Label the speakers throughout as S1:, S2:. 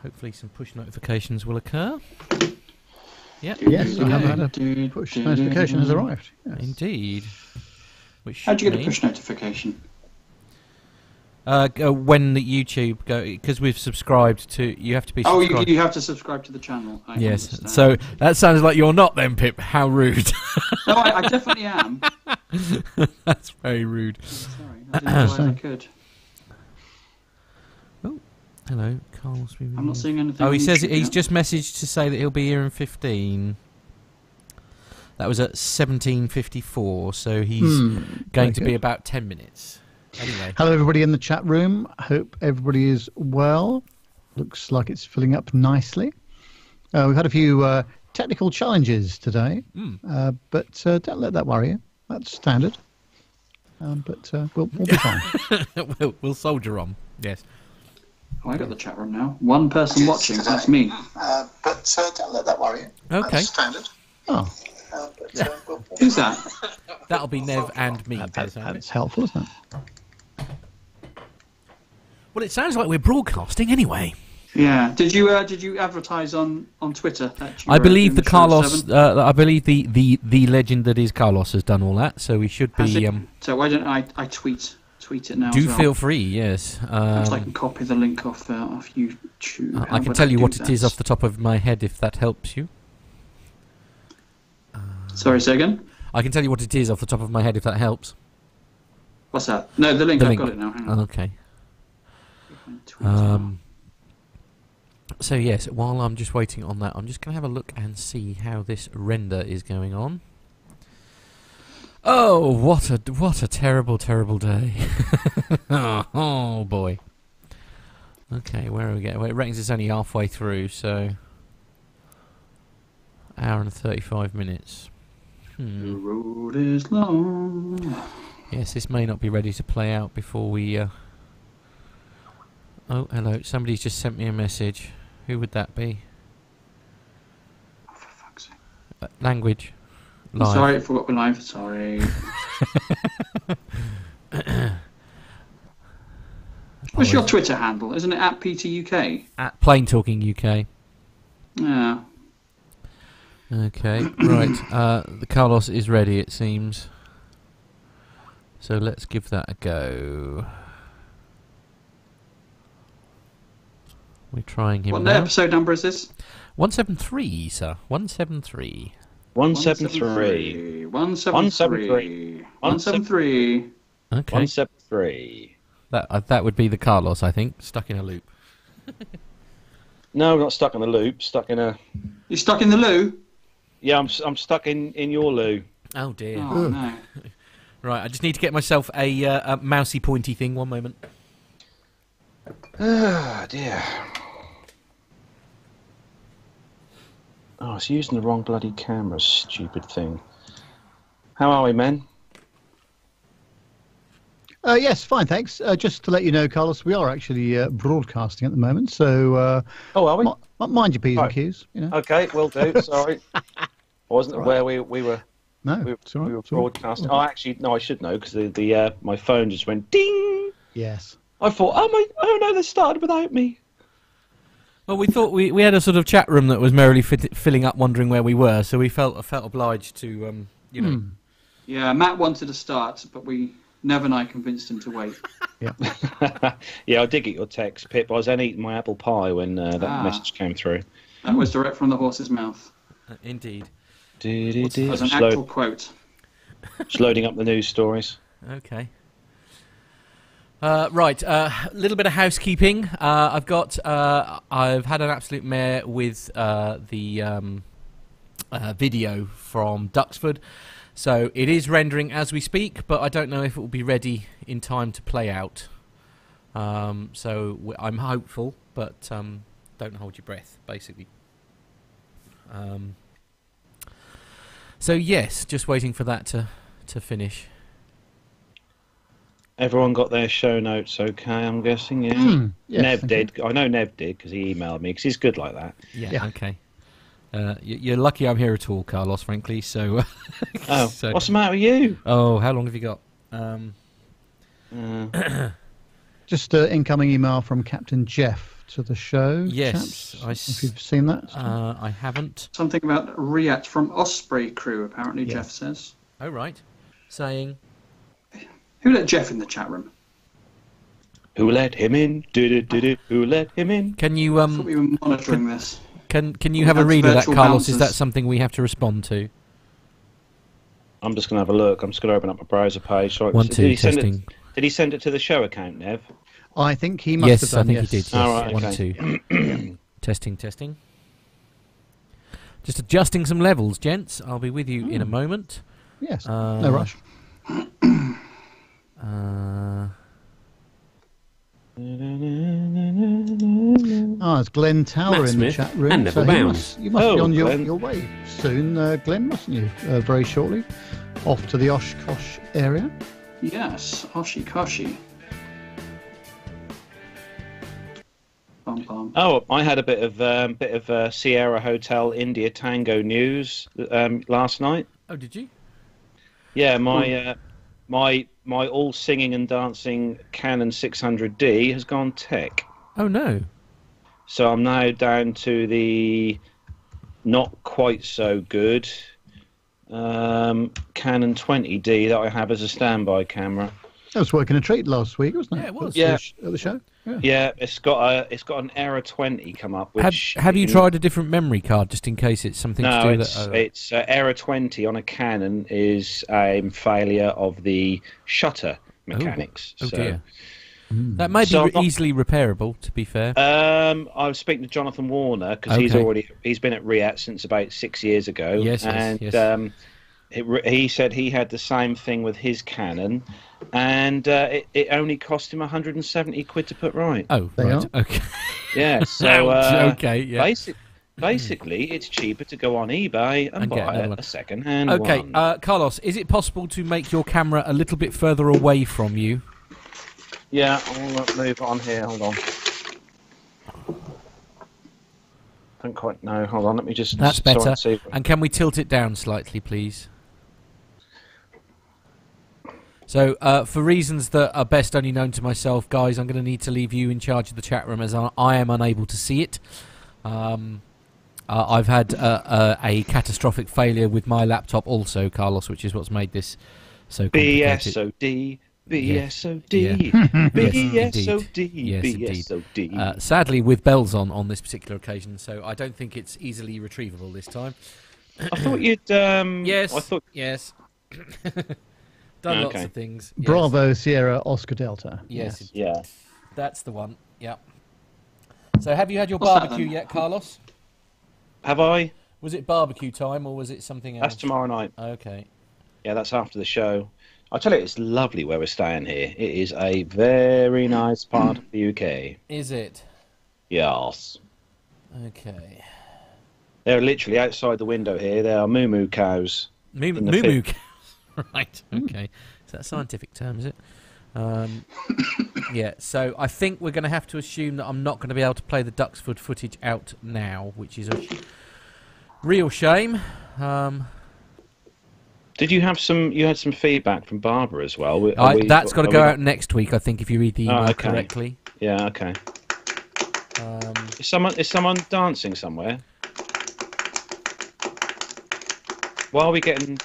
S1: hopefully some push notifications will occur. Yep.
S2: Yes, I have had a push notification has arrived. Yes.
S1: Indeed. Which
S3: How'd you get a push notification?
S1: when the YouTube because we've subscribed to. You have to be. Subscribed.
S3: Oh, you have to subscribe to the channel.
S1: Yes.
S3: Understand.
S1: So that sounds like you're not then, Pip. How rude.
S3: No, I definitely am.
S1: That's very rude.
S3: Sorry, I didn't realise I could.
S1: Oh, hello, Carl's.
S3: I'm not seeing anything.
S1: Oh, he says he's just messaged to say that he'll be here in 15. That was at 17:54, so he's going to be about 10 minutes. Anyway.
S2: Hello, everybody in the chat room. Hope everybody is well. Looks like it's filling up nicely. We've had a few technical challenges today, but don't let that worry you. That's standard. But we'll be fine.
S1: we'll soldier on. Yes.
S3: Oh, I got the chat room now. One person watching. That's me.
S4: But don't let that worry you.
S1: Okay.
S4: That's standard.
S2: Oh.
S3: Who's that?
S1: That'll be Nev and me.
S2: That's helpful, isn't it?
S1: Well, it sounds like we're broadcasting anyway.
S3: Yeah. Did you advertise on Twitter? That you
S1: I
S3: were
S1: believe
S3: doing
S1: the
S3: the show at
S1: Carlos.
S3: 7?
S1: I believe the legend that is Carlos has done all that, so we should
S3: Has
S1: be.
S3: it? So why don't I tweet it now?
S1: Do
S3: as well.
S1: feel free, yes.
S3: Perhaps I can copy the link off YouTube.
S1: I can tell you what it is off the top of my head if that helps you.
S3: Sorry, say again?
S1: I can tell you what it is off the top of my head if that helps.
S3: What's that? No, the link.
S1: The
S3: I've
S1: link.
S3: got it now. Hang on.
S1: Okay. So yes, while I'm just waiting on that, I'm just going to have a look and see how this render is going on. Oh, what a terrible, terrible day. Oh boy. Okay, where are we getting? Well, it reckons it's only halfway through, so hour and 35 minutes.
S3: The road is long.
S1: Yes, this may not be ready to play out before we... Oh, hello. Somebody's just sent me a message. Who would that be?
S3: Oh, for fuck's sake.
S1: Language. Live.
S3: Sorry, I forgot we're live. Sorry. What's your Twitter handle? Isn't it at PTUK?
S1: At Plain Talking UK.
S3: Yeah.
S1: Okay, right. The Carlos is ready, it seems. So let's give that a go. We're trying him
S3: What
S1: now.
S3: episode number is this?
S1: 173, sir. 173.
S3: 173. 173. 173.
S1: Okay.
S5: 173.
S1: That would be the Carlos, I think, stuck in a loop.
S5: No, not stuck in a loop. Stuck in a.
S3: You're stuck in the loo?
S5: Yeah, I'm stuck in your loo.
S1: Oh dear.
S3: Oh, no.
S1: Right, I just need to get myself a mousy pointy thing. One moment.
S5: Ah, dear. Oh, it's using the wrong bloody camera, stupid thing. How are we, men?
S2: Yes, fine, thanks. Just to let you know, Carlos, we are actually broadcasting at the moment, so
S5: Oh, are we?
S2: mind your P's and
S5: Right.
S2: Q's. You know.
S5: Okay, will do. Sorry. I wasn't aware we were
S2: No,
S5: we
S2: it's all right,
S5: were
S2: it's all right.
S5: broadcasting. Oh, actually, no, I should know because the my phone just went ding.
S2: Yes.
S5: I thought, oh no, they started without me.
S1: Well, we thought we had a sort of chat room that was merrily filling up, wondering where we were, so we felt obliged to, you know.
S3: Yeah, Matt wanted to start, but Nev and I convinced him to wait.
S2: Yeah.
S5: Yeah, I did get your text, Pip. I was then eating my apple pie when that message came through.
S3: That was direct from the horse's mouth.
S1: Indeed.
S3: That was an actual quote.
S5: Just loading up the news stories.
S1: Okay. Right, a little bit of housekeeping. I've had an absolute mare with the video from Duxford, so it is rendering as we speak, but I don't know if it will be ready in time to play out. So I'm hopeful, but don't hold your breath, basically. So yes, just waiting for that to finish.
S5: Everyone got their show notes okay, I'm guessing, yeah?
S2: Yes,
S5: Nev
S2: thank
S5: did. I know Nev did, because he emailed me, because he's good like that.
S1: Yeah. Okay. You're lucky I'm here at all, Carlos, frankly, so...
S5: Oh,
S1: so,
S5: what's the matter with you?
S1: Oh, how long have you got?
S2: Just an incoming email from Captain Jeff to the show.
S1: Yes,
S2: chaps, if you've seen that.
S1: I haven't.
S3: Something about Riat from Osprey Crew, apparently, Jeff says.
S1: Oh, right. Saying...
S3: Who let Jeff in the chat room?
S5: Who let him in? Who let him in?
S1: Can you
S3: I thought we were monitoring this.
S1: Can you have a read of that,
S3: virtual
S1: Carlos? Is that
S3: bouncers.
S1: something we have to respond to?
S5: I'm just going to have a look. I'm just going to open up my browser page. So
S1: One, two,
S5: did
S1: testing.
S5: Did he send it to the show account, Nev?
S2: I think he must have done.
S1: I think he did. Yes.
S5: All right,
S1: One,
S5: okay.
S1: two. Testing. Just adjusting some levels, gents. I'll be with you in a moment.
S2: Yes, no rush. It's Glenn Tower
S6: Matt
S2: in the
S6: Smith
S2: chat room.
S6: and Neville
S2: you
S6: Bounds.
S2: must be
S5: Oh,
S2: on
S5: Glenn.
S2: your way soon, Glenn, mustn't you? Very shortly. Off to the Oshkosh area.
S3: Yes, Oshikoshi. Bum, bum.
S5: Oh, I had a bit of Sierra Hotel India Tango news last night.
S1: Oh, did you?
S5: Yeah, my all singing and dancing Canon 600D has gone tech.
S1: Oh, no.
S5: So I'm now down to the not quite so good Canon 20D that I have as a standby camera.
S2: That was working a treat last week, wasn't it?
S1: Yeah, it was.
S5: Yeah.
S2: At the show. Yeah.
S5: Yeah, it's got an Error 20 come up. Which
S1: Have you tried a different memory card just in case it's something to
S5: No,
S1: do
S5: it's
S1: that?
S5: it's Error 20 on a Canon is a failure of the shutter mechanics.
S1: Oh
S5: so,
S1: dear. That may be
S5: So I'm not-
S1: easily repairable, to be fair.
S5: I was speaking to Jonathan Warner because he's been at Riat since about 6 years ago.
S1: Yes,
S5: and
S1: yes.
S5: he said he had the same thing with his Canon, and it only cost him 170 quid to put right.
S1: Oh,
S2: They
S1: right.
S2: are.
S1: Okay.
S5: Yeah, so
S1: okay, yeah.
S5: basically, it's cheaper to go on eBay and
S1: And get
S5: buy
S1: another one.
S5: a second-hand
S1: Okay,
S5: one.
S1: Carlos, is it possible to make your camera a little bit further away from you?
S5: Yeah, I'll move on here. Hold on. Don't quite know. Hold on, let me just.
S1: That's
S5: so I
S1: better.
S5: can see.
S1: And can we tilt it down slightly, please? So, for reasons that are best only known to myself, guys, I'm going to need to leave you in charge of the chat room as I am unable to see it. I've had a catastrophic failure with my laptop also, Carlos, which is what's made this so complicated.
S5: BSOD,
S1: Yes.
S5: BSOD, BSOD,
S1: Yes, indeed.
S5: BSOD.
S1: Sadly, with bells on this particular occasion, so I don't think it's easily retrievable this time.
S5: I thought you'd.
S1: Yes.
S5: I thought.
S1: Yes. Done lots
S5: Okay.
S1: of things. Yes.
S2: Bravo, Sierra, Oscar Delta.
S1: Yes.
S5: Yeah.
S1: That's the one. Yeah. So, have you had your
S3: What's that
S1: barbecue
S3: then?
S1: yet, Carlos?
S5: Have I?
S1: Was it barbecue time or was it something else?
S5: That's tomorrow night.
S1: Okay.
S5: Yeah, that's after the show. I tell you, it's lovely where we're staying here. It is a very nice part of the UK.
S1: Is it?
S5: Yes.
S1: Okay.
S5: They're literally outside the window here. There are moo cows.
S1: Moo
S5: In the
S1: moo. Right. Okay. Is that a scientific term? Is it? Yeah. So I think we're going to have to assume that I'm not going to be able to play the Duxford footage out now, which is a real shame.
S5: Did you have some? You had some feedback from Barbara as well.
S1: That's got to go out next week, I think, if you read the email
S5: okay.
S1: correctly.
S5: Yeah. Okay. Is someone dancing somewhere? Why are we getting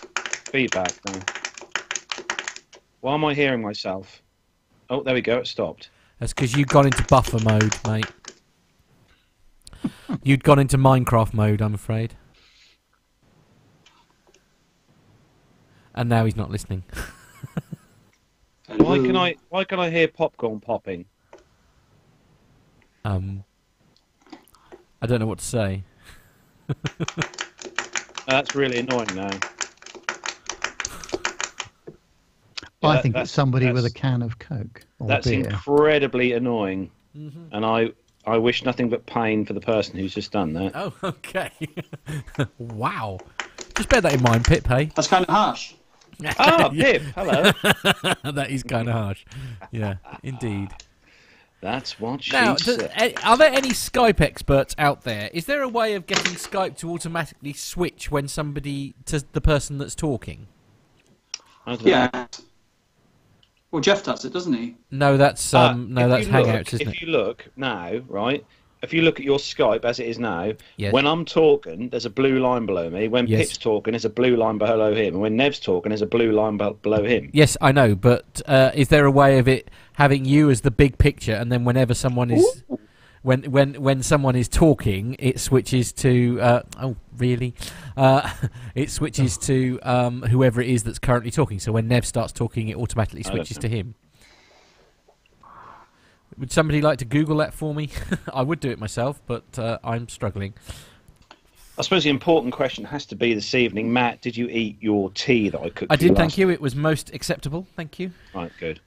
S5: feedback now? Why am I hearing myself? Oh, there we go. It stopped.
S1: That's because you'd gone into buffer mode, mate. You'd gone into Minecraft mode, I'm afraid. And now he's not listening.
S5: Why can I hear popcorn popping?
S1: I don't know what to say.
S5: That's really annoying now.
S2: I
S5: Yeah,
S2: think it's somebody with a can of Coke or
S5: That's
S2: beer.
S5: incredibly annoying,
S1: Mm-hmm.
S5: and I wish nothing but pain for the person who's just done that.
S1: Oh, okay. Wow. Just bear that in mind, Pip, hey?
S3: That's kind of harsh.
S5: Ah, Pip, hello.
S1: That is kind of harsh. Yeah, indeed.
S5: That's what she
S1: Now,
S5: said.
S1: are there any Skype experts out there? Is there a way of getting Skype to automatically switch when somebody to the person that's talking?
S5: I don't know.
S3: Yeah. Well, Jeff does it, doesn't he?
S1: No, that's that's Hangouts, isn't it?
S5: If you look now, right? If you look at your Skype as it is now,
S1: Yes.
S5: when I'm talking, there's a blue line below me. When
S1: Yes.
S5: Pip's talking, there's a blue line below him. And when Nev's talking, there's a blue line below him.
S1: Yes, I know, but is there a way of it having you as the big picture, and then whenever someone is when someone is talking, it switches to oh really? It switches to whoever it is that's currently talking. So when Nev starts talking, it automatically switches to him. Would somebody like to Google that for me? I would do it myself, but I'm struggling.
S5: I suppose the important question has to be this evening, Matt, did you eat your tea that I cooked?
S1: I did,
S5: last
S1: thank you. It was most acceptable, thank you.
S5: Right, good.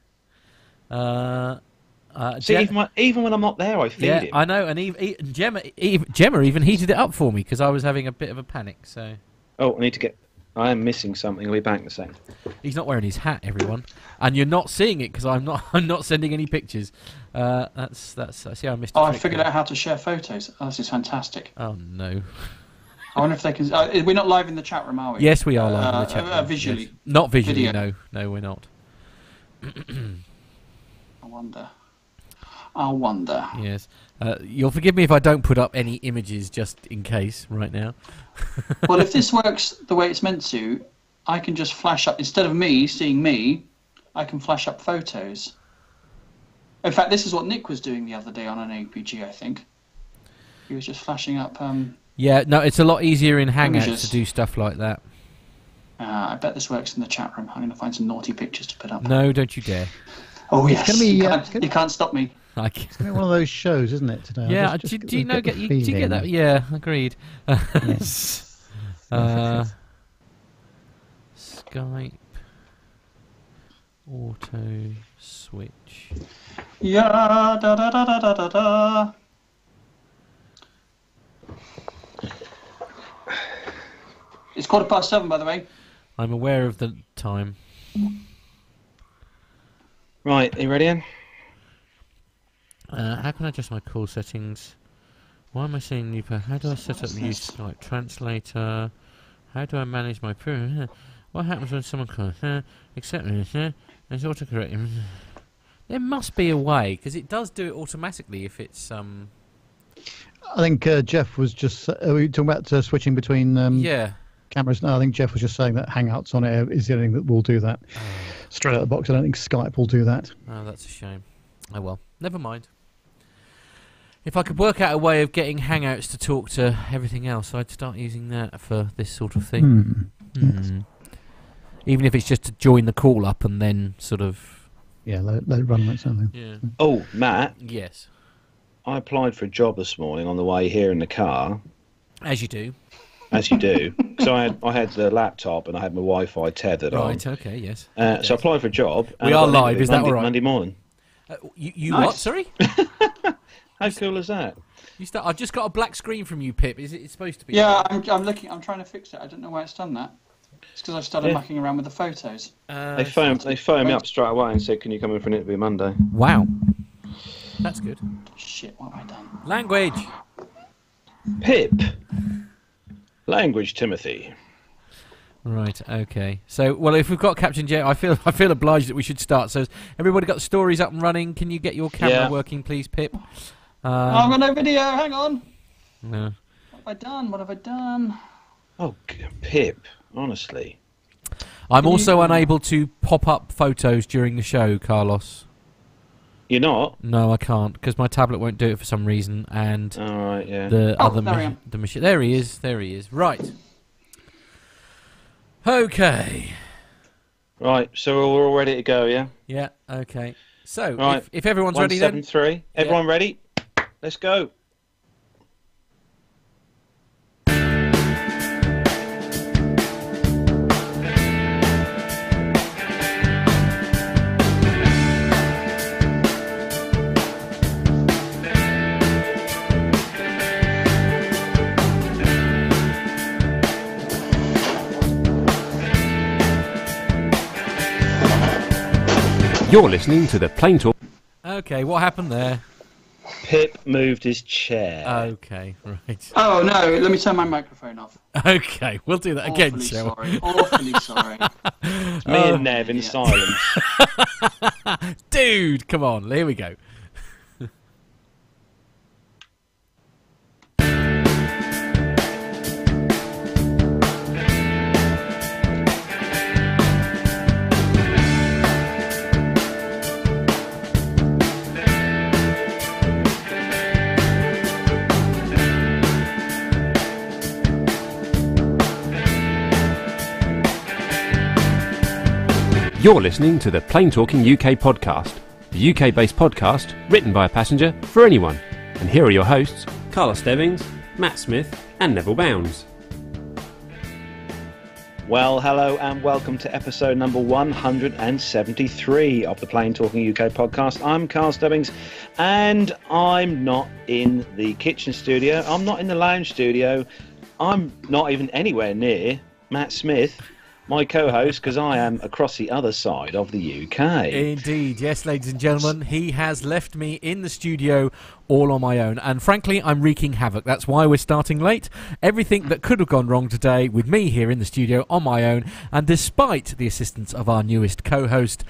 S1: See,
S5: even when I'm not there, I feed him.
S1: I know, and Gemma even heated it up for me because I was having a bit of a panic. So.
S5: Oh, I am missing something. I'll be back in a second.
S1: He's not wearing his hat, everyone, and you're not seeing it because I'm not sending any pictures. That's see, I missed.
S3: I figured out how to share photos. Oh, this is fantastic.
S1: Oh no.
S3: I wonder if they can. We're not live in the chat room, are we?
S1: Yes, we are live in the chat room.
S3: Visually.
S1: Yes. Not visually.
S3: Video.
S1: No, we're not.
S3: I wonder.
S1: Yes. You'll forgive me if I don't put up any images just in case right now.
S3: Well, if this works the way it's meant to, I can just flash up, instead of me seeing me, I can flash up photos. In fact, this is what Nick was doing the other day on an APG, I think. He was just flashing up...
S1: yeah, no, it's a lot easier in Hangouts
S3: images.
S1: to do stuff like that.
S3: I bet this works in the chat room. I'm going to find some naughty pictures to put up.
S1: No, don't you dare.
S3: Oh, yes.
S2: It's gonna be,
S3: you can't stop me.
S2: It's going to be one of those shows, isn't it, today?
S1: Yeah, do you know? Do you get that? Yeah, agreed.
S2: Yes.
S1: Skype auto switch.
S3: Yeah, da da da da da da da. It's 7:15, by the way.
S1: I'm aware of the time.
S5: Right, are you ready, Ian?
S1: How can I adjust my call settings? Why am I saying new? How do I set up the use Skype translator? How do I manage my? What happens when someone calls? Accept me. It's autocorrect. There must be a way because it does do it automatically if it's
S2: I think Jeff was just. Are we talking about switching between?
S1: Yeah.
S2: Cameras. No, I think Jeff was just saying that Hangouts on air is the only thing that will do that. Straight out of the box, I don't think Skype will do that.
S1: Oh, that's a shame. Oh well, never mind. If I could work out a way of getting Hangouts to talk to everything else, I'd start using that for this sort of thing.
S2: Yes.
S1: Even if it's just to join the call up and then sort of...
S2: Yeah, let it run like something.
S1: Yeah.
S5: Oh, Matt.
S1: Yes.
S5: I applied for a job this morning on the way here in the car.
S1: As you do.
S5: As you do. Because I had the laptop and I had my Wi-Fi tethered on.
S1: Right, okay, yes.
S5: So I applied for a job. And
S1: We
S5: I
S1: are
S5: got an
S1: live,
S5: interview
S1: is that all right?
S5: Monday morning.
S1: You
S3: Nice.
S1: what, sorry?
S5: How cool is that?
S1: I've just got a black screen from you, Pip. Is it supposed to be?
S3: Yeah, I'm looking. I'm trying to fix it. I don't know why it's done that. It's because I started mucking around with the photos.
S5: They phoned me up straight away and said, "Can you come in for an interview Monday?"
S1: Wow. That's good.
S3: Shit, what have I done?
S1: Language.
S5: Pip. Language, Timothy.
S1: Right, okay. So, well, if we've got Captain J, I feel obliged that we should start. So, has everybody got the stories up and running? Can you get your camera working, please, Pip?
S3: I've got no video. Hang on.
S1: No.
S3: What have I done?
S5: Oh, Pip. Honestly.
S1: I'm also unable to pop up photos during the show, Carlos.
S5: You're not?
S1: No, I can't because my tablet won't do it for some reason, and
S5: All right, yeah.
S1: the other
S3: there I am.
S1: the machine. There he is. There he is. Right. Okay.
S5: Right, so we're all ready to go, yeah?
S1: Yeah. Okay. So,
S5: Right.
S1: if everyone's ready, then
S5: 173. Everyone ready? Let's go.
S6: You're listening to the Plain Talk.
S1: Okay, what happened there?
S5: Pip moved his chair.
S1: Okay, right.
S3: Oh no! Let me turn my microphone off.
S1: Okay, we'll do that again,
S3: Awfully
S1: shall we?
S3: sorry. Awfully sorry.
S5: It's me and Nev in silence.
S1: Dude, come on, here we go.
S6: You're listening to the Plain Talking UK podcast, the UK-based podcast written by a passenger for anyone. And here are your hosts, Carlos Stebbings, Matt Smith and Neville Bounds.
S5: Well, hello and welcome to episode number 173 of the Plain Talking UK podcast. I'm Carl Stebbings and I'm not in the kitchen studio. I'm not in the lounge studio. I'm not even anywhere near Matt Smith, my co-host, because I am across the other side of the UK.
S1: Indeed, yes, ladies and gentlemen, he has left me in the studio all on my own, and frankly, I'm wreaking havoc. That's why we're starting late. Everything that could have gone wrong today with me here in the studio on my own, and despite the assistance of our newest co-host,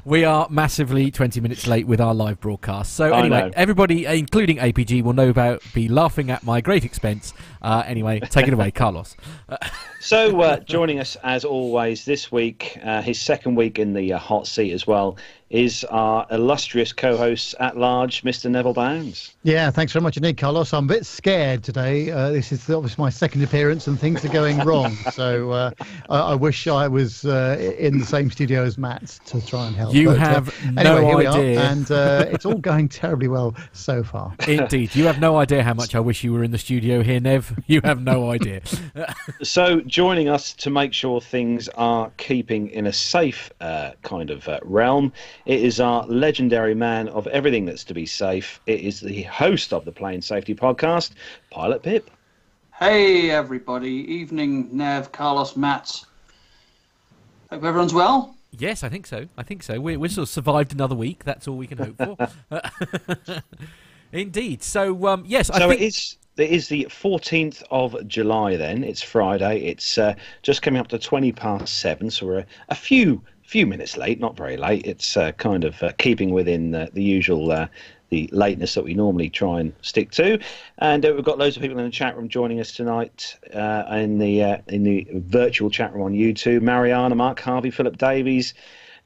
S1: we are massively 20 minutes late with our live broadcast. So anyway, everybody, including APG, will be laughing at my great expense. Anyway, take it away, Carlos.
S5: So, joining us as always this week, his second week in the hot seat as well, is our illustrious co-host at large, Mr. Neville Bounds.
S2: Yeah, thanks very much indeed, Carlos. I'm a bit scared today. This is obviously my second appearance and things are going wrong. So I wish I was in the same studio as Matt to try and help.
S1: You have
S2: anyway, here
S1: idea.
S2: we are, and it's all going terribly well so far.
S1: Indeed. You have no idea how much I wish you were in the studio here, Nev. You have no idea.
S5: So joining us to make sure things are keeping in a safe kind of realm, it is our legendary man of everything that's to be safe. It is the host of the Plane Safety Podcast, Pilot Pip.
S3: Hey everybody, evening Nev, Carlos, Matt. Hope everyone's well.
S1: Yes, I think so. We're sort of survived another week. That's all we can hope for. Indeed. So, yes. I think
S5: it is the 14th of July then. It's Friday. It's just coming up to 7:20, so we're a few minutes late, not very late. It's kind of keeping within the usual the lateness that we normally try and stick to. And we've got loads of people in the chat room joining us tonight in the virtual chat room on YouTube. Mariana, Mark Harvey, Philip Davies,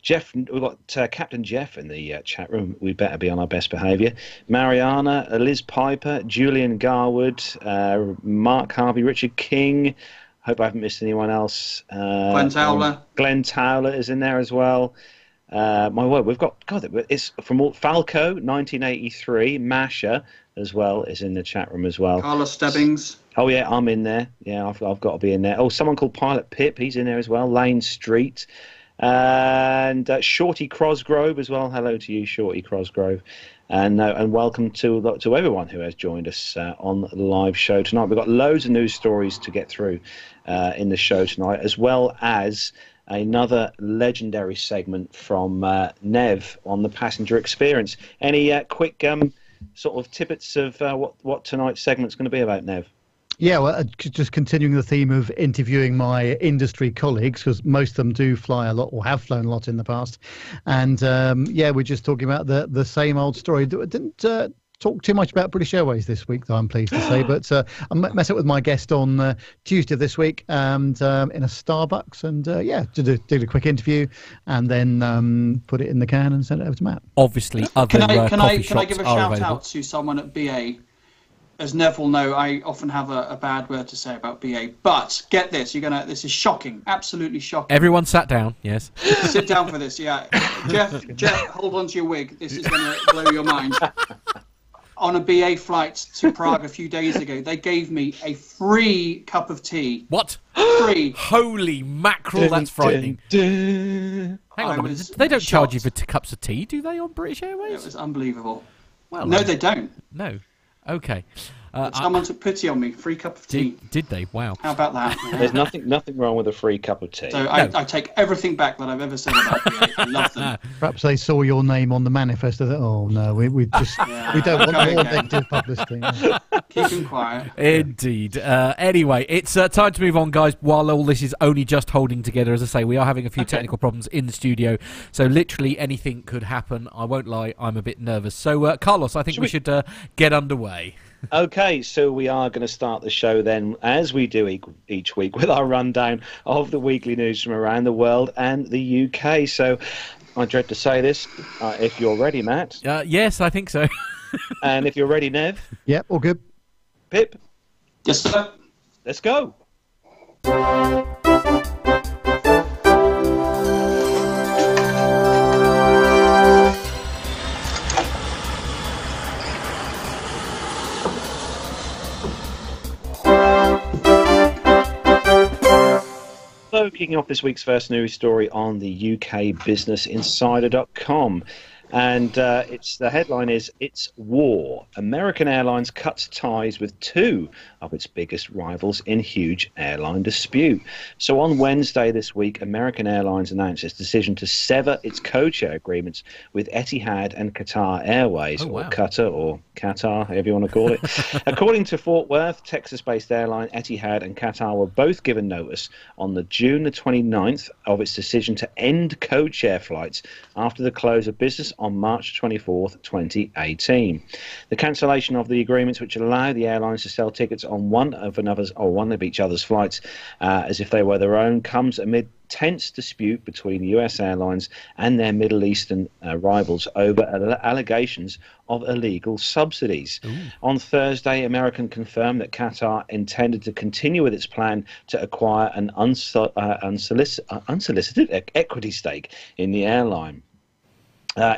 S5: Jeff. We've got Captain Jeff in the chat room. We better be on our best behaviour. Mariana, Liz Piper, Julian Garwood, Mark Harvey, Richard King. Hope I haven't missed anyone else.
S3: Glenn Towler.
S5: Glenn Towler is in there as well. My word, we've got it's from Falco 1983. Masha as well is in the chat room as well.
S3: Carlos Stebbings.
S5: Oh yeah, I'm in there. Yeah, I've got to be in there. Oh, someone called Pilot Pip, he's in there as well. Lane Street and Shorty Crosgrove as well. Hello to you, Shorty Crosgrove. And welcome to everyone who has joined us on the live show tonight. We've got loads of news stories to get through in the show tonight, as well as another legendary segment from Nev on the passenger experience. Any quick sort of tidbits of what tonight's segment's going to be about, Nev?
S2: Yeah, well, just continuing the theme of interviewing my industry colleagues, because most of them do fly a lot or have flown a lot in the past. And, yeah, we're just talking about the same old story. Didn't talk too much about British Airways this week, though, I'm pleased to say. But I met up with my guest on Tuesday of this week and in a Starbucks. And, yeah, did a quick interview and then put it in the can and sent it over to Matt.
S1: Obviously, other coffee shops
S3: can I give a
S1: are
S3: shout
S1: available.
S3: out to someone at BA? As Nev will know, I often have a bad word to say about BA. But get this, this is shocking, absolutely shocking.
S1: Everyone sat down, yes.
S3: Sit down for this, yeah. Jeff, hold on to your wig. This is going to blow your mind. On a BA flight to Prague a few days ago, they gave me a free cup of tea.
S1: What?
S3: Free.
S1: Holy mackerel, that's frightening. Hang on a minute. They don't charge you for cups of tea, do they, on British Airways?
S3: It was unbelievable.
S1: Well,
S3: no, they don't.
S1: No. Okay.
S3: Someone took pity on me. Free cup of tea.
S1: Did they? Wow.
S3: How about that? Yeah.
S5: There's nothing wrong with a free cup of tea.
S3: So I take everything back that I've ever said about you. I love them.
S2: Perhaps they saw your name on the manifest. They thought, oh no, we just we don't want more negative publicity.
S3: Keep them quiet.
S1: Indeed. Anyway, it's time to move on, guys. While all this is only just holding together, as I say, we are having a few technical problems in the studio, so literally anything could happen. I won't lie, I'm a bit nervous. So, Carlos, I think we should get underway.
S5: Okay, so we are going to start the show then, as we do each week, with our rundown of the weekly news from around the world and the UK. So I dread to say this, if you're ready, Matt.
S1: Yes, I think so.
S5: And if you're ready, Nev.
S2: Yep, all good.
S5: Pip.
S3: Yes, sir.
S5: Let's go. So, kicking off this week's first news story on the UK BusinessInsider.com. And the headline is, "It's War. American Airlines cuts ties with two of its biggest rivals in huge airline dispute." So on Wednesday this week, American Airlines announced its decision to sever its codeshare agreements with Etihad and Qatar Airways, or Qatar, or Qatar, however you want to call it. According to Fort Worth, Texas-based airline Etihad and Qatar were both given notice on June the 29th of its decision to end codeshare flights after the close of business on March 24th, 2018. The cancellation of the agreements, which allow the airlines to sell tickets on one of each other's flights as if they were their own, comes amid tense dispute between US airlines and their Middle Eastern rivals over allegations of illegal subsidies. On Thursday, American confirmed that Qatar intended to continue with its plan to acquire an unsolicited equity stake in the airline.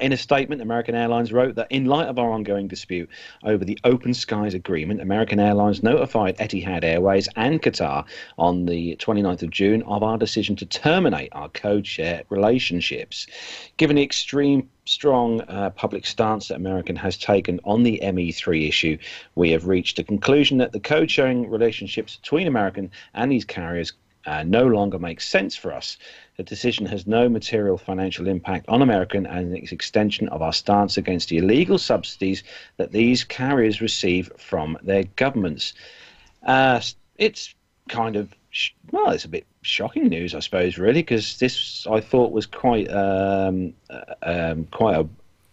S5: In a statement, American Airlines wrote that in light of our ongoing dispute over the Open Skies Agreement, American Airlines notified Etihad Airways and Qatar on the 29th of June of our decision to terminate our codeshare relationships. Given the extreme strong public stance that American has taken on the ME3 issue, we have reached a conclusion that the code-sharing relationships between American and these carriers no longer makes sense for us. The decision has no material financial impact on American and its extension of our stance against the illegal subsidies that these carriers receive from their governments. It's kind of, it's a bit shocking news, I suppose, really, because this, I thought, was quite a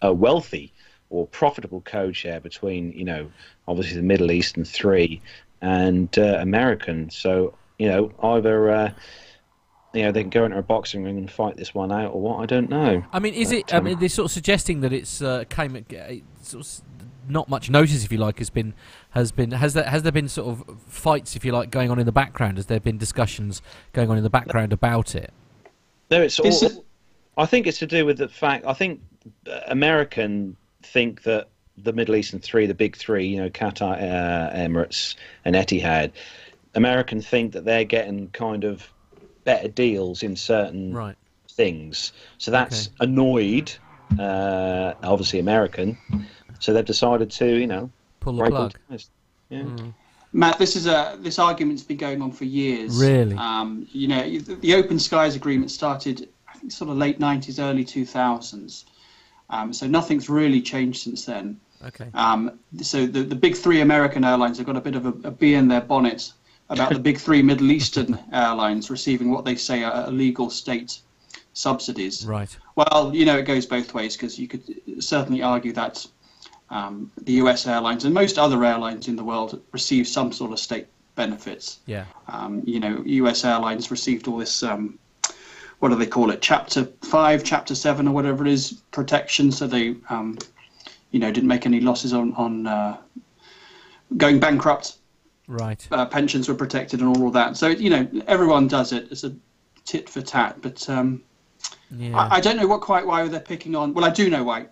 S5: wealthy or profitable code share between, obviously the Middle Eastern three and American. So, either they can go into a boxing ring and fight this one out, or what? I don't know.
S1: I mean, they're sort of suggesting that it's sort of not much notice, if you like, has there been sort of fights, if you like, going on in the background? Has there been discussions going on in the background about it?
S5: No, I think it's to do with the fact. I think American think that the Middle Eastern three, the big three, Qatar, Emirates, and Etihad. American think that they're getting kind of better deals in certain things. So that's annoyed, obviously, American. So they've decided to,
S1: pull the plug.
S5: Yeah.
S3: Matt, this argument's been going on for years.
S1: Really?
S3: The Open Skies Agreement started, I think, sort of late 90s, early 2000s. So nothing's really changed since then.
S1: Okay.
S3: So the big three American airlines have got a bit of a bee in their bonnet about the big three Middle Eastern airlines receiving what they say are illegal state subsidies.
S1: Right.
S3: Well, it goes both ways, because you could certainly argue that the US airlines and most other airlines in the world receive some sort of state benefits.
S1: Yeah.
S3: US airlines received all this, what do they call it, Chapter 5, Chapter 7, or whatever it is, protection, so they, didn't make any losses on going bankrupt.
S1: Right.
S3: Pensions were protected and all of that. So, everyone does it. It's a tit for tat. But I don't know why they're picking on... Well, I do know why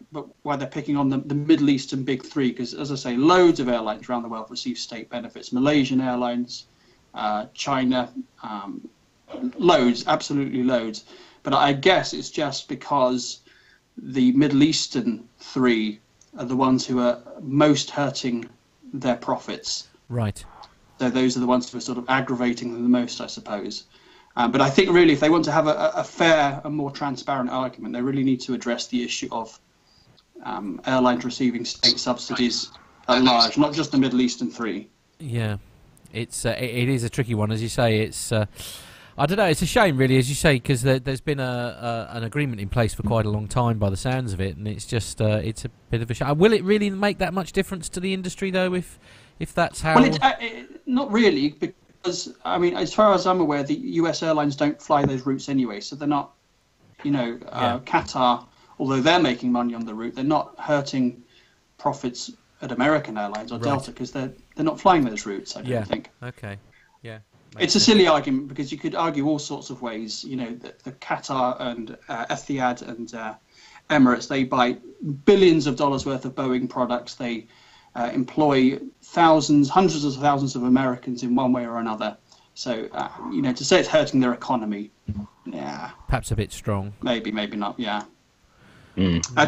S3: they're picking on the Middle Eastern big three, because, as I say, loads of airlines around the world receive state benefits. Malaysian Airlines, China, loads, absolutely loads. But I guess it's just because the Middle Eastern three are the ones who are most hurting their profits.
S1: Right.
S3: So those are the ones who are sort of aggravating them the most, I suppose. But I think really if they want to have a fair and more transparent argument, they really need to address the issue of airlines receiving state subsidies at large, not just the Middle Eastern three.
S1: Yeah, it is a tricky one, as you say. It's I don't know. It's a shame, really, as you say, because there's been an agreement in place for quite a long time, by the sounds of it, and it's just it's a bit of a shame. Will it really make that much difference to the industry, though, if that's how? Well,
S3: not really, because I mean, as far as I'm aware, the U.S. airlines don't fly those routes anyway, so they're not, Qatar, although they're making money on the route, they're not hurting profits at American Airlines or Delta because they're not flying those routes. I don't think.
S1: Okay. Yeah.
S3: It's a silly argument because you could argue all sorts of ways. The Qatar and Etihad and Emirates, they buy billions of dollars worth of Boeing products. They employ hundreds of thousands of Americans in one way or another. So, to say it's hurting their economy, yeah.
S1: Perhaps a bit strong.
S3: Maybe not, yeah.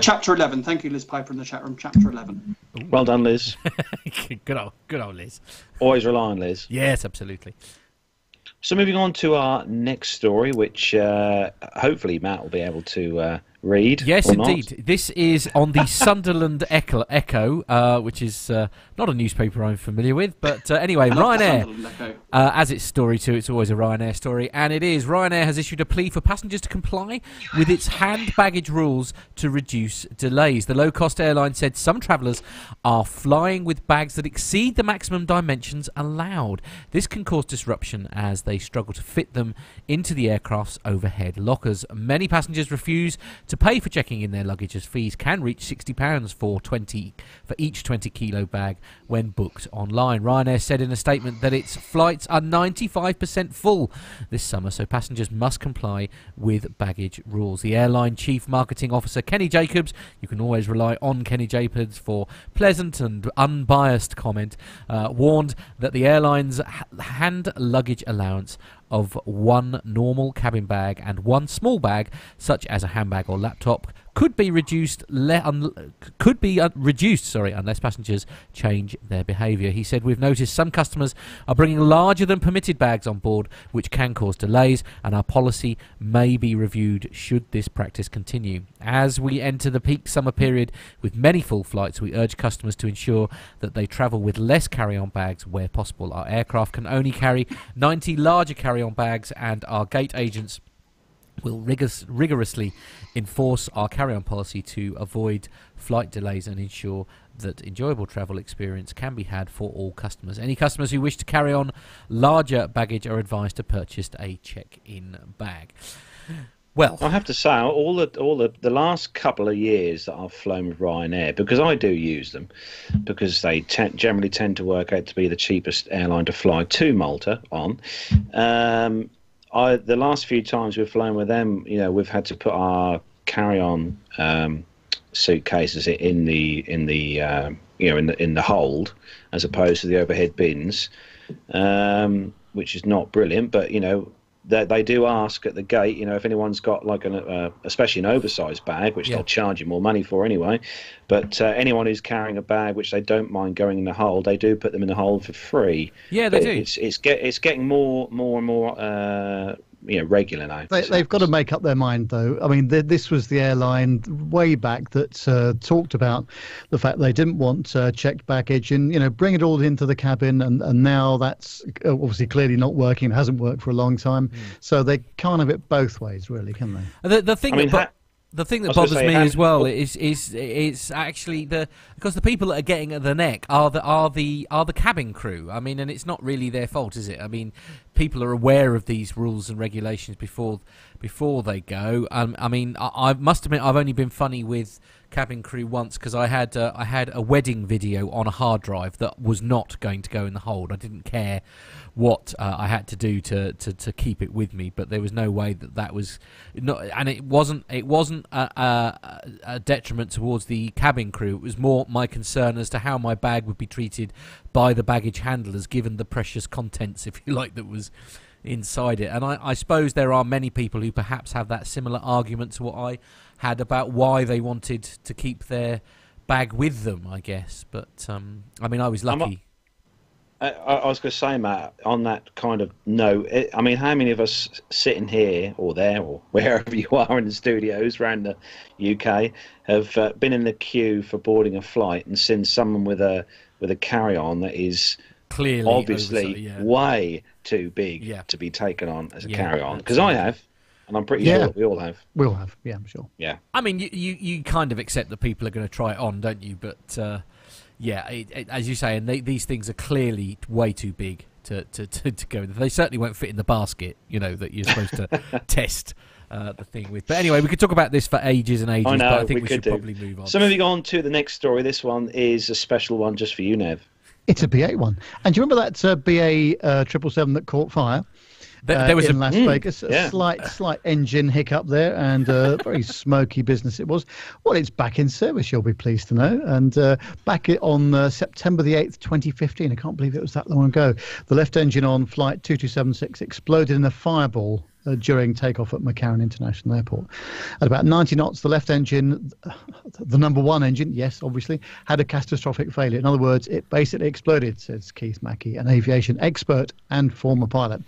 S3: Chapter 11. Thank you, Liz Piper, in the chat room. Chapter 11.
S5: Well done, Liz.
S1: Good old Liz.
S5: Always rely on Liz.
S1: Yes, absolutely.
S5: So moving on to our next story, which hopefully Matt will be able to read.
S1: Yes,
S5: or
S1: indeed.
S5: Not.
S1: This is on the Sunderland Echo, which is not a newspaper I'm familiar with, but anyway, Ryanair. As its story too, it's always a Ryanair story, and it is. Ryanair has issued a plea for passengers to comply with its hand baggage rules to reduce delays. The low-cost airline said some travellers are flying with bags that exceed the maximum dimensions allowed. This can cause disruption as they struggle to fit them into the aircraft's overhead lockers. Many passengers refuse to pay for checking in their luggage, as fees can reach £60 for each 20-kilo bag when booked online. Ryanair said in a statement that its flights are 95% full this summer, so passengers must comply with baggage rules. The airline chief marketing officer, Kenny Jacobs, you can always rely on Kenny Jacobs for pleasant and unbiased comment, warned that the airline's hand luggage allowance of one normal cabin bag and one small bag, such as a handbag or laptop, could be reduced. Unless passengers change their behaviour. He said, "We've noticed some customers are bringing larger than permitted bags on board, which can cause delays, and our policy may be reviewed should this practice continue. As we enter the peak summer period with many full flights, we urge customers to ensure that they travel with less carry-on bags where possible. Our aircraft can only carry 90 larger carry-on bags, and our gate agents will rigorously enforce our carry-on policy to avoid flight delays and ensure that enjoyable travel experience can be had for all customers. Any customers who wish to carry on larger baggage are advised to purchase a check-in bag." Well,
S5: I have to say, all the last couple of years that I've flown with Ryanair, because I do use them, because they generally tend to work out to be the cheapest airline to fly to Malta on. The last few times we've flown with them, we've had to put our carry-on suitcases in the hold as opposed to the overhead bins, which is not brilliant. But they do ask at the gate, if anyone's got like especially an oversized bag, which they'll charge you more money for anyway. But anyone who's carrying a bag which they don't mind going in the hold, they do put them in the hold for free.
S1: Yeah, they do.
S5: It's getting more and more regular now.
S2: They've got to make up their mind, though. I mean, this was the airline way back that talked about the fact they didn't want checked baggage and, bring it all into the cabin. And now that's obviously clearly not working. It hasn't worked for a long time. So they can't have it both ways, really, can they?
S1: The thing that bothers me as well is actually because the people that are getting at the neck are the cabin crew. I mean, and it's not really their fault, is it? I mean, people are aware of these rules and regulations before they go. I mean, I must admit I've only been funny with cabin crew once because I had a wedding video on a hard drive that was not going to go in the hold. I didn't care what I had to do to keep it with me, but there was no way that was not, and it wasn't a detriment towards the cabin crew. It was more my concern as to how my bag would be treated by the baggage handlers, given the precious contents, if you like, that was inside it. And I suppose there are many people who perhaps have that similar argument to what I had about why they wanted to keep their bag with them, I guess. But I mean, I was lucky.
S5: I was going to say, Matt, on that kind of note, I mean, how many of us sitting here or there or wherever you are in the studios around the UK have been in the queue for boarding a flight and seen someone with a carry-on that is
S1: clearly
S5: obviously way too big to be taken on as a carry-on? Because I have, and I'm pretty sure that we all have.
S2: We all have, yeah, I'm sure.
S5: Yeah.
S1: I mean, you kind of accept that people are going to try it on, don't you? But as you say, and these things are clearly way too big to go. They certainly won't fit in the basket, that you're supposed to test the thing with. But anyway, we could talk about this for ages and ages, but I think we should probably move on.
S5: So moving on to the next story. This one is a special one just for you, Nev.
S2: It's a BA one. And do you remember that BA 777 that caught fire?
S1: There was
S2: in Las Vegas, a slight engine hiccup there, and very smoky business it was. Well, it's back in service, you'll be pleased to know, and back on September the 8th, 2015. I can't believe it was that long ago. The left engine on flight 2276 exploded in a fireball during takeoff at McCarran International Airport. At about 90 knots, the left engine, the number one engine, yes, obviously, had a catastrophic failure. In other words, it basically exploded, says Keith Mackey, an aviation expert and former pilot.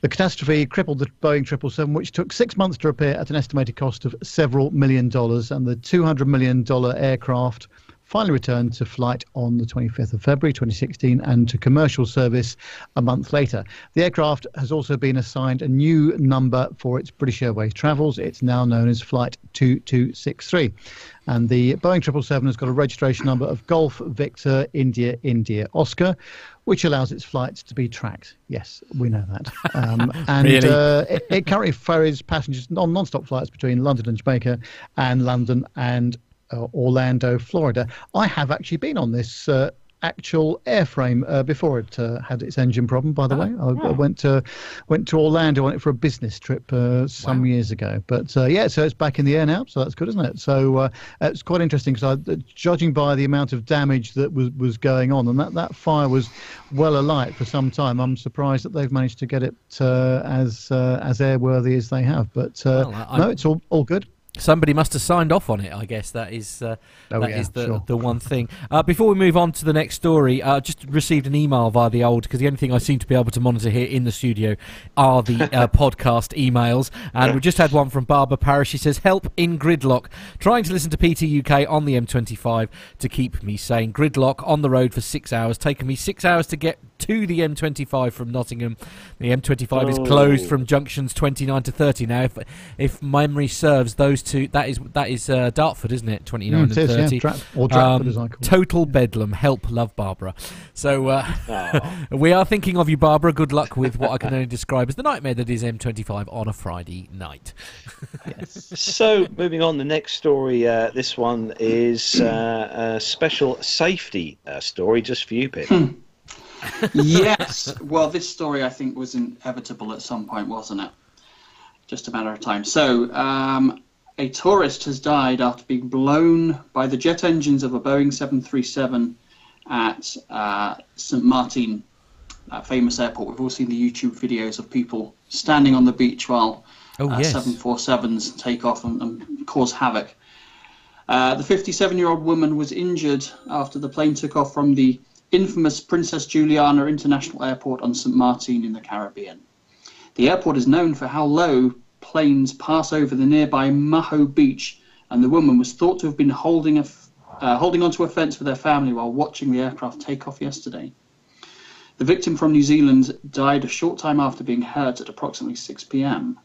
S2: The catastrophe crippled the Boeing 777, which took 6 months to repair at an estimated cost of several $1 million, and the $200 million aircraft finally returned to flight on the 25th of February 2016 and to commercial service a month later. The aircraft has also been assigned a new number for its British Airways travels. It's now known as Flight 2263. And the Boeing 777 has got a registration number of Golf Victor India India Oscar, which allows its flights to be tracked. Yes, we know that. And
S1: really?
S2: It currently ferries passengers on non-stop flights between London and Jamaica and London and Orlando, Florida. I have actually been on this actual airframe before it had its engine problem, by the way. I went to Orlando on it for a business trip some years ago. But so it's back in the air now, so that's good, isn't it? So it's quite interesting because judging by the amount of damage that was going on, and that fire was well alight for some time, I'm surprised that they've managed to get it as airworthy as they have. But no, it's all good.
S1: Somebody must have signed off on it, I guess. That is the one thing. Before we move on to the next story, I just received an email via the old, because the only thing I seem to be able to monitor here in the studio are the podcast emails. And we just had one from Barbara Parrish. She says, help in gridlock. Trying to listen to PT UK on the M25 to keep me sane. Gridlock on the road for 6 hours. Taking me 6 hours to get to the M25 from Nottingham. The M25 is closed from junctions 29 to 30 now. If memory serves, those two, that is Dartford, isn't it? 29 and 30.
S2: Yeah. Or Dratford, as I call it.
S1: Total bedlam. Help, love, Barbara. So we are thinking of you, Barbara. Good luck with what I can only describe as the nightmare that is M25 on a Friday night.
S5: Yes. So moving on, the next story. This one is a special safety story just for you, Pip.
S3: Yes. Well, this story I think was inevitable at some point, wasn't it? Just a matter of time. So, a tourist has died after being blown by the jet engines of a Boeing 737 at St. Martin, that famous airport. We've all seen the YouTube videos of people standing on the beach while 747s take off and cause havoc. The 57-year-old woman was injured after the plane took off from the infamous Princess Juliana International Airport on St. Martin in the Caribbean. The airport is known for how low planes pass over the nearby Maho Beach, and the woman was thought to have been holding onto a fence with her family while watching the aircraft take off yesterday. The victim from New Zealand died a short time after being hurt at approximately 6 p.m.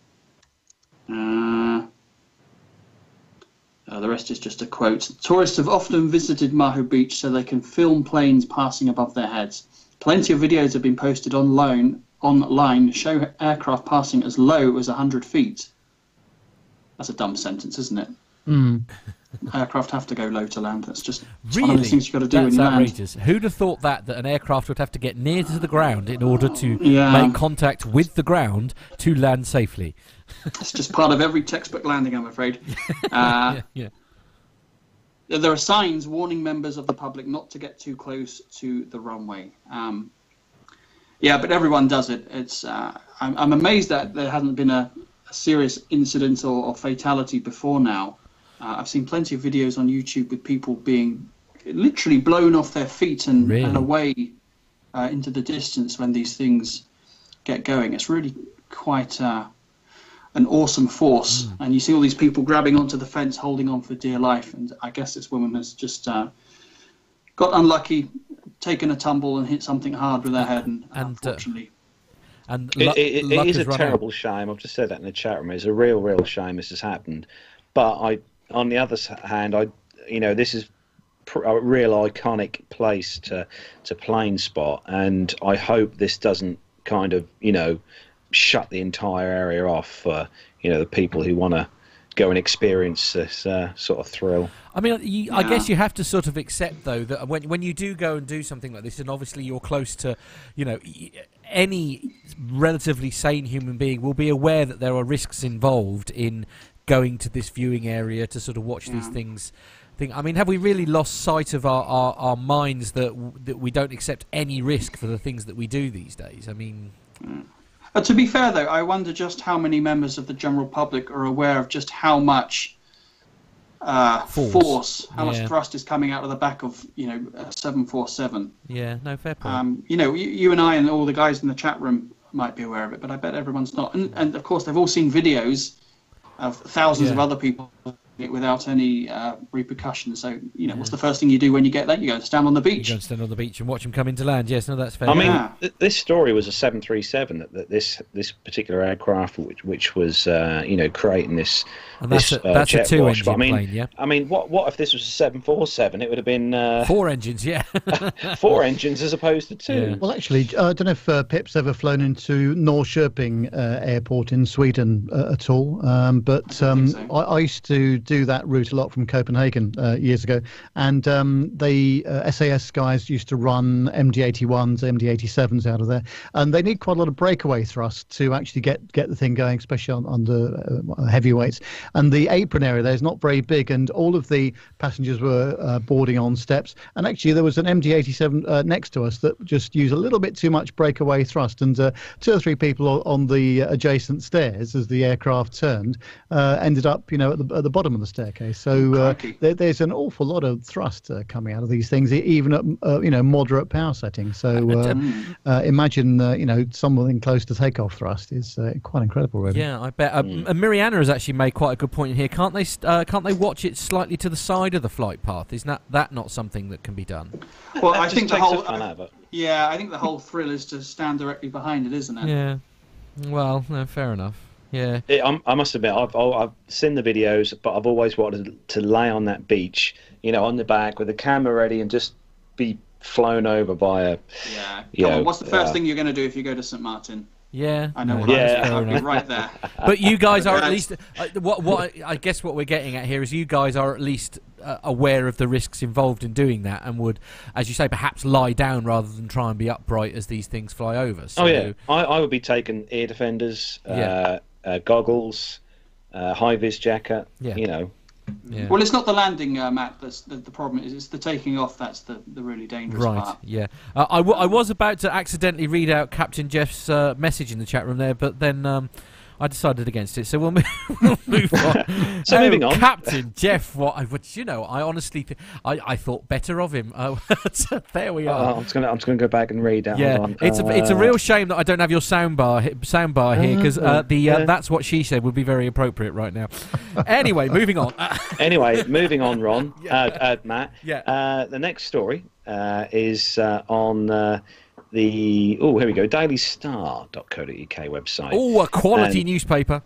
S3: The rest is just a quote. Tourists have often visited Maho Beach so they can film planes passing above their heads. Plenty of videos have been posted online show aircraft passing as low as 100 feet. That's a dumb sentence, isn't it? Aircraft have to go low to land. That's just one of the things you've got to do when you
S1: outrageous.
S3: land.
S1: Who'd have thought that an aircraft would have to get near to the ground in order to make contact with the ground to land safely?
S3: It's just part of every textbook landing, I'm afraid. There are signs warning members of the public not to get too close to the runway. But everyone does it. It's I'm amazed that there hasn't been a serious incident or fatality before now. I've seen plenty of videos on YouTube with people being literally blown off their feet and away into the distance when these things get going. It's really quite an awesome force, and you see all these people grabbing onto the fence, holding on for dear life. And I guess this woman has just got unlucky, taken a tumble, and hit something hard with her head, and unfortunately.
S1: And
S5: it is a terrible shame. I've just said that in the chat room. It's a real shame this has happened. But on the other hand, this is a real iconic place to plane spot, and I hope this doesn't kind of shut the entire area off for the people who want to go and experience this sort of thrill.
S1: I mean, I guess you have to sort of accept, though, that when you do go and do something like this, and obviously you're close to, any relatively sane human being will be aware that there are risks involved in going to this viewing area to sort of watch these things. I mean, have we really lost sight of our minds that we don't accept any risk for the things that we do these days? I mean...
S3: To be fair, though, I wonder just how many members of the general public are aware of just how much force, how much thrust is coming out of the back of, a 747.
S1: Yeah, no, fair point.
S3: You and I and all the guys in the chat room might be aware of it, but I bet everyone's not. And of course, they've all seen videos of thousands of other people it without any repercussions. So, what's the first thing you do when you get there? You go stand on the beach.
S1: You go stand on the beach and watch them come into land. Yes, no, that's fair.
S5: I mean, this story was a 737. That this particular aircraft, which was creating this.
S1: And that's a 2-engine plane. Yeah.
S5: I mean, what if this was a 747? It would have been
S1: 4 engines. Yeah.
S5: 4 engines as opposed to 2.
S2: Yeah. Well, actually, I don't know if Pip's ever flown into Norrköping Airport in Sweden at all, but so. I used to do that route a lot from Copenhagen years ago, and the SAS guys used to run MD-81s, MD-87s out of there, and they need quite a lot of breakaway thrust to actually get the thing going, especially on the heavyweights. And the apron area there is not very big, and all of the passengers were boarding on steps, and actually there was an MD-87 next to us that just used a little bit too much breakaway thrust, and 2 or 3 people on the adjacent stairs as the aircraft turned ended up at the bottom of the staircase. So there's an awful lot of thrust coming out of these things, even at moderate power settings. So imagine something close to takeoff thrust is quite incredible, really.
S1: Yeah, I bet. Mariana has actually made quite a good point in here. Can't they watch it slightly to the side of the flight path? Is that not something that can be done?
S3: Well, I think the whole thrill is to stand directly behind it, isn't it?
S1: Yeah. Well, no, fair enough. Yeah.
S5: I must admit, I've seen the videos, but I've always wanted to lay on that beach, on the back with the camera ready and just be flown over by a. Yeah.
S3: Come on, what's the first thing you're going to do if you go to St. Martin?
S1: Yeah,
S3: I know. I'll be right there.
S1: But you guys are at least. What I guess what we're getting at here is you guys are at least aware of the risks involved in doing that, and would, as you say, perhaps lie down rather than try and be upright as these things fly over. So,
S5: I would be taking ear defenders, goggles, high vis jacket.
S1: Yeah.
S3: Yeah. Well, it's not the landing, Matt. That's the problem. It's the taking off that's the really dangerous part.
S1: Right. Yeah. I was about to accidentally read out Captain Jeff's message in the chat room there, but then I decided against it. So we'll move on.
S5: So moving on,
S1: Captain Jeff. I honestly, I thought better of him. There we are.
S5: I'm just gonna go back and read that.
S1: Yeah. It's a real shame that I don't have your soundbar here, because that's what she said would be very appropriate right now. Anyway, moving on.
S5: Ron. Matt.
S1: Yeah.
S5: The next story is on here we go, dailystar.co.uk website.
S1: Oh, a quality newspaper.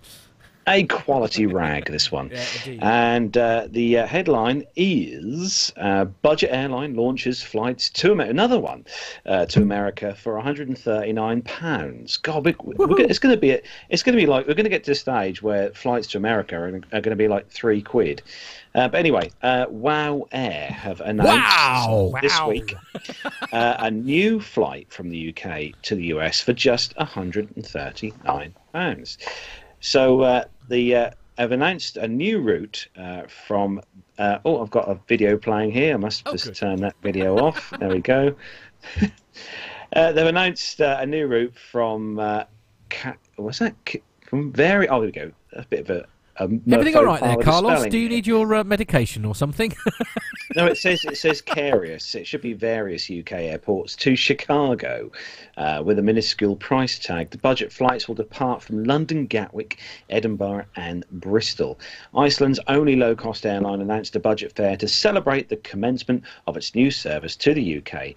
S5: A quality rag, this one.
S1: Yeah, indeed.
S5: And the headline is budget airline launches flights to another one to America for £139. God, it's going to be like we're going to get to a stage where flights to America are going to be like £3. But anyway, WOW Air have announced this week a new flight from the UK to the US for just £139. So they have announced a new route from. I've got a video playing here. I must just turn that video off. There we go. They've announced a new route from. What's that? From very. Oh, there we go. A bit of a
S1: Everything all right there,
S5: with a
S1: Carlos?
S5: spelling.
S1: Do you need your medication or something?
S5: No, it says Carious. It should be various UK airports to Chicago with a minuscule price tag. The budget flights will depart from London, Gatwick, Edinburgh and Bristol. Iceland's only low-cost airline announced a budget fare to celebrate the commencement of its new service to the UK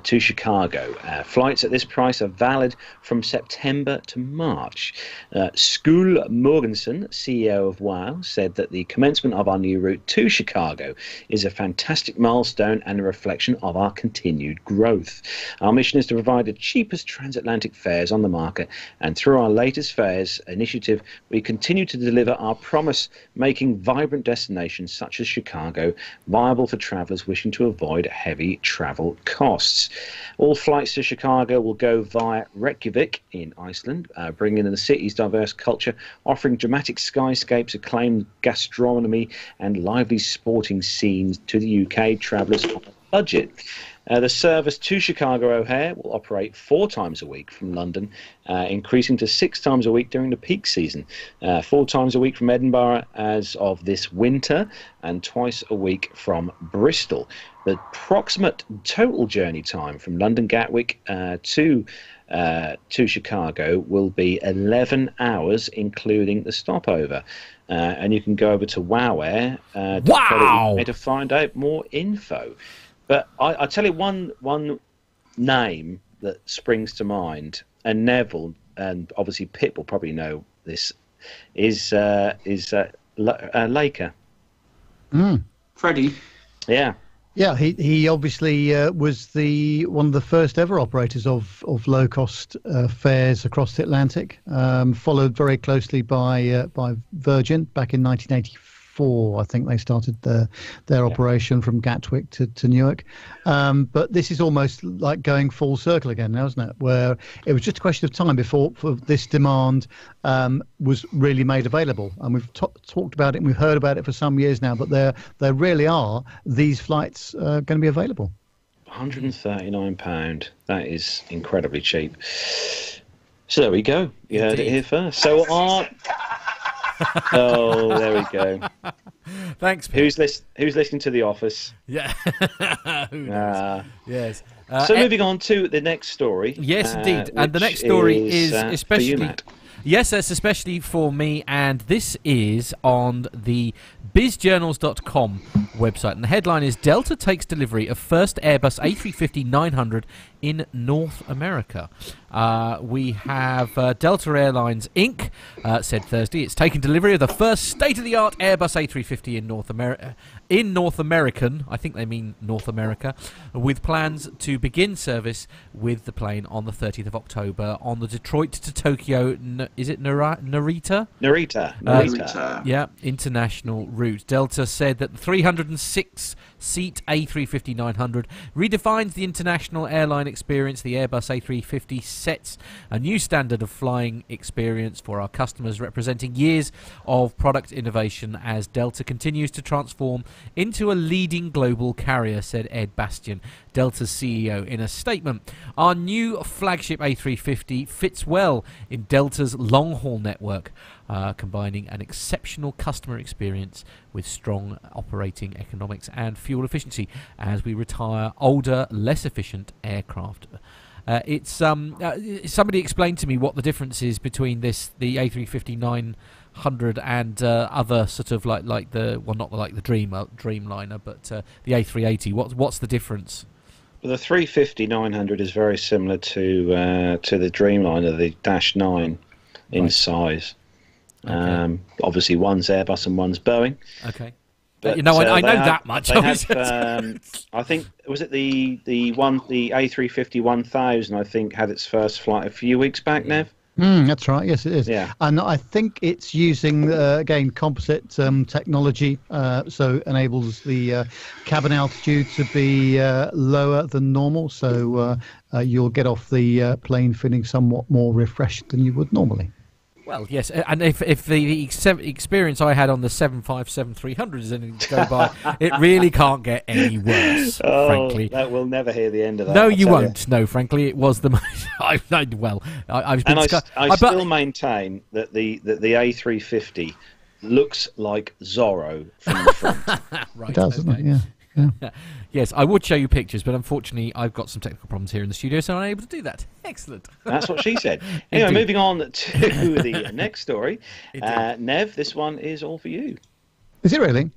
S5: to Chicago. Flights at this price are valid from September to March. Skul Morgensen, CEO of WOW, said that the commencement of our new route to Chicago is a fantastic milestone and a reflection of our continued growth. Our mission is to provide the cheapest transatlantic fares on the market, and through our latest fares initiative, we continue to deliver our promise, making vibrant destinations such as Chicago viable for travellers wishing to avoid heavy travel costs. All flights to Chicago will go via Reykjavik in Iceland, bringing in the city's diverse culture, offering dramatic skyscapes, acclaimed gastronomy and lively sporting scenes to the UK travellers on a budget. The service to Chicago O'Hare will operate 4 times a week from London, increasing to 6 times a week during the peak season, 4 times a week from Edinburgh as of this winter, and twice a week from Bristol. The approximate total journey time from London Gatwick to Chicago will be 11 hours, including the stopover. And you can go over to WowAir to find out more info. But I tell you one name that springs to mind, and Neville and obviously Pip will probably know this, is Laker.
S3: Freddie.
S5: Yeah.
S2: Yeah, he obviously was one of the first ever operators of low cost fares across the Atlantic, followed very closely by Virgin back in 1984. I think they started their operation from Gatwick to Newark. But this is almost like going full circle again now, isn't it? Where it was just a question of time before this demand was really made available. And we've talked about it and we've heard about it for some years now, but there really are these flights going to be available.
S5: £139. That is incredibly cheap. So there we go. You heard it here first. So oh, there we go.
S1: Thanks, Pip.
S5: Who's listening to The Office?
S1: Yeah. Who knows? Yes.
S5: So moving on to the next story.
S1: Yes, indeed. And the next story is especially...
S5: for you, Matt.
S1: Yes, that's especially for me, and this is on the bizjournals.com website. And the headline is, Delta takes delivery of first Airbus A350-900 in North America. We have Delta Airlines Inc. Said Thursday it's taken delivery of the first state-of-the-art Airbus A350 in North America. In North American, I think they mean North America, with plans to begin service with the plane on the 30th of October on the Detroit to Tokyo, is it Narita?
S5: Narita.
S1: Yeah, international route. Delta said that the 306-seat A350-900 redefines the international airline experience. The Airbus A350 sets a new standard of flying experience for our customers, representing years of product innovation as Delta continues to transform into a leading global carrier, said Ed Bastian, Delta's CEO, in a statement. Our new flagship A350 fits well in Delta's long-haul network, combining an exceptional customer experience with strong operating economics and fuel efficiency as we retire older, less efficient aircraft. It's somebody explained to me what the difference is between the A350-900 and other sort of like the, well, not like the Dreamliner, but the A380. What's the difference?
S5: Well, the 350-900 is very similar to the Dreamliner, the Dash 9 in size. Okay. Obviously, one's Airbus and one's Boeing.
S1: Okay. But I know that much.
S5: I think, was it the A350-1000? I think had its first flight a few weeks back, Nev.
S2: That's right. Yes, it is.
S5: Yeah.
S2: And I think it's using again composite technology, so it enables the cabin altitude to be lower than normal. So you'll get off the plane feeling somewhat more refreshed than you would normally.
S1: Well, yes, and if the experience I had on the 757-300 is anything to go by, it really can't get any worse, frankly.
S5: That we'll never hear the end of that.
S1: No, you won't. No, frankly, it was the most... I
S5: still maintain that the A350 looks like Zorro from the front.
S1: Right,
S2: It does, doesn't it? Yeah.
S1: Yes, I would show you pictures, but unfortunately I've got some technical problems here in the studio, so I'm unable to do that. Excellent.
S5: That's what she said. Anyway, moving on to the next story. Nev, this one is all for you.
S2: Is it really?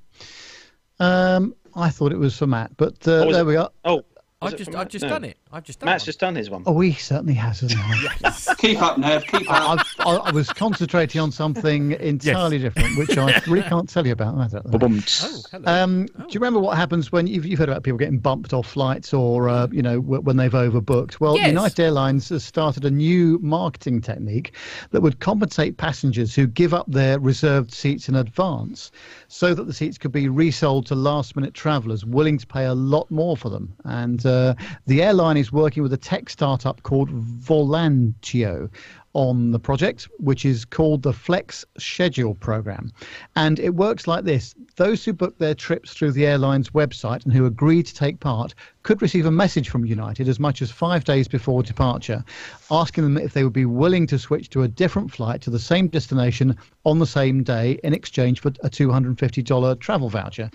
S2: I thought it was for Matt, but there we are.
S5: Oh,
S1: I've just done it.
S5: Matt's just done his one.
S2: Oh, he certainly has, hasn't he?
S1: Yes.
S3: Keep up, Nev. Keep up.
S2: I was concentrating on something entirely different, which I really can't tell you about. I don't know.
S1: Oh, hello.
S2: Do you remember what happens when you've heard about people getting bumped off flights or when they've overbooked? Well,
S1: Yes.
S2: United Airlines has started a new marketing technique that would compensate passengers who give up their reserved seats in advance, so that the seats could be resold to last-minute travellers willing to pay a lot more for them. And the airline is working with a tech startup called Volantio on the project, which is called the Flex Schedule program. And it works like this. Those who book their trips through the airline's website and who agree to take part could receive a message from United as much as 5 days before departure, asking them if they would be willing to switch to a different flight to the same destination on the same day in exchange for a $250 travel voucher.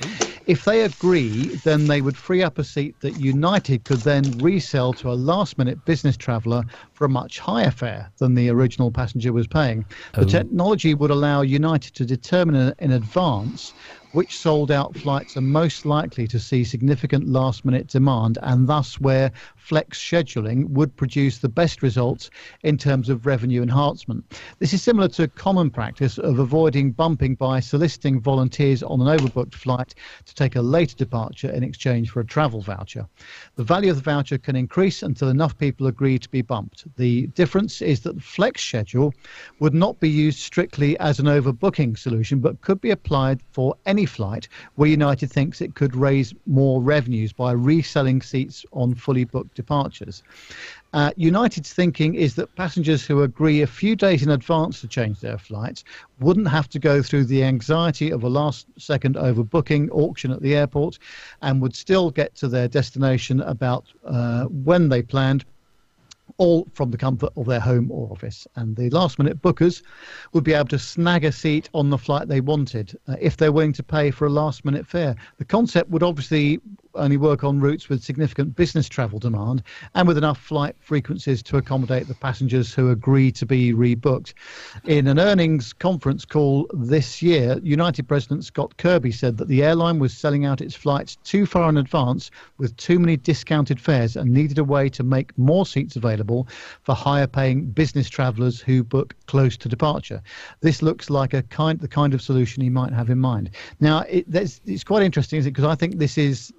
S2: If they agree, then they would free up a seat that United could then resell to a last-minute business traveller for a much higher fare than the original passenger was paying. The technology would allow United to determine in advance which sold-out flights are most likely to see significant last-minute demand, and thus where flex scheduling would produce the best results in terms of revenue enhancement. This is similar to common practice of avoiding bumping by soliciting volunteers on an overbooked flight to take a later departure in exchange for a travel voucher. The value of the voucher can increase until enough people agree to be bumped. The difference is that the flex schedule would not be used strictly as an overbooking solution, but could be applied for any flight where United thinks it could raise more revenues by reselling seats on fully booked departures. United's thinking is that passengers who agree a few days in advance to change their flights wouldn't have to go through the anxiety of a last-second overbooking auction at the airport and would still get to their destination about when they planned, all from the comfort of their home or office. And the last-minute bookers would be able to snag a seat on the flight they wanted if they're willing to pay for a last-minute fare. The concept would obviously only work on routes with significant business travel demand and with enough flight frequencies to accommodate the passengers who agree to be rebooked. In an earnings conference call this year, United President Scott Kirby said that the airline was selling out its flights too far in advance with too many discounted fares and needed a way to make more seats available for higher paying business travellers who book close to departure. This looks like the kind of solution he might have in mind. Now, it's quite interesting, isn't it? Because I think this is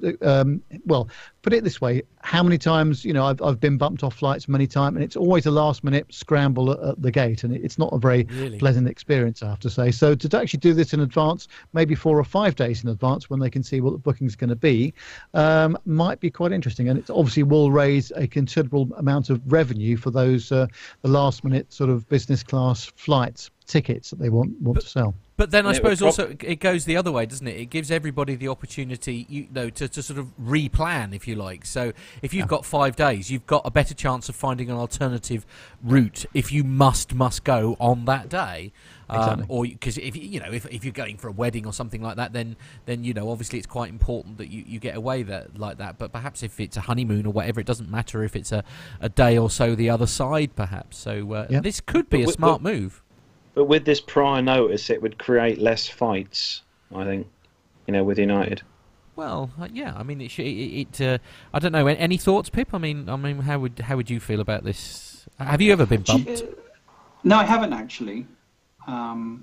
S2: well, put it this way, how many times, I've been bumped off flights many times, and it's always a last-minute scramble at the gate, and it's not a very pleasant experience, I have to say. So to actually do this in advance, maybe 4 or 5 days in advance when they can see what the booking's going to be, might be quite interesting, and it obviously will raise a considerable amount of revenue for those the last-minute sort of business class flights tickets that they want to sell.
S1: But then I suppose also it goes the other way, doesn't it? It gives everybody the opportunity, to sort of replan, if you like. So if you've got 5 days, you've got a better chance of finding an alternative route if you must go on that day.
S2: Exactly.
S1: Or because if you're going for a wedding or something like that, then obviously it's quite important that you get away like that. But perhaps if it's a honeymoon or whatever, it doesn't matter if it's a day or so the other side, perhaps. So this could be a smart move.
S5: But with this prior notice, it would create less fights, I think, with United.
S1: Well, yeah. I mean, I don't know. Any thoughts, Pip? I mean, how would you feel about this? Have you ever been bumped?
S3: No, I haven't actually. No,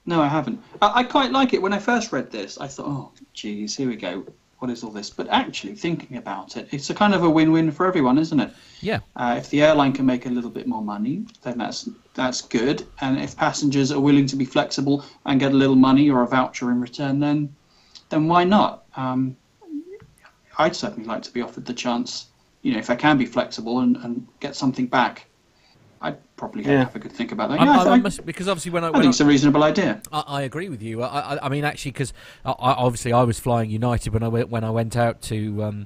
S3: I haven't. I quite like it. When I first read this, I thought, oh, geez, here we go. What is all this? But actually, thinking about it, it's a kind of a win-win for everyone, isn't it?
S1: Yeah.
S3: If the airline can make a little bit more money, then that's good. And if passengers are willing to be flexible and get a little money or a voucher in return, then why not? I'd certainly like to be offered the chance, if I can be flexible and get something back. I'd probably have a good think about that.
S1: Because obviously
S3: I think it's a reasonable idea.
S1: I agree with you. I mean, actually, because obviously I was flying United when I went out to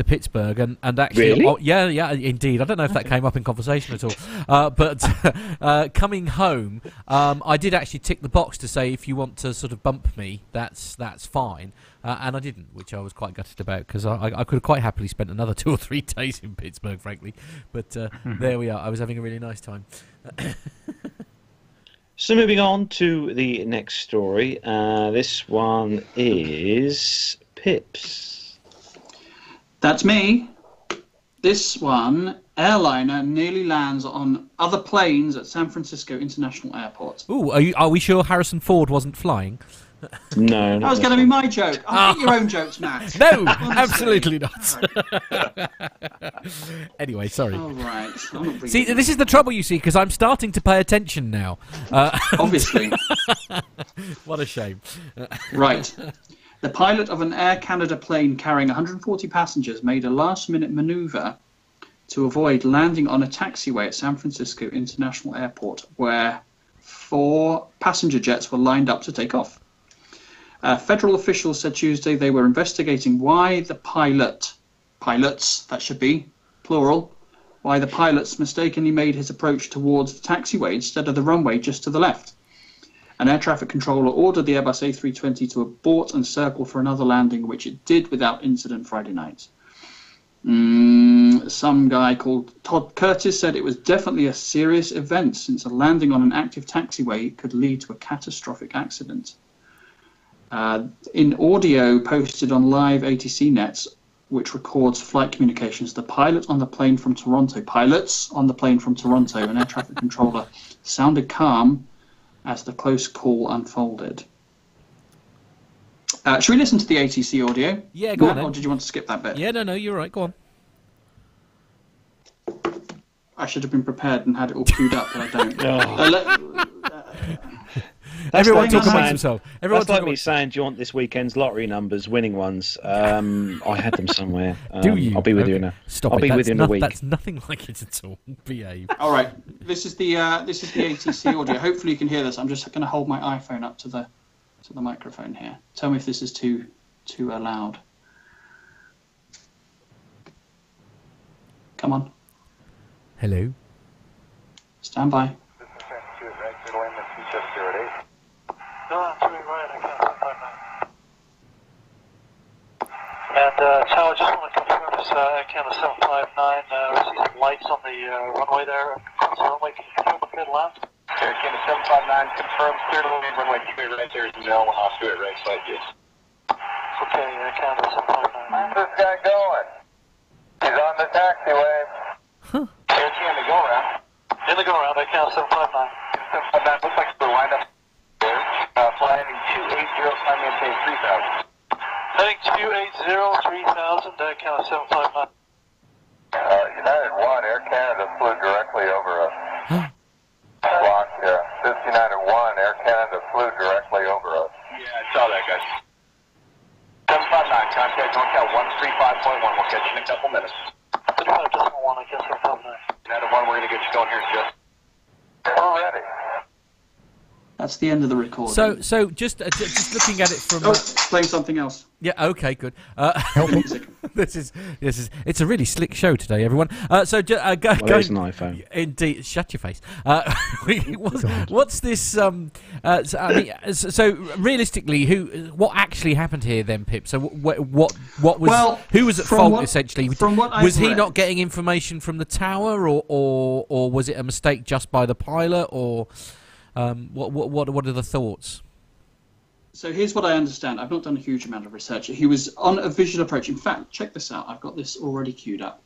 S1: Pittsburgh, and actually,
S5: really?
S1: yeah, indeed. I don't know if that came up in conversation at all, but coming home, I did actually tick the box to say if you want to sort of bump me, that's fine, and I didn't, which I was quite gutted about because I could have quite happily spent another 2 or 3 days in Pittsburgh, frankly. But there we are. I was having a really nice time.
S5: So moving on to the next story. This one is Pips.
S3: That's me. This one, airliner nearly lands on other planes at San Francisco International Airport.
S1: Ooh, are we sure Harrison Ford wasn't flying?
S5: No,
S3: that was going to be my joke. I'll get your own jokes, Matt.
S1: No, absolutely not. Anyway, sorry.
S3: All right.
S1: See, this is the trouble, you see, because I'm starting to pay attention now.
S3: Obviously.
S1: What a shame.
S3: Right. The pilot of an Air Canada plane carrying 140 passengers made a last-minute manoeuvre to avoid landing on a taxiway at San Francisco International Airport, where 4 passenger jets were lined up to take off. Federal officials said Tuesday they were investigating why the pilots, that should be, plural, why the pilots mistakenly made his approach towards the taxiway instead of the runway just to the left. An air traffic controller ordered the Airbus A320 to abort and circle for another landing, which it did without incident Friday night. Some guy called Todd Curtis said it was definitely a serious event since a landing on an active taxiway could lead to a catastrophic accident. In audio posted on live ATC nets, which records flight communications, the pilots on the plane from Toronto, an air traffic controller, sounded calm as the close call unfolded. Should we listen to the ATC audio?
S1: Yeah, go on then.
S3: Or did you want to skip that bit?
S1: Yeah, no, you're right. Go on.
S3: I should have been prepared and had it all queued up, but I don't.
S1: Everyone talk amongst themselves.
S5: That's like me saying, do you want this weekend's lottery numbers, winning ones? I had them somewhere.
S1: Do you?
S5: I'll be with you in a
S1: Stop
S5: I'll
S1: it.
S5: be with you in a week.
S1: That's nothing like it at all. Behave.
S3: All right. This is the ATC audio. Hopefully you can hear this. I'm just going to hold my iPhone up to the microphone here. Tell me if this is too loud. Come on.
S1: Hello.
S3: Stand by.
S7: And Tower, just want to confirm this Canada 759, we see some lights on the runway there. So runway, can you confirm the clear to land?
S8: Canada 759 confirmed clear to land, runway 28 right there is no one off to it right side, yes.
S7: Okay, Canada 759.
S8: How's this guy going? He's on the taxiway.
S7: Huh.
S8: Air Canada go around.
S7: In the go around, Canada 759.
S8: 759 looks like the lineup there. Flying 280, climb maintain 3000.
S7: Heading 280, 3000, Canada 759.
S8: United 1, Air Canada flew directly over us. Block 59 at 1, Air Canada flew directly over us. Yeah, I saw that, guys. 759, contact NorCal 135.1. We'll catch you in a couple minutes.
S7: 35.1, I guess 759.
S8: United 1, we're going to get you going here just. We're ready.
S3: That's the end of the recording.
S1: So just looking at it from.
S3: Playing something else.
S1: Yeah. Okay. Good. This is it's a really slick show today, everyone.
S5: There's an iPhone.
S1: Indeed. Shut your face. What's this? So realistically, what actually happened here then, Pip? So what was who was at fault essentially? Was he not getting information from the tower, or was it a mistake just by the pilot, or? What are the thoughts?
S3: So here's what I understand. I've not done a huge amount of research. He was on a visual approach. In fact, check this out. I've got this already queued up.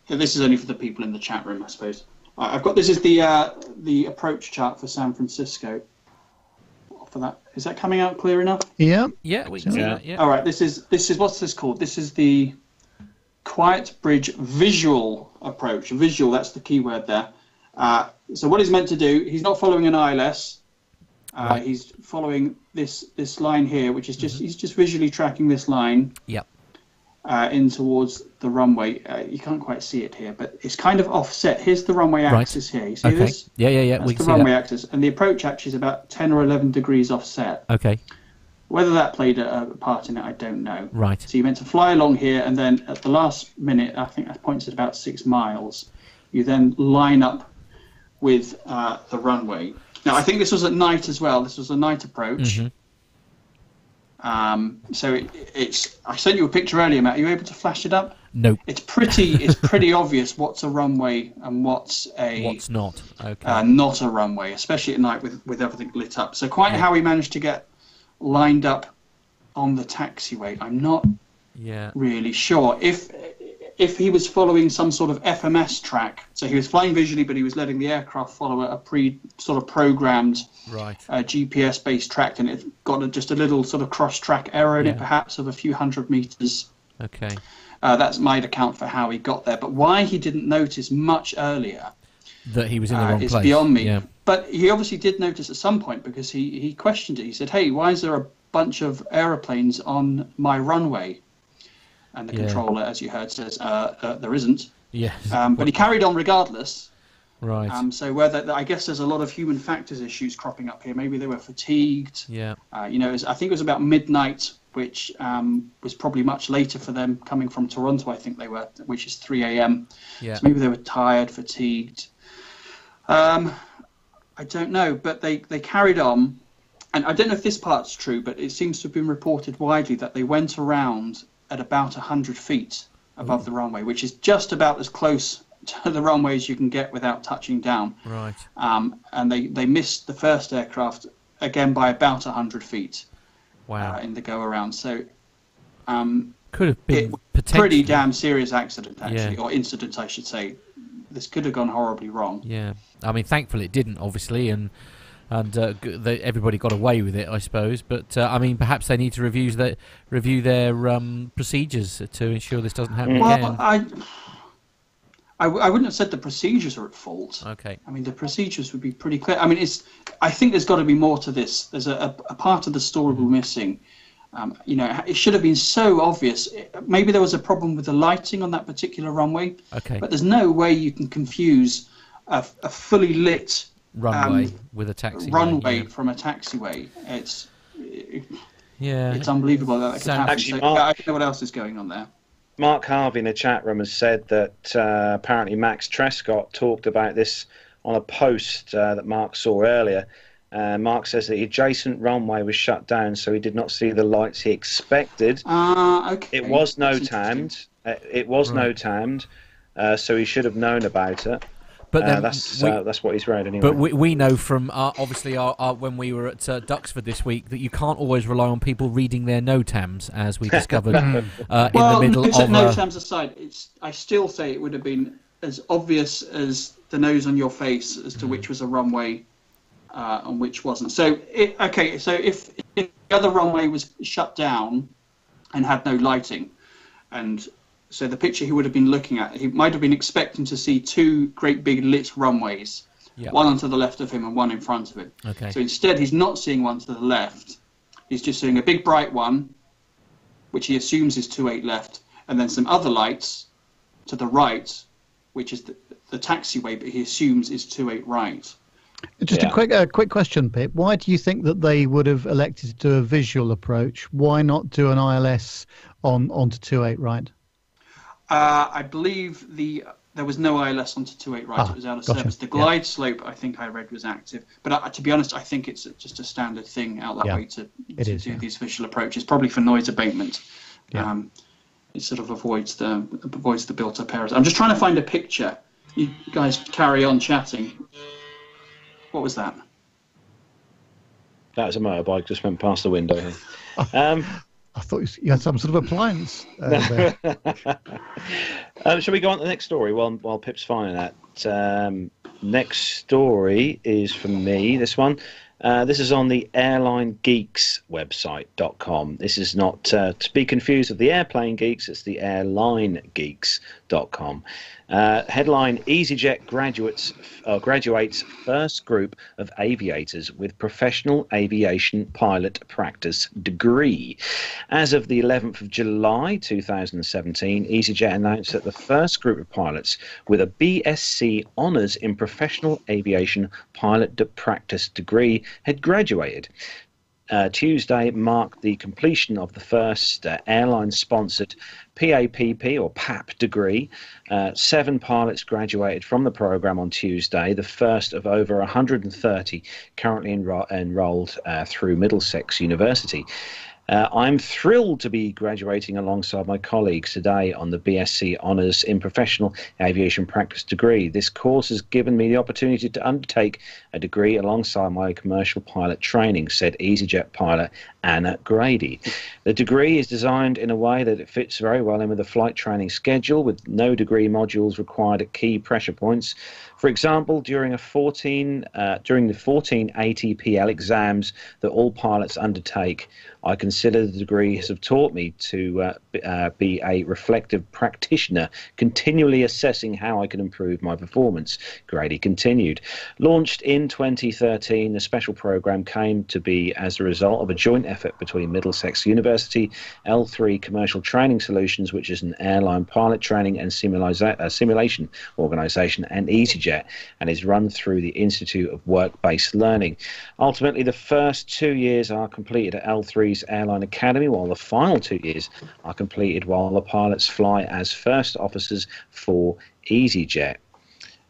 S3: This is only for the people in the chat room, I suppose. I've got this is the approach chart for San Francisco. For that, is that coming out clear enough?
S2: Yeah.
S1: Yeah, we can see that. Yeah.
S3: All right. This is what's this called? This is the Quiet Bridge visual approach. Visual. That's the key word there. So what he's meant to do, he's not following an ILS. Right. He's following this line here, which is just he's just visually tracking this line.
S1: Yep.
S3: in towards the runway. You can't quite see it here, but it's kind of offset. Here's the runway axis here. You see this?
S1: Yeah.
S3: That's the runway axis. And the approach axis is about 10 or 11 degrees offset.
S1: Okay.
S3: Whether that played a part in it, I don't know.
S1: Right.
S3: So you meant to fly along here, and then at the last minute, I think that points at about 6 miles, you then line up with the runway. Now, I think this was at night as well. This was a night approach.
S1: Mm-hmm.
S3: So it's. I sent you a picture earlier, Matt. Are you able to flash it up?
S1: No.
S3: It's pretty obvious what's a runway and what's
S1: not. Okay.
S3: Not a runway, especially at night with everything lit up. So quite how he managed to get lined up on the taxiway, I'm not really sure. If he was following some sort of FMS track, so he was flying visually, but he was letting the aircraft follow a programmed GPS-based track, and it got just a little sort of cross-track error in it, perhaps of a few hundred meters.
S1: Okay.
S3: That might account for how he got there, but why he didn't notice much earlier
S1: that he was in the wrong
S3: is
S1: place.
S3: Beyond me.
S1: Yeah.
S3: But he obviously did notice at some point, because he questioned it. He said, "Hey, why is there a bunch of aeroplanes on my runway?" And the controller, as you heard, says, "There isn't."
S1: Yes.
S3: But he carried on regardless.
S1: Right.
S3: So I guess there's a lot of human factors issues cropping up here. Maybe they were fatigued.
S1: Yeah.
S3: I think it was about midnight, which was probably much later for them coming from Toronto. I think they were, which is 3 a.m.
S1: Yeah.
S3: So maybe they were tired, fatigued. I don't know, but they carried on, and I don't know if this part's true, but it seems to have been reported widely that they went around at about 100 feet above the runway, which is just about as close to the runway as you can get without touching down.
S1: Right.
S3: And they missed the first aircraft again by about 100 feet.
S1: Wow.
S3: In the go around. So
S1: could have been
S3: pretty damn serious accident, actually, or incident, I should say. This could have gone horribly wrong.
S1: Yeah, I mean, thankfully it didn't, obviously, and everybody got away with it, I suppose. But I mean, perhaps they need to review their procedures to ensure this doesn't happen again.
S3: I wouldn't have said the procedures are at fault.
S1: Okay.
S3: I mean, the procedures would be pretty clear. I mean, I think there's got to be more to this. There's a part of the story we're missing. It should have been so obvious. Maybe there was a problem with the lighting on that particular runway.
S1: Okay.
S3: But there's no way you can confuse a fully lit
S1: runway with a taxiway.
S3: Runway from a taxiway. It's unbelievable that could happen.
S5: Actually,
S3: I don't know what else is going on there.
S5: Mark Harvey in the chat room has said that apparently Max Trescott talked about this on a post that Mark saw earlier. Mark says that the adjacent runway was shut down, so he did not see the lights he expected.
S3: Okay.
S5: It was no-timed. So he should have known about it. But then that's what he's read anyway.
S1: But we know from obviously our when we were at Duxford this week that you can't always rely on people reading their NOTAMs, as we discovered in the middle of.
S3: NOTAMs aside, I still say it would have been as obvious as the nose on your face as to which was a runway and which wasn't. So if the other runway was shut down and had no lighting, and so the picture he would have been looking at, he might have been expecting to see two great big lit runways, one on to the left of him and one in front of him.
S1: Okay.
S3: So instead, he's not seeing one to the left. He's just seeing a big bright one, which he assumes is 28 left, and then some other lights to the right, which is the taxiway, but he assumes is 28 right.
S2: Just a quick question, Pip. Why do you think that they would have elected to do a visual approach? Why not do an ILS onto 28 right?
S3: I believe there was no ILS onto 28 right. It was out of service. The glide slope, I think I read, was active. But to be honest, I think it's just a standard thing out that way to do these visual approaches, probably for noise abatement. Yeah. It sort of avoids the built-up errors. I'm just trying to find a picture. You guys carry on chatting. What was that?
S5: That was a motorbike just went past the window here.
S2: I thought you had some sort of appliance there.
S5: Shall we go on to the next story while Pip's finding that? next story is from me. This one. This is on the airlinegeeks.com. This is not to be confused with the Airplane Geeks, it's the airlinegeeks.com. Headline: EasyJet graduates first group of aviators with professional aviation pilot practice degree. As of the 11th of July 2017, EasyJet announced that the first group of pilots with a BSc Honours in Professional Aviation Pilot Practice degree had graduated. Tuesday marked the completion of the first airline-sponsored PAPP or PAP degree. 7 pilots graduated from the program on Tuesday, the first of over 130 currently enrolled through Middlesex University. I'm thrilled to be graduating alongside my colleagues today on the BSc Honours in Professional Aviation Practice degree. This course has given me the opportunity to undertake a degree alongside my commercial pilot training, said EasyJet pilot Anna Grady. The degree is designed in a way that it fits very well in with the flight training schedule, with no degree modules required at key pressure points. For example, during the 14 ATPL exams that all pilots undertake, I consider the degree has taught me to be a reflective practitioner, continually assessing how I can improve my performance, Grady continued. Launched in 2013, the special program came to be as a result of a joint effort between Middlesex University, L3 Commercial Training Solutions, which is an airline pilot training and simulation organisation, and EasyJet, and is run through the Institute of Work-Based Learning. Ultimately, the first 2 years are completed at L3's Airline Academy, while the final 2 years are completed while the pilots fly as first officers for EasyJet.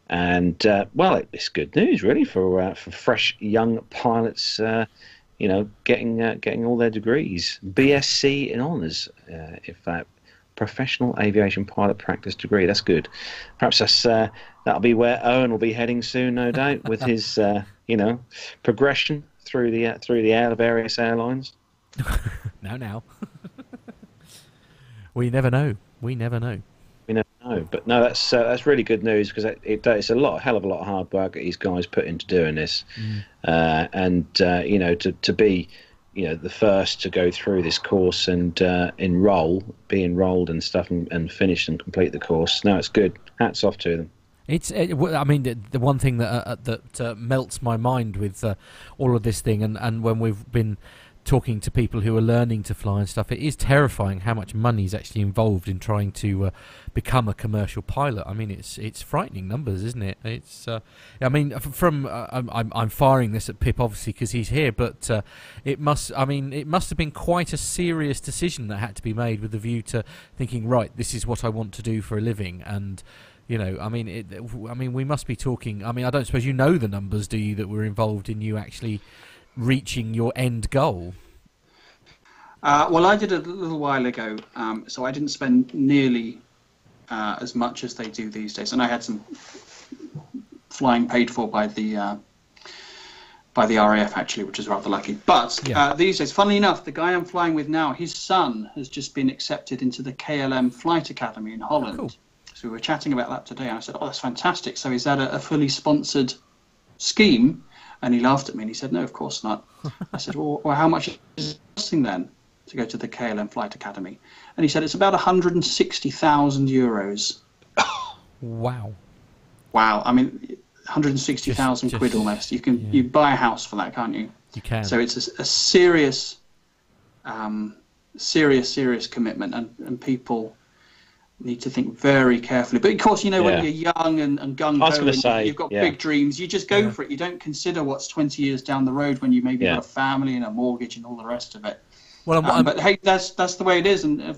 S5: And well, it's good news really for fresh young pilots, getting all their degrees. BSc in honours, professional aviation pilot practice degree. That's good. Perhaps that'll be where Owen will be heading soon, no doubt, with his progression through the various airlines.
S1: Now. We never know. We never know.
S5: But no, that's really good news, because it's a hell of a lot of hard work that these guys put into doing this, and to be the first to go through this course and be enrolled and stuff, and finish and complete the course. No, it's good. Hats off to them.
S1: I mean, the one thing that melts my mind with all of this thing, and when we've been talking to people who are learning to fly and stuff, it is terrifying how much money is actually involved in trying to become a commercial pilot. I mean, it's frightening numbers, isn't it? It's I mean, I'm firing this at Pip obviously because he's here, but it must have been quite a serious decision that had to be made with a view to thinking, right, this is what I want to do for a living. And we must be talking. I mean, I don't suppose you know the numbers, do you, that were involved in you actually reaching your end goal?
S3: Well, I did it a little while ago, so I didn't spend nearly as much as they do these days, and I had some flying paid for by the RAF actually, which is rather lucky. But these days, funnily enough, the guy I'm flying with now, his son has just been accepted into the KLM Flight Academy in Holland. Cool. So we were chatting about that today, and I said, "Oh, that's fantastic. So is that a fully sponsored scheme?" And he laughed at me and he said, "No, of course not." I said, well, how much is it costing then to go to the KLM Flight Academy? And he said, it's about 160,000 euros.
S1: Wow.
S3: I mean, 160,000 quid almost. You buy a house for that, can't you?
S1: You can.
S3: So it's a serious commitment, and people need to think very carefully. But of course, when you're young and gung-ho and you've got big dreams, you just go for it. You don't consider what's 20 years down the road when you maybe got a family and a mortgage and all the rest of it. Well, but hey, that's the way it is, and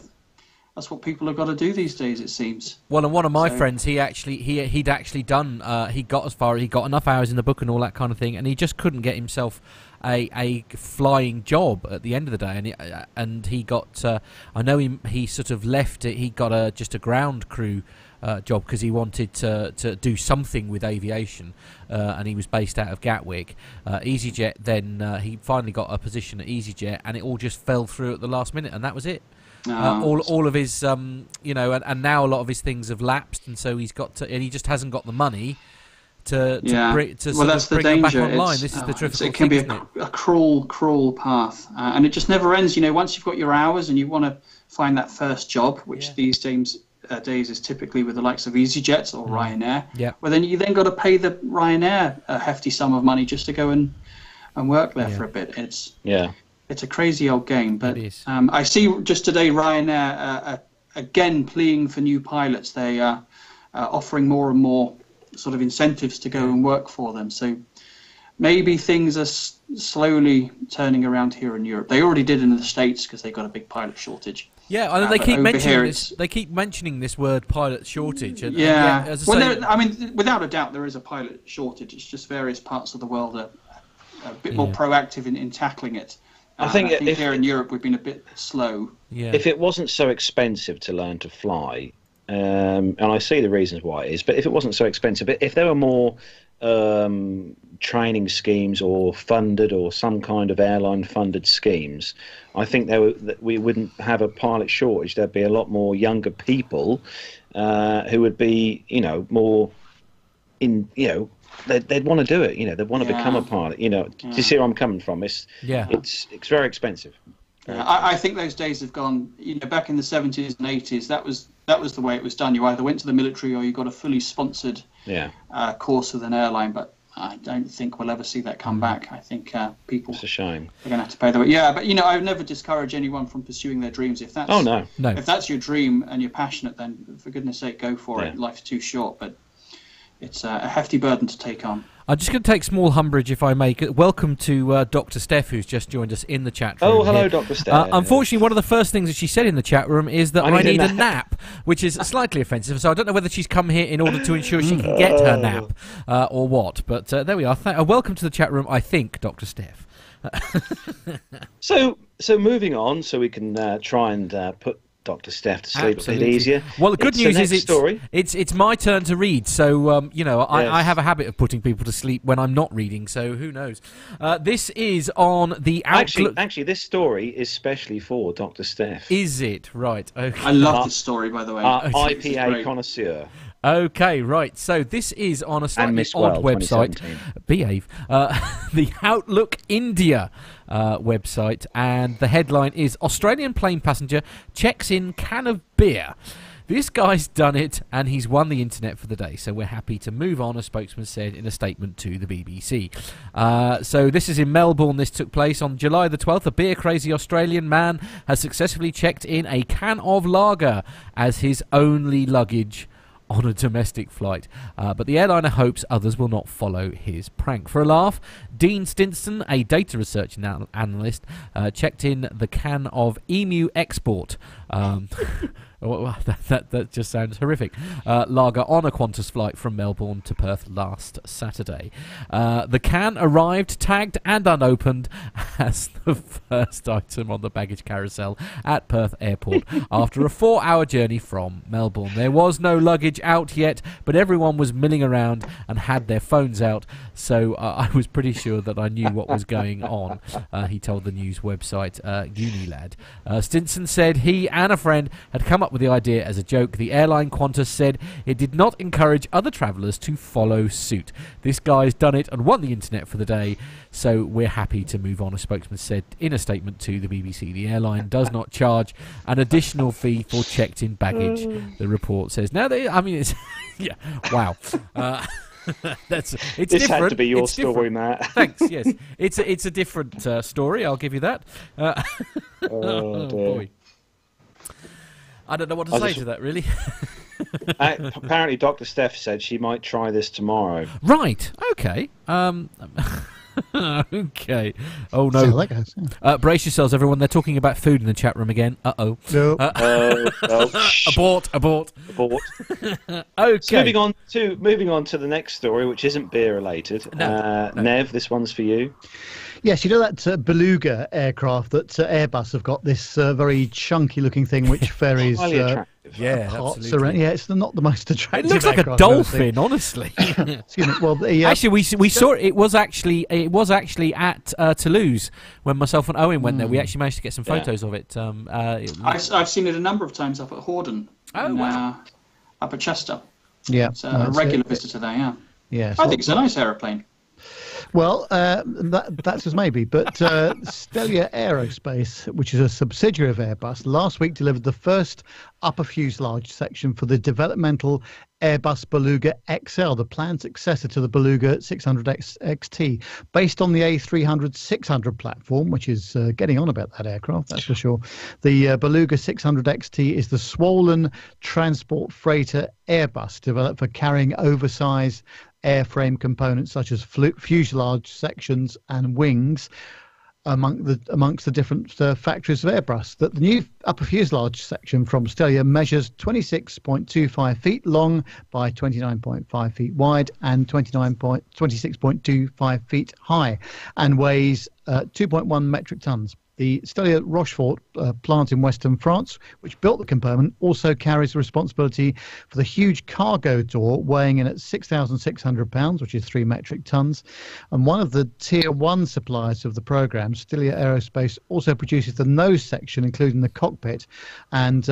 S3: that's what people have got to do these days, it seems.
S1: Well, and one of my friends, he'd actually done. He got enough hours in the book and all that kind of thing, and he just couldn't get himself a flying job at the end of the day, and he got. I know he sort of left it. He got just a ground crew job because he wanted to do something with aviation, and he was based out of Gatwick. EasyJet. Then he finally got a position at EasyJet, and it all just fell through at the last minute, and that was it. all of his, and now a lot of his things have lapsed, and so and he just hasn't got the money to bring them back online. This is the difficult
S3: it can
S1: thing,
S3: be a cruel path, and it just never ends. Once you've got your hours and you want to find that first job, which these days is typically with the likes of EasyJet or Ryanair.
S1: Yeah.
S3: Well, then you got to pay the Ryanair a hefty sum of money just to go and work there for a bit. It's a crazy old game, but I see just today Ryanair again pleading for new pilots. They are offering more and more sort of incentives to go and work for them. So maybe things are slowly turning around here in Europe. They already did in the States because they got a big pilot shortage.
S1: Yeah, I they keep mentioning this. They keep mentioning this word pilot shortage. And,
S3: as I say, without a doubt, there is a pilot shortage. It's just various parts of the world are a bit more proactive in tackling it.
S5: I think
S3: here in Europe we've been a bit slow.
S1: Yeah.
S5: If it wasn't so expensive to learn to fly, and I see the reasons why it is, but if it wasn't so expensive, if there were more training schemes or funded or some kind of airline funded schemes, I think we wouldn't have a pilot shortage. There'd be a lot more younger people who would be, more in, they'd want to do it. They'd want to become a pilot. Do you see where I'm coming from? It's very expensive.
S3: I think those days have gone. Back in the 70s and 80s, that was the way it was done. You either went to the military or you got a fully sponsored course with an airline. But I don't think we'll ever see that come back. I think people.
S5: It's a shame.
S3: Are going to have to pay the way. Yeah, but I would never discourage anyone from pursuing their dreams. If that's
S1: no.
S3: If that's your dream and you're passionate, then for goodness sake, go for it. Life's too short, but it's a hefty burden to take on.
S1: I'm just going to take small umbrage, if I may. Welcome to Dr. Steph, who's just joined us in the chat room.
S5: Oh, hello, Dr. Steph.
S1: Unfortunately, one of the first things that she said in the chat room is that I need a nap, which is slightly offensive. So I don't know whether she's come here in order to ensure she can get her nap or what. But there we are. Welcome to the chat room, I think, Dr. Steph.
S5: So moving on, so we can try and put Dr. Steph to sleep a bit easier.
S1: Well, the good news is it's my turn to read, so I have a habit of putting people to sleep when I'm not reading, so who knows. This is on the Outlook.
S5: Actually, this story is specially for Dr. Steph.
S1: Is it? Right, okay.
S3: I love this story, by the way.
S5: IPA connoisseur.
S1: Okay, right. So this is on a slightly odd website. Behave. The Outlook India website, and the headline is Australian plane passenger checks in can of beer. This guy's done it, and he's won the internet for the day, so we're happy to move on, a spokesman said in a statement to the BBC. So this is in Melbourne. This took place on July the 12th. A beer-crazy Australian man has successfully checked in a can of lager as his only luggage on a domestic flight, but the airliner hopes others will not follow his prank. For a laugh, Dean Stinson, a data research analyst, checked in the can of Emu Export. That just sounds horrific. Lager on a Qantas flight from Melbourne to Perth last Saturday. The can arrived tagged and unopened as the first item on the baggage carousel at Perth Airport after a 4-hour journey from Melbourne. There was no luggage out yet, but everyone was milling around and had their phones out, so I was pretty sure that I knew what was going on, he told the news website Unilad. Stinson said he and a friend had come up with the idea as a joke. The airline Qantas said it did not encourage other travellers to follow suit. This guy's done it and won the internet for the day, so we're happy to move on, a spokesman said in a statement to the BBC. The airline does not charge an additional fee for checked-in baggage, the report says. Now, it's yeah, wow. It's
S5: this
S1: different.
S5: Had to be your
S1: it's
S5: story,
S1: different.
S5: Matt.
S1: Thanks. Yes, it's a different story. I'll give you that. Oh boy. I don't know what to say to that, really.
S5: Apparently, Dr. Steph said she might try this tomorrow.
S1: Right. Okay. Okay. Oh no. Brace yourselves, everyone. They're talking about food in the chat room again. Uh-oh.
S2: No.
S1: Abort. Okay.
S5: So moving on to the next story, which isn't beer related.
S1: No.
S5: Nev, this one's for you.
S2: Yes, you know that Beluga aircraft that Airbus have got, this very chunky-looking thing which ferries
S5: Highly attractive.
S1: Yeah,
S2: parts
S1: absolutely.
S2: around. Yeah, it's not the most
S1: It
S2: attractive.
S1: looks like a
S2: aircraft I've ever seen.
S1: dolphin, honestly.
S2: Excuse me. Well,
S1: Actually, we saw it. It was actually at Toulouse when myself and Owen went there. We actually managed to get some photos of it.
S3: I've seen it a number of times up at Horden.
S1: Wow.
S3: Up at Chester.
S2: Yeah,
S3: It's a regular visitor there. Yeah.
S2: Yeah,
S3: I think it's a nice aeroplane.
S2: Well, that's as maybe, but Stelia Aerospace, which is a subsidiary of Airbus, last week delivered the first upper fuselage section for the developmental Airbus Beluga XL, the planned successor to the Beluga 600 XT, based on the A300-600 platform, which is getting on about that aircraft, that's for sure. The Beluga 600 XT is the swollen transport freighter Airbus developed for carrying oversized airframe components such as fuselage sections and wings amongst the different factories of Airbus. The new upper fuselage section from Stelia measures 26.25 feet long by 29.5 feet wide and 26.25 feet high, and weighs 2.1 metric tons. The Stelia Rochefort plant in Western France, which built the component, also carries the responsibility for the huge cargo door weighing in at 6,600 pounds, which is 3 metric tons. And one of the Tier 1 suppliers of the program, Stelia Aerospace, also produces the nose section, including the cockpit, and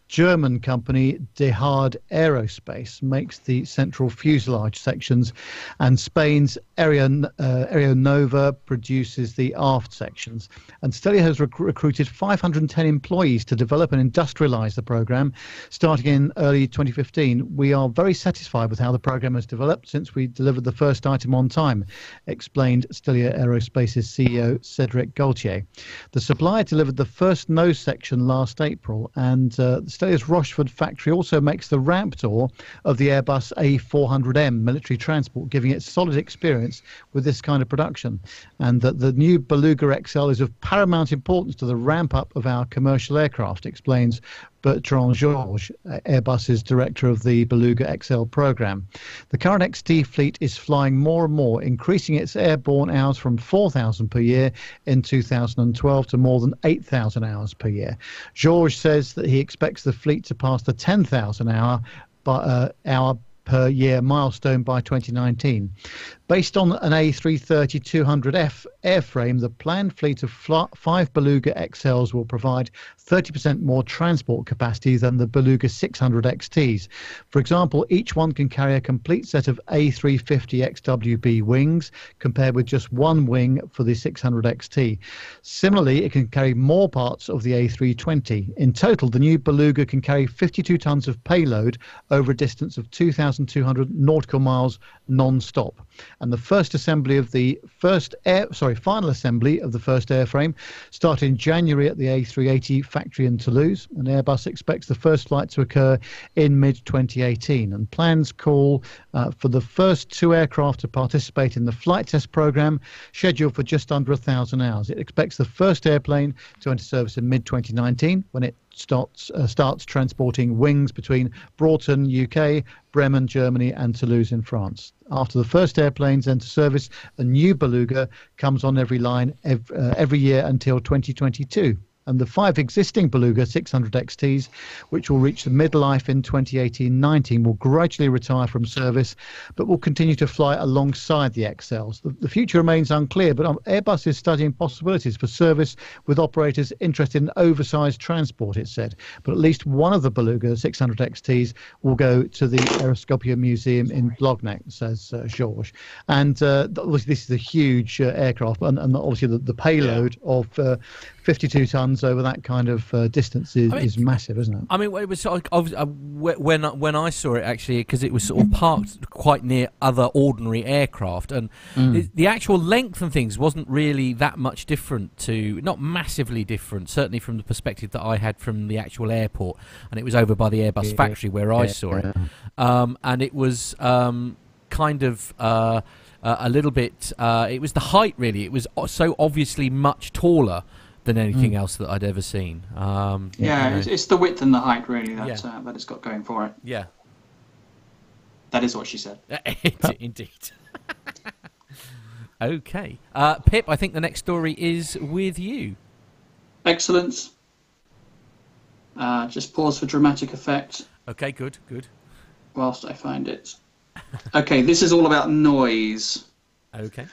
S2: German company De Hard Aerospace makes the central fuselage sections, and Spain's Aeronova produces the aft sections. And Stelia has recruited 510 employees to develop and industrialize the program starting in early 2015. We are very satisfied with how the program has developed since we delivered the first item on time, explained Stelia Aerospace's CEO Cedric Gaultier. The supplier delivered the first nose section last April, and Stelia's Rochefort factory also makes the ramp door of the Airbus A400M military transport, giving it solid experience with this kind of production. And that the new Beluga XL is of paramount importance to the ramp up of our commercial aircraft, explains Bertrand Georges, Airbus's director of the Beluga XL program. The current XT fleet is flying more and more, increasing its airborne hours from 4,000 per year in 2012 to more than 8,000 hours per year. Georges says that he expects the fleet to pass the 10,000 hour per year milestone by 2019. Based on an A330-200F airframe, the planned fleet of 5 Beluga XLs will provide 30% more transport capacity than the Beluga 600 XTs. For example, each one can carry a complete set of A350 XWB wings, compared with just one wing for the 600 XT. Similarly, it can carry more parts of the A320. In total, the new Beluga can carry 52 tons of payload over a distance of 2,200 nautical miles non-stop. And the final assembly of the first airframe started in January at the A380 factory in Toulouse, and Airbus expects the first flight to occur in mid-2018. And plans call for the first 2 aircraft to participate in the flight test program, scheduled for just under 1,000 hours. It expects the first airplane to enter service in mid-2019, when it starts transporting wings between Broughton, UK, Bremen, Germany, and Toulouse in France. After the first airplanes enter service, a new Beluga comes on every line every year until 2022. And the 5 existing Beluga 600 XTs, which will reach the midlife in 2018-19, will gradually retire from service, but will continue to fly alongside the XLs. The future remains unclear, but Airbus is studying possibilities for service with operators interested in oversized transport, it said. But at least one of the Beluga 600 XTs will go to the Aeroscopia Museum in Blognac, says Georges. And obviously this is a huge aircraft, and obviously the payload of 52 tons over that kind of distance is massive, isn't it?
S1: I mean, it was sort of, when I saw it, actually, because it was sort of parked quite near other ordinary aircraft, and the actual length and things wasn't really that much different not massively different, certainly from the perspective that I had from the actual airport, and it was over by the Airbus factory where I saw it, and it was kind of a little bit. It was the height, really. It was so obviously much taller than anything else that I'd ever seen.
S3: It's the width and the height, really, that it's got going for it.
S1: Yeah.
S3: That is what she said.
S1: Indeed. Okay. Pip, I think the next story is with you.
S3: Excellent. Just pause for dramatic effect
S1: Okay, good.
S3: whilst I find it. Okay, this is all about noise.
S1: Okay.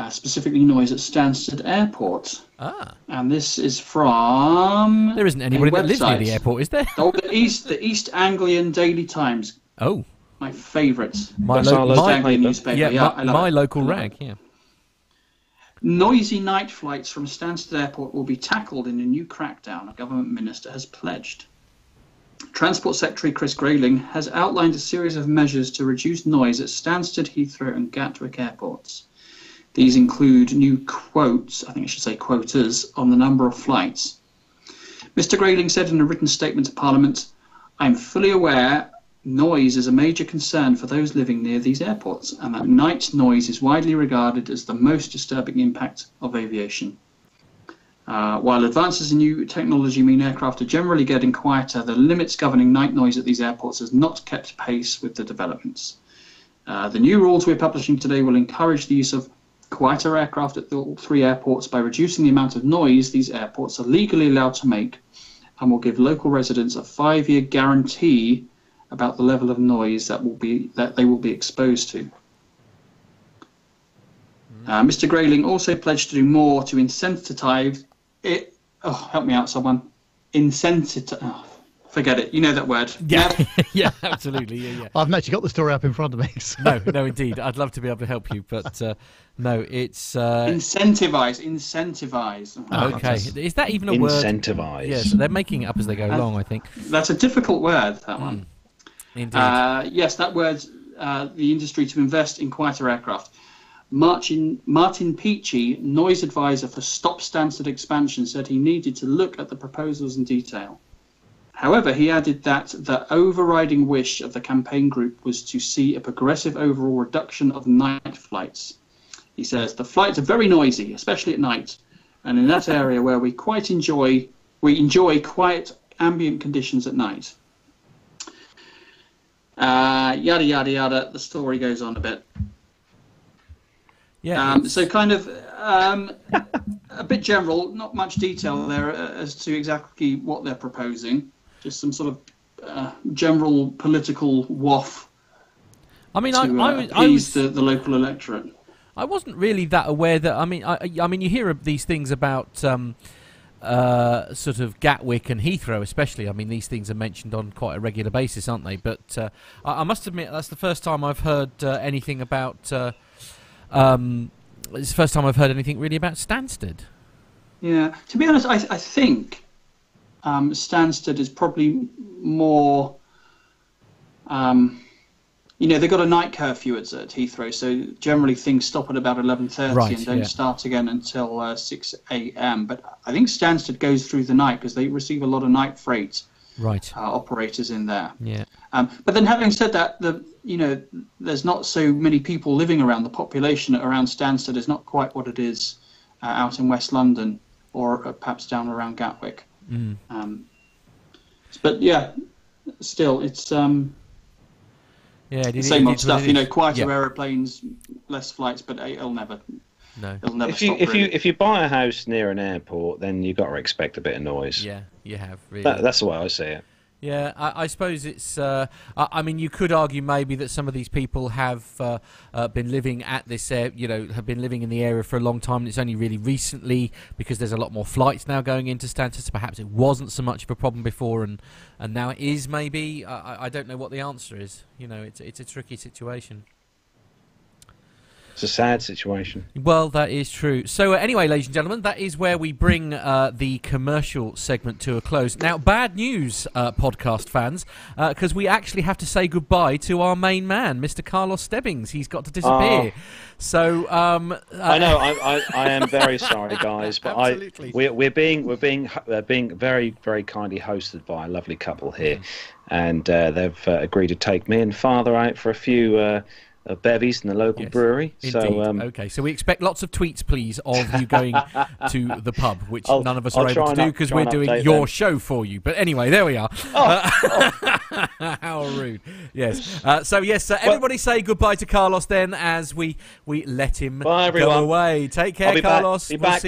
S3: Specifically noise at Stansted Airport.
S1: Ah.
S3: And this is from...
S1: There isn't anybody that lives near the
S3: website.
S1: airport, is there?
S3: Oh, the East Anglian Daily Times.
S1: Oh.
S3: My favourite.
S1: My
S3: East Anglian newspaper. I love
S1: my
S3: it.
S1: local
S3: I love
S1: rag,
S3: it.
S1: yeah.
S3: Noisy night flights from Stansted Airport will be tackled in a new crackdown, a government minister has pledged. Transport Secretary Chris Grayling has outlined a series of measures to reduce noise at Stansted, Heathrow and Gatwick airports. These include new quotas, on the number of flights. Mr. Grayling said in a written statement to Parliament, "I'm fully aware noise is a major concern for those living near these airports, and that night noise is widely regarded as the most disturbing impact of aviation. While advances in new technology mean aircraft are generally getting quieter, the limits governing night noise at these airports has not kept pace with the developments. The new rules we're publishing today will encourage the use of quieter aircraft at all three airports by reducing the amount of noise these airports are legally allowed to make, and will give local residents a 5-year guarantee about the level of noise that they will be exposed to." Mr. Grayling also pledged to do more to incentivize it. Oh, help me out, someone. Forget it. You know that word.
S1: Yeah, yeah, absolutely. Yeah.
S2: I haven't actually got the story up in front of me. So.
S1: No, indeed. I'd love to be able to help you, but no, it's...
S3: Incentivize.
S1: Okay. Is that even a word?
S5: Incentivize.
S1: Yes, they're making it up as they go along, I think.
S3: That's a difficult word, that one.
S1: Indeed.
S3: Yes, that word, the industry to invest in quieter aircraft. Martin Peachy, noise advisor for Stop Stansted Expansion, said he needed to look at the proposals in detail. However, he added that the overriding wish of the campaign group was to see a progressive overall reduction of night flights. He says, "The flights are very noisy, especially at night, and in that area where we enjoy quiet ambient conditions at night." Yada, yada, yada. The story goes on a bit.
S1: Yeah.
S3: So kind of a bit general, not much detail there as to exactly what they're proposing. Just some sort of general political waff.
S1: I mean,
S3: to appease the local electorate.
S1: I wasn't really that aware that. I mean, you hear of these things about sort of Gatwick and Heathrow, especially. I mean, these things are mentioned on quite a regular basis, aren't they? But I must admit, that's the first time I've heard anything about. It's the first time I've heard anything really about Stansted.
S3: Yeah, to be honest, I think Stansted is probably more. They've got a night curfew at Heathrow, so generally things stop at about 11:30 and don't start again until 6 a.m. But I think Stansted goes through the night because they receive a lot of night freight operators in there.
S1: Yeah.
S3: But then, having said that, there's not so many people living around. The population around Stansted is not quite what it is out in West London or perhaps down around Gatwick. But yeah, still, it's the same old stuff. Quieter aeroplanes, less flights, but it'll never.
S1: No.
S3: It'll never
S5: If you
S3: stop.
S5: if you buy a house near an airport, then you've got to expect a bit of noise.
S1: Yeah, you have really.
S5: That's the way I see it.
S1: Yeah, I suppose it's. I mean, you could argue maybe that some of these people have been living at this, have been living in the area for a long time. And it's only really recently because there's a lot more flights now going into Stansted. So perhaps it wasn't so much of a problem before, and now it is. Maybe I don't know what the answer is. It's a tricky situation.
S5: It's a sad situation.
S1: Well, that is true. So anyway, ladies and gentlemen, that is where we bring the commercial segment to a close. Now, bad news, podcast fans, because we actually have to say goodbye to our main man, Mr. Carlos Stebbings. He's got to disappear. So
S5: I know. I am very sorry, guys, but we're being very, very kindly hosted by a lovely couple here, and they've agreed to take me and Father out for a few bevies in the local brewery.
S1: Indeed.
S5: So
S1: okay, so we expect lots of tweets, please, of you going to the pub, which none of us are able to do because we're doing your show for you. But anyway, there we are. How rude. Yes. Everybody say goodbye to Carlos then as we let him go away. Take care, Carlos.
S5: I'll be back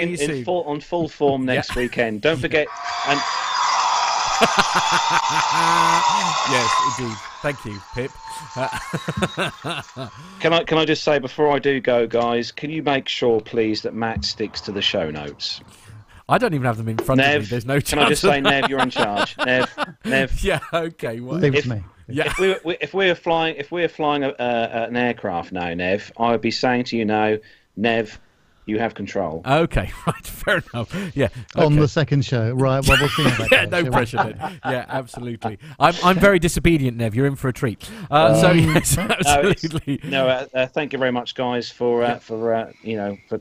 S5: on full form next weekend. Don't forget. And
S1: yes, indeed. Thank you, Pip.
S5: Can I just say before I do go, guys, can you make sure, please, that Matt sticks to the show notes?
S1: I don't even have them in front of me. There's no chance.
S5: Can I just say, Nev, you're in charge. Nev.
S1: Yeah. Okay. Well,
S2: leave it to me.
S1: Yeah.
S5: If we're flying an aircraft now, Nev, I would be saying to you now, Nev, you have control.
S1: Okay, right, fair enough. Yeah, okay.
S2: On the second show, right? Well, we'll see about that.
S1: No pressure, then. Yeah, absolutely. I'm very disobedient, Nev. You're in for a treat. Yes, absolutely.
S5: Thank you very much, guys, for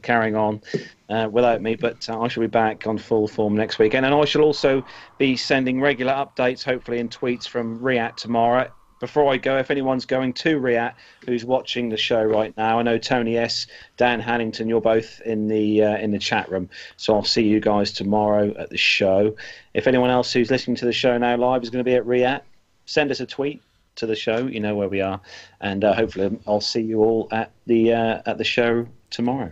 S5: carrying on without me. But I shall be back on full form next weekend, and I shall also be sending regular updates, hopefully in tweets from Riyadh tomorrow. Before I go, if anyone's going to Riyadh who's watching the show right now, I know Tony S, Dan Hannington, you're both in the chat room, so I'll see you guys tomorrow at the show. If anyone else who's listening to the show now live is going to be at Riyadh, send us a tweet to the show. You know where we are, and hopefully I'll see you all at the show tomorrow.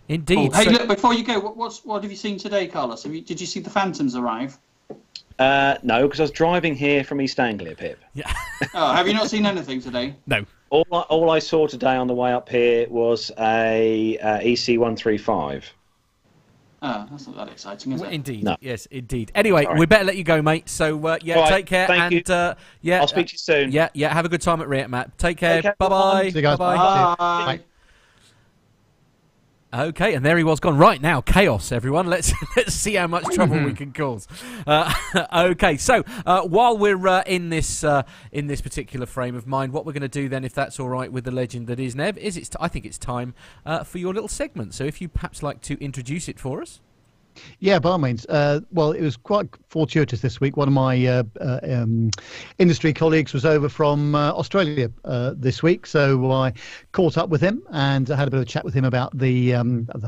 S1: Indeed.
S3: Cool. Hey, look, before you go, what have you seen today, Carlos? Did you see the Phantoms arrive?
S5: No, because I was driving here from East Anglia, Pip.
S1: Yeah.
S3: Oh, have you not seen anything today?
S1: No.
S5: All I saw today on the way up here was a EC135.
S3: Oh, that's not that exciting, is it?
S1: Indeed.
S5: No.
S1: Yes, indeed. Anyway, we better let you go, mate. So,
S5: right,
S1: take care.
S5: Thank you. I'll speak to you soon.
S1: Yeah, have a good time at Riyadh, Matt. Take care. Bye-bye.
S2: Bye. See you guys.
S3: Bye.
S2: Bye.
S1: Okay, and there he was gone. Right now, chaos, everyone. Let's see how much trouble we can cause. Okay, so while we're in this particular frame of mind, what we're going to do then, if that's all right with the legend that is Nev, is I think it's time for your little segment. So if you perhaps like to introduce it for us.
S2: Yeah, by all means. Well, it was quite fortuitous this week. One of my industry colleagues was over from Australia this week, so I caught up with him and had a bit of a chat with him about the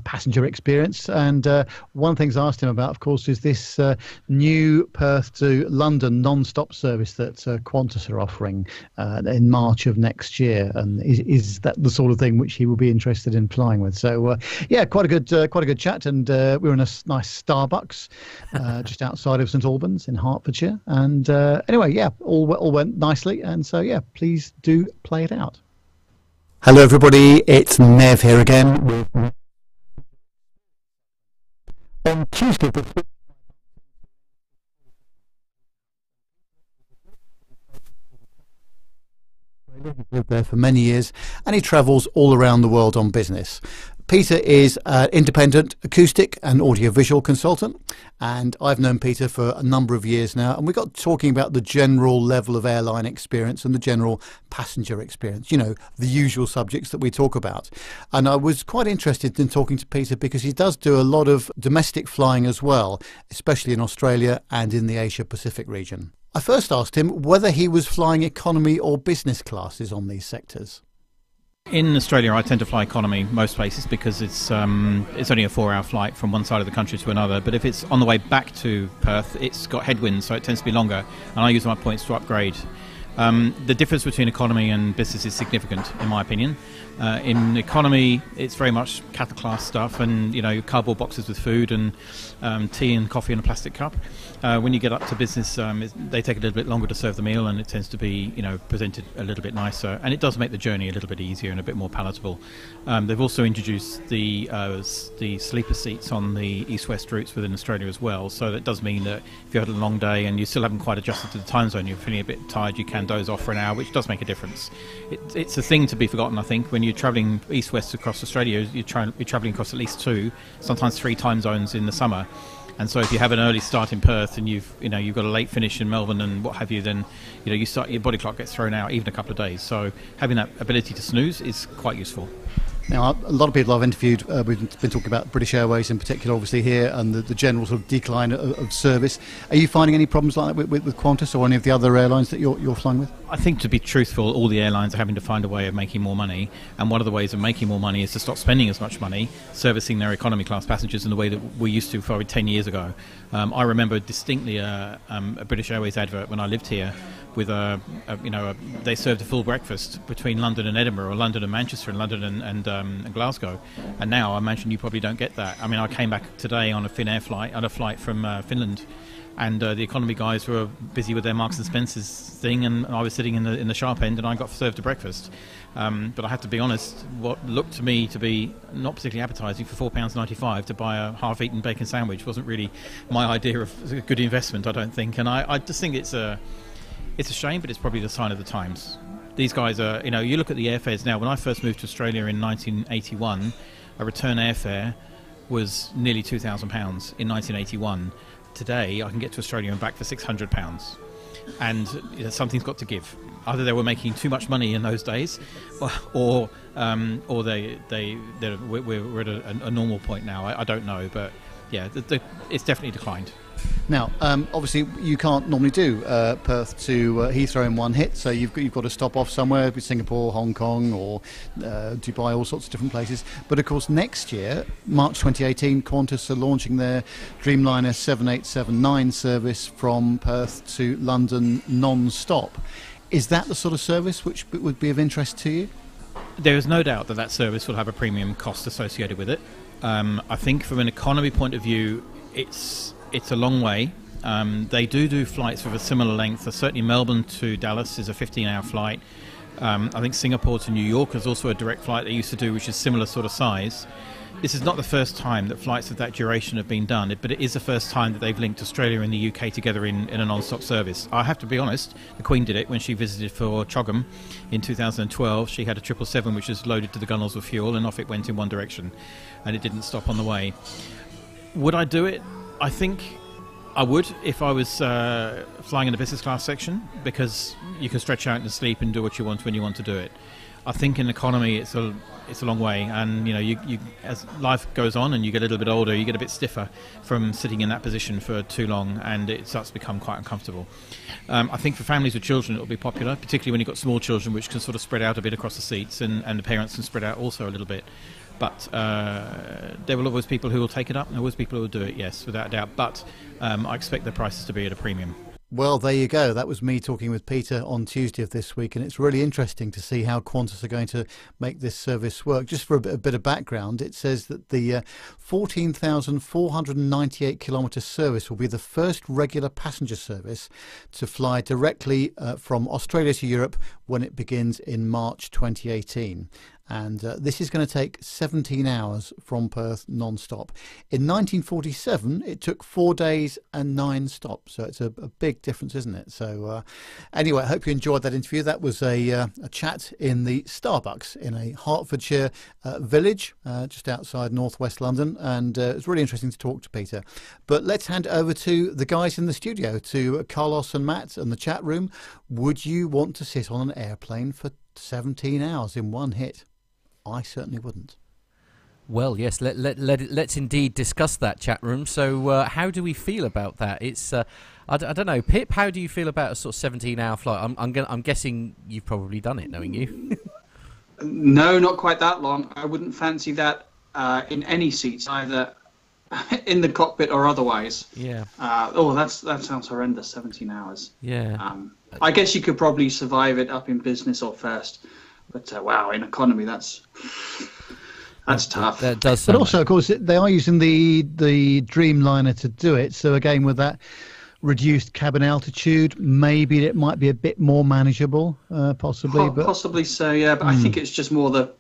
S2: passenger experience. And one of the things I asked him about, of course, is this new Perth to London non-stop service that Qantas are offering in March of next year. And is that the sort of thing which he will be interested in flying with? So yeah, quite a good chat, and we were in a nice Starbucks just outside of St Albans in Hertfordshire, and anyway, yeah, all went nicely, and so yeah, please do play it out. Hello everybody, it's Nev here again. On Tuesday this week, he's lived there for many years, and he travels all around the world on business. Peter is an independent acoustic and audiovisual consultant, and I've known Peter for a number of years now, and we got talking about the general level of airline experience and the general passenger experience, the usual subjects that we talk about. And I was quite interested in talking to Peter because he does do a lot of domestic flying as well, especially in Australia and in the Asia Pacific region. I first asked him whether he was flying economy or business classes on these sectors.
S9: In Australia, I tend to fly economy most places because it's only a 4-hour flight from one side of the country to another. But if it's on the way back to Perth, it's got headwinds, so it tends to be longer, and I use my points to upgrade. The difference between economy and business is significant, in my opinion. In economy, it's very much cattle class stuff, and cardboard boxes with food and tea and coffee in a plastic cup. When you get up to business, they take a little bit longer to serve the meal, and it tends to be presented a little bit nicer, and it does make the journey a little bit easier and a bit more palatable. They've also introduced the sleeper seats on the east-west routes within Australia as well, so that does mean that if you had a long day and you still haven't quite adjusted to the time zone, you're feeling a bit tired, you can doze off for an hour, which does make a difference. It's a thing to be forgotten, I think. When you're travelling east-west across Australia, you're travelling across at least 2, sometimes 3 time zones in the summer. And so if you have an early start in Perth and you've got a late finish in Melbourne and what have you, then your body clock gets thrown out even a couple of days. So having that ability to snooze is quite useful.
S2: Now, a lot of people I've interviewed, we've been talking about British Airways in particular, obviously here, and the general sort of decline of service. Are you finding any problems like that with Qantas or any of the other airlines that you're flying with?
S9: I think, to be truthful, all the airlines are having to find a way of making more money, and one of the ways of making more money is to stop spending as much money servicing their economy class passengers in the way that we used to probably 10 years ago. I remember distinctly a British Airways advert when I lived here with they served a full breakfast between London and Edinburgh, or London and Manchester, and London and Glasgow. And now I imagine you probably don't get that. I mean, I came back today on a Finnair flight, on a flight from Finland. And the economy guys were busy with their Marks and Spencer's thing, and I was sitting in the sharp end, and I got served a breakfast. But I have to be honest, what looked to me to be not particularly appetising for £4.95 to buy a half-eaten bacon sandwich wasn't really my idea of a good investment, I don't think. And I just think it's a shame, but it's probably the sign of the times. These guys are, you look at the airfares now. When I first moved to Australia in 1981, a return airfare was nearly £2,000 in 1981. Today, I can get to Australia and back for £600, and something's got to give. Either they were making too much money in those days, or we're at a normal point now. I don't know, but yeah, it's definitely declined.
S2: Now, obviously, you can't normally do Perth to Heathrow in one hit, so you've got to stop off somewhere, Singapore, Hong Kong, or Dubai, all sorts of different places. But of course, next year, March 2018, Qantas are launching their Dreamliner 7879 service from Perth to London non-stop. Is that the sort of service which would be of interest to you?
S9: There is no doubt that service will have a premium cost associated with it. I think from an economy point of view, it's a long way. They do flights of a similar length. Certainly Melbourne to Dallas is a 15-hour flight. I think Singapore to New York is also a direct flight they used to do, which is similar sort of size. This is not the first time that flights of that duration have been done, but it is the first time that they've linked Australia and the UK together in a non-stop service. I have to be honest, the Queen did it when she visited for Chogham in 2012. She had a 777 which was loaded to the gunnels with fuel, and off it went in one direction, and it didn't stop on the way. Would I do it? I think I would if I was flying in the business class section, because you can stretch out and sleep and do what you want when you want to do it. I think in economy it's a long way, and you as life goes on and you get a little bit older, you get a bit stiffer from sitting in that position for too long, and it starts to become quite uncomfortable. I think for families with children it will be popular, particularly when you've got small children, which can sort of spread out a bit across the seats, and the parents can spread out also a little bit. But there will always people who will take it up, and there will always people who will do it, yes, without a doubt. But I expect the prices to be at a premium.
S2: Well, there you go. That was me talking with Peter on Tuesday of this week, and it's really interesting to see how Qantas are going to make this service work. Just for a bit of background, it says that the 14,498 kilometre service will be the first regular passenger service to fly directly from Australia to Europe when it begins in March 2018. And this is going to take 17 hours from Perth non-stop. In 1947, it took 4 days and 9 stops. So it's a big difference, isn't it? So anyway, I hope you enjoyed that interview. That was a chat in the Starbucks in a Hertfordshire village just outside northwest London. And it's really interesting to talk to Peter. But let's hand over to the guys in the studio, to Carlos and Matt in the chat room. Would you want to sit on an airplane for 17 hours in one hit? I certainly wouldn't.
S1: Well, yes, let's indeed discuss that, chat room. So how do we feel about that? It's I don't know, Pip, how do you feel about a sort of 17-hour flight? I'm guessing you've probably done it, knowing you.
S3: No, not quite that long. I wouldn't fancy that in any seats, either in the cockpit or otherwise.
S1: Yeah.
S3: That sounds horrendous, 17 hours.
S1: Yeah.
S3: I guess you could probably survive it up in business or first. But wow, in economy, that's tough.
S1: That does.
S2: But also, of course, they are using the Dreamliner to do it. So again, with that reduced cabin altitude, maybe it might be a bit more manageable, possibly.
S3: Possibly so, yeah. But I think it's just more the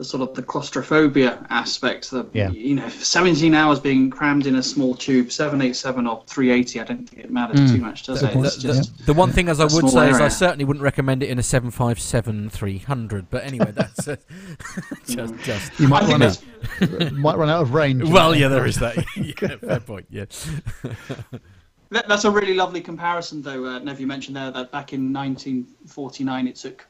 S3: sort of the claustrophobia aspect. 17 hours being crammed in a small tube, 787 or 380. I don't think it matters too much, does it? It's just
S1: the one thing, as I would say, is
S3: area.
S1: I certainly wouldn't recommend it in a 757-300. But anyway, that's just
S2: you might run out of range.
S1: Well, yeah, there is that. Yeah, fair point. Yeah.
S3: That's a really lovely comparison, though. Nev, you mentioned there that back in 1949 it took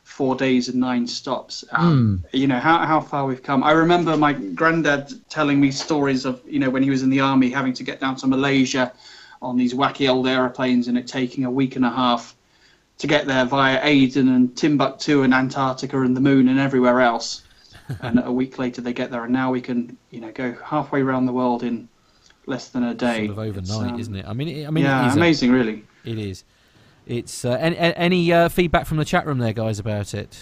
S3: 4 days and 9 stops. How far we've come. I remember my granddad telling me stories of when he was in the army, having to get down to Malaysia on these wacky old aeroplanes, and it taking a week and a half to get there via Aden and Timbuktu and Antarctica and the moon and everywhere else. And a week later they get there, and now we can, go halfway around the world in less than a day.
S1: Sort of overnight, isn't it? I mean,
S3: yeah,
S1: it is
S3: amazing, really.
S1: It is. It's any feedback from the chat room there, guys, about it?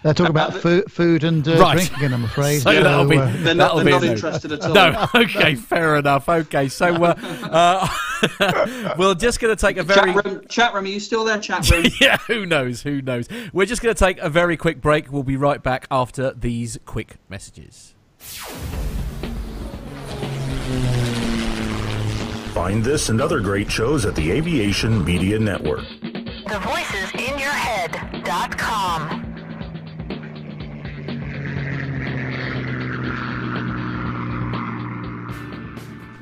S2: They're talking about food and drink again, I'm afraid.
S1: So
S3: they're not interested at all.
S1: No, okay, fair enough. Okay, so we're just going to take a very...
S3: Chat room, are you still there, chat room?
S1: Yeah, who knows? We're just going to take a very quick break. We'll be right back after these quick messages.
S10: Find this and other great shows at the Aviation Media Network.
S11: TheVoicesInYourHead.com.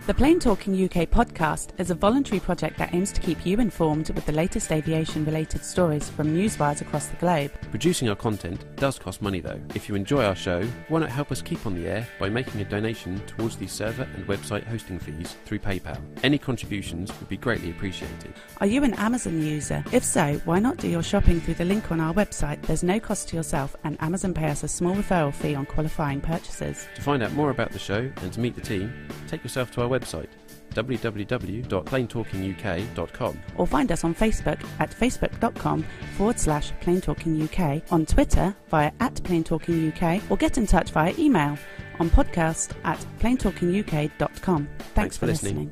S11: The Plain Talking UK podcast is a voluntary project that aims to keep you informed with the latest aviation-related stories from newswires across the globe.
S6: Producing our content does cost money though. If you enjoy our show, why not help us keep on the air by making a donation towards the server and website hosting fees through PayPal. Any contributions would be greatly appreciated.
S11: Are you an Amazon user? If so, why not do your shopping through the link on our website? There's no cost to yourself, and Amazon pay us a small referral fee on qualifying purchases.
S6: To find out more about the show and to meet the team, take yourself to our website www.plaintalkinguk.com,
S11: or find us on Facebook at facebook.com/plaintalkinguk, on Twitter via @plaintalkinguk, or get in touch via email on podcast@plaintalkinguk.com. Thanks for listening.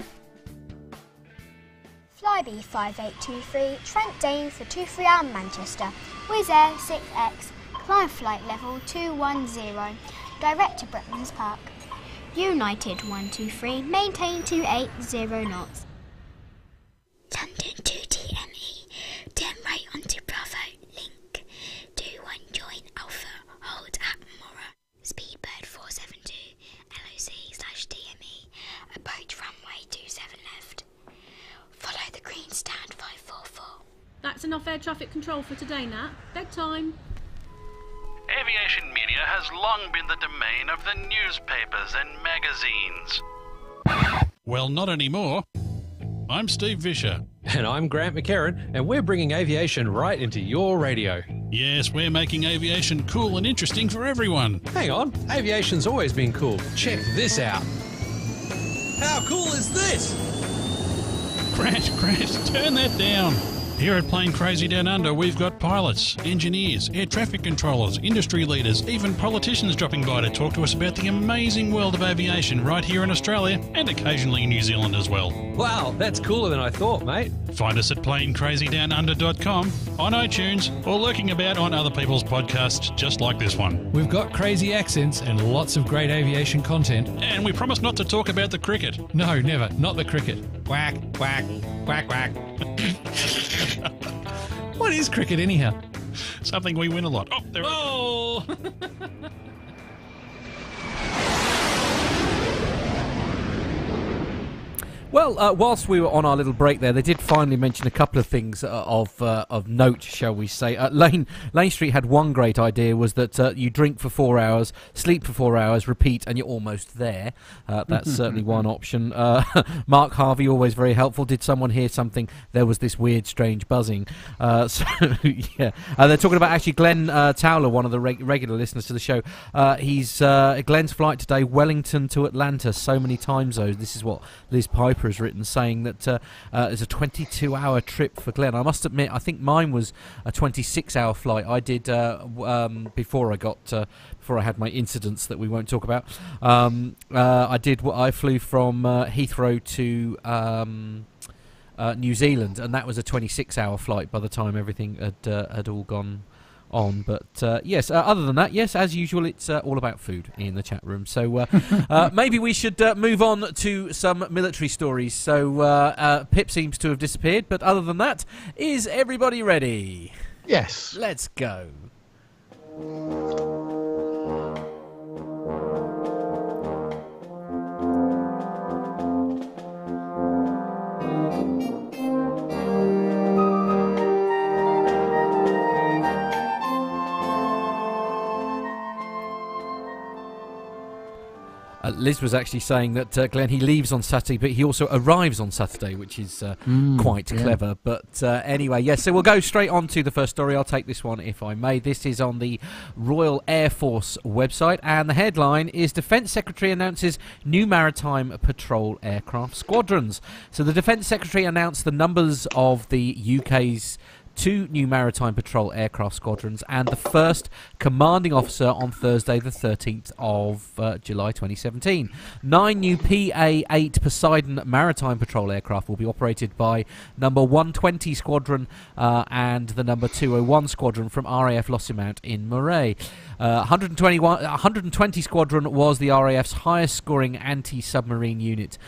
S12: Flybe 5823 Trent Dane for 23-hour Manchester, Wizz Air 6X, climb flight level 210, direct to Bretlands Park. United 123, maintain 280 knots. London 2TME, turn right onto Bravo, link 21 join Alpha, hold at Mora, Speedbird 472, LOC/TME, approach runway 27 left. Follow the green stand 544.
S13: That's enough air traffic control for today, Nat. Bedtime.
S14: Aviation media has long been the domain of the newspapers and magazines. Well, not anymore. I'm Steve Vischer.
S15: And I'm Grant McCarran, and we're bringing aviation right into your radio.
S14: Yes, we're making aviation cool and interesting for everyone.
S15: Hang on, aviation's always been cool. Check this out. How cool is this?
S14: Grant, turn that down. Here at Plane Crazy Down Under, we've got pilots, engineers, air traffic controllers, industry leaders, even politicians dropping by to talk to us about the amazing world of aviation right here in Australia and occasionally New Zealand as well.
S15: Wow, that's cooler than I thought, mate.
S14: Find us at planecrazydownunder.com, on iTunes, or lurking about on other people's podcasts just like this one.
S16: We've got crazy accents and lots of great aviation content.
S14: And we promise not to talk about the cricket.
S16: No, never. Not the cricket. Quack, quack, quack, quack. What is cricket anyhow?
S14: Something we win a lot. Oh, there
S16: Oh!
S1: Well, whilst we were on our little break there, they did finally mention a couple of things of note, shall we say. Lane Street had one great idea, was that you drink for 4 hours, sleep for 4 hours, repeat, and you're almost there. That's certainly one option. Mark Harvey, always very helpful. Did someone hear something? There was this weird, strange buzzing. So, yeah. They're talking about actually Glenn Towler, one of the regular listeners to the show. Glenn's flight today, Wellington to Atlanta, so many time zones. This is what Liz Piper has written, saying that it's a 22-hour trip for Glenn. I must admit, I think mine was a 26-hour flight. I did before I had my incidents that we won't talk about. I flew from Heathrow to New Zealand, and that was a 26-hour flight by the time everything had all gone on. But yes, other than that, yes, as usual, it's all about food in the chat room. So maybe we should move on to some military stories. So Pip seems to have disappeared, but other than that, is everybody ready?
S2: Yes.
S1: Let's go. Liz was actually saying that Glenn, he leaves on Saturday, but he also arrives on Saturday, which is quite clever. But anyway, yes, so we'll go straight on to the first story. I'll take this one, if I may. This is on the Royal Air Force website, and the headline is Defence Secretary announces new maritime patrol aircraft squadrons. So the Defence Secretary announced the numbers of the UK's 2 new maritime patrol aircraft squadrons and the first commanding officer on Thursday the 13th of July 2017. 9 new PA-8 Poseidon maritime patrol aircraft will be operated by number 120 Squadron and the number 201 Squadron from RAF Lossiemount in Moray. 120 Squadron was the RAF's highest scoring anti-submarine unit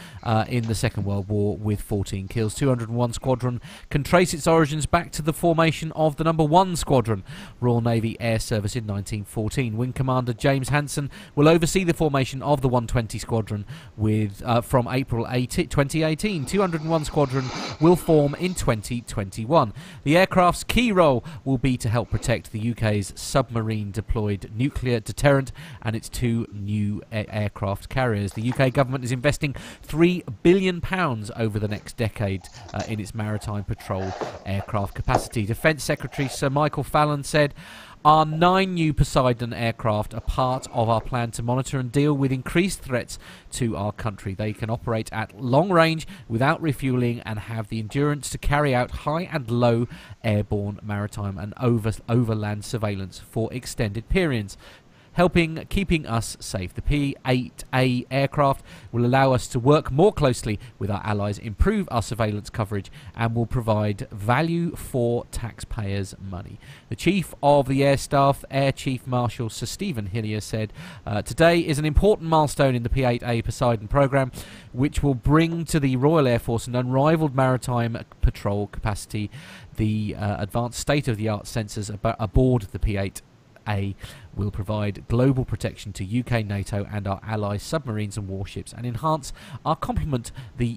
S1: in the Second World War with 14 kills. 201 Squadron can trace its origins back to the formation of the number 1 Squadron, Royal Navy Air Service in 1914. Wing Commander James Hanson will oversee the formation of the 120 Squadron with from April 2018. 201 Squadron will form in 2021. The aircraft's key role will be to help protect the UK's submarine deployed nuclear deterrent and its 2 new aircraft carriers. The UK government is investing £3 billion over the next decade in its maritime patrol aircraft capacity. Defence Secretary Sir Michael Fallon said, "Our 9 new Poseidon aircraft are part of our plan to monitor and deal with increased threats to our country. They can operate at long range without refuelling and have the endurance to carry out high and low airborne, maritime and overland surveillance for extended periods, keeping us safe. The P-8A aircraft will allow us to work more closely with our allies, improve our surveillance coverage, and will provide value for taxpayers' money." The Chief of the Air Staff, Air Chief Marshal Sir Stephen Hillier, said, "Today is an important milestone in the P-8A Poseidon programme, which will bring to the Royal Air Force an unrivalled maritime patrol capacity. The advanced state-of-the-art sensors aboard the P-8A will provide global protection to UK, NATO, and our allies' submarines and warships, and enhance and complement the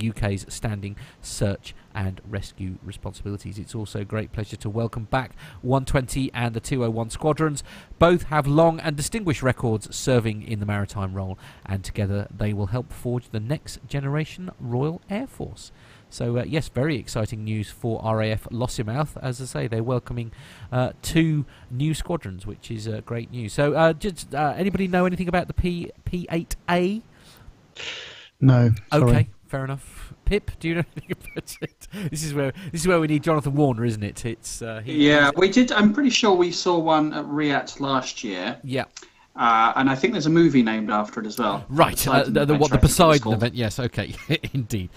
S1: UK's standing search and rescue responsibilities. It's also a great pleasure to welcome back 120 and the 201 Squadrons. Both have long and distinguished records serving in the maritime role, and together they will help forge the next generation Royal Air Force." So, yes, very exciting news for RAF Lossiemouth. As I say, they're welcoming 2 new squadrons, which is great news. So, anybody know anything about the P-8A?
S2: No. Sorry.
S1: Okay, fair enough. Pip, do you know anything about it? This is where we need Jonathan Warner, isn't it?
S3: We did. I'm pretty sure we saw one at RIAT last year.
S1: Yeah.
S3: And I think there's a movie named after it as well.
S1: Right, the Poseidon event, yes, okay, indeed.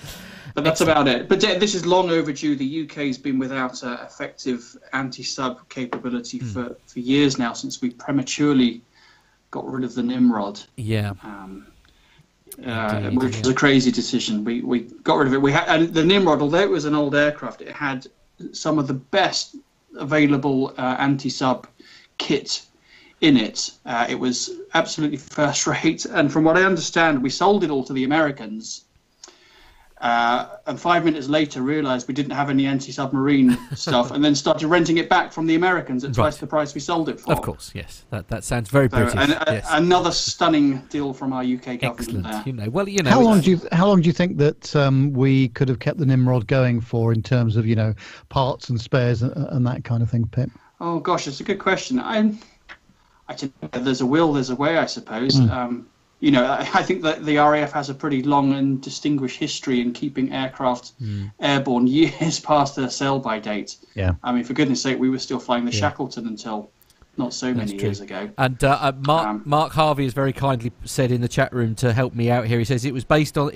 S3: But that's about it. But this is long overdue. The UK's been without effective anti-sub capability for years now, since we prematurely got rid of the Nimrod.
S1: Yeah.
S3: Which was a crazy decision. We got rid of it. And the Nimrod, although it was an old aircraft, it had some of the best available anti-sub kit in it. It was absolutely first rate, and from what I understand, we sold it all to the Americans, and 5 minutes later realised we didn't have any anti-submarine stuff, and then started renting it back from the Americans at twice the price we sold it for.
S1: Of course, yes. That sounds very British. Yes.
S3: Another stunning deal from our UK government.
S1: Excellent.
S2: How long do you think that we could have kept the Nimrod going for in terms of parts and spares and that kind of thing, Pip?
S3: Oh gosh, it's a good question. I think there's a will, there's a way, I suppose. I think that the RAF has a pretty long and distinguished history in keeping aircraft airborne years past their sell-by date.
S2: Yeah.
S3: I mean, for goodness sake, we were still flying the Shackleton until not so many years ago.
S1: And Mark Harvey has very kindly said in the chat room to help me out here. He says it's based on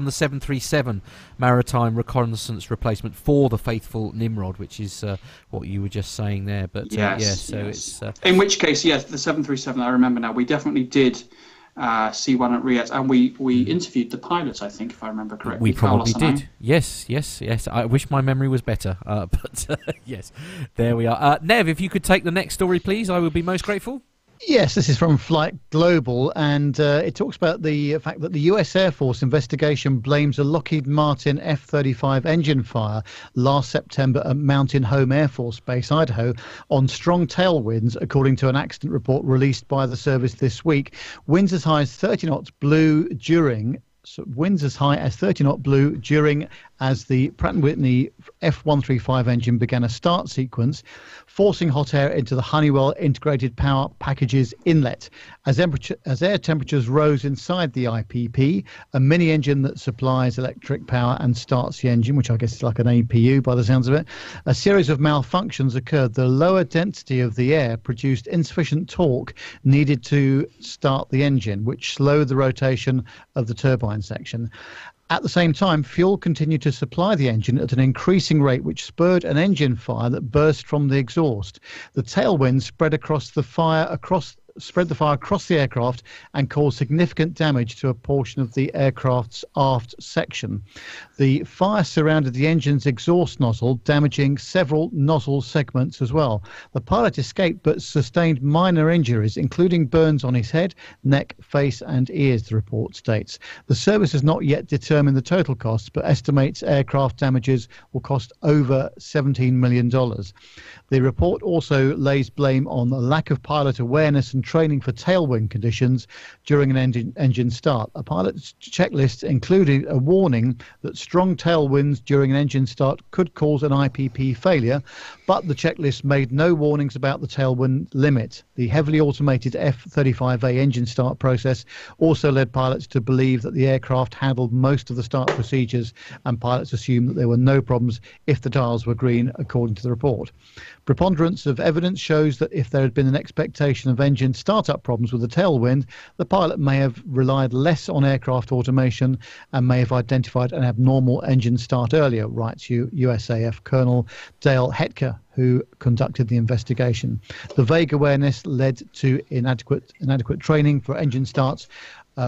S1: the 737 maritime reconnaissance replacement for the faithful Nimrod, which is what you were just saying there. But
S3: yes.
S1: It's
S3: in which case, yes, the 737. I remember now. We definitely did see one at RIAT, and we interviewed the pilots, I think, if I remember correctly.
S1: We probably did. Yes. I wish my memory was better, but yes, there we are. Nev, if you could take the next story, please, I would be most grateful.
S2: Yes, this is from Flight Global, and it talks about the fact that the US Air Force investigation blames a Lockheed Martin F-35 engine fire last September at Mountain Home Air Force Base, Idaho, on strong tailwinds, according to an accident report released by the service this week. Winds as high as 30 knots blew during as the Pratt & Whitney F135 engine began a start sequence, forcing hot air into the Honeywell Integrated Power Packages inlet. As air temperatures rose inside the IPP, a mini engine that supplies electric power and starts the engine, which I guess is like an APU by the sounds of it, a series of malfunctions occurred. The lower density of the air produced insufficient torque needed to start the engine, which slowed the rotation of the turbine section. At the same time, fuel continued to supply the engine at an increasing rate, which spurred an engine fire that burst from the exhaust. The tailwind spread the fire across the aircraft and caused significant damage to a portion of the aircraft's aft section. The fire surrounded the engine's exhaust nozzle, damaging several nozzle segments as well. The pilot escaped but sustained minor injuries, including burns on his head, neck, face and ears, the report states. The service has not yet determined the total costs, but estimates aircraft damages will cost over $17 million. The report also lays blame on a lack of pilot awareness and training for tailwind conditions during an engine start. A pilot's checklist included a warning that strong tailwinds during an engine start could cause an IPP failure, but the checklist made no warnings about the tailwind limit. The heavily automated F-35A engine start process also led pilots to believe that the aircraft handled most of the start procedures, and pilots assumed that there were no problems if the dials were green, according to the report. Preponderance of evidence shows that if there had been an expectation of engine startup problems with the tailwind, the pilot may have relied less on aircraft automation and may have identified an abnormal engine start earlier, writes USAF Colonel Dale Hetker, who conducted the investigation. The vague awareness led to inadequate training for engine starts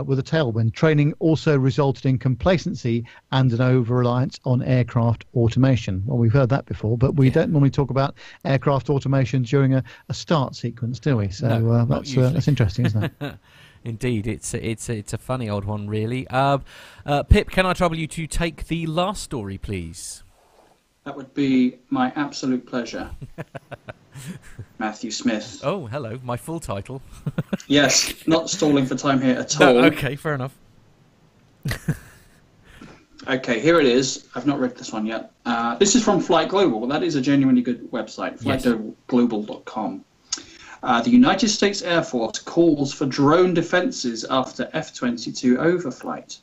S2: with a tailwind. Training also resulted in complacency and an over-reliance on aircraft automation. Well, we've heard that before, but we don't normally talk about aircraft automation during a start sequence, do we? So
S1: no,
S2: that's interesting, isn't it?
S1: Indeed, it's a funny old one, really. Pip, can I trouble you to take the last story, please?
S3: That would be my absolute pleasure. Matthew Smith.
S1: Oh, hello. My full title.
S3: Yes, not stalling for time here at all.
S1: No, okay, fair enough.
S3: Okay, here it is. I've not read this one yet. This is from Flight Global. That is a genuinely good website, flightglobal.com. The United States Air Force calls for drone defenses after F-22 overflight.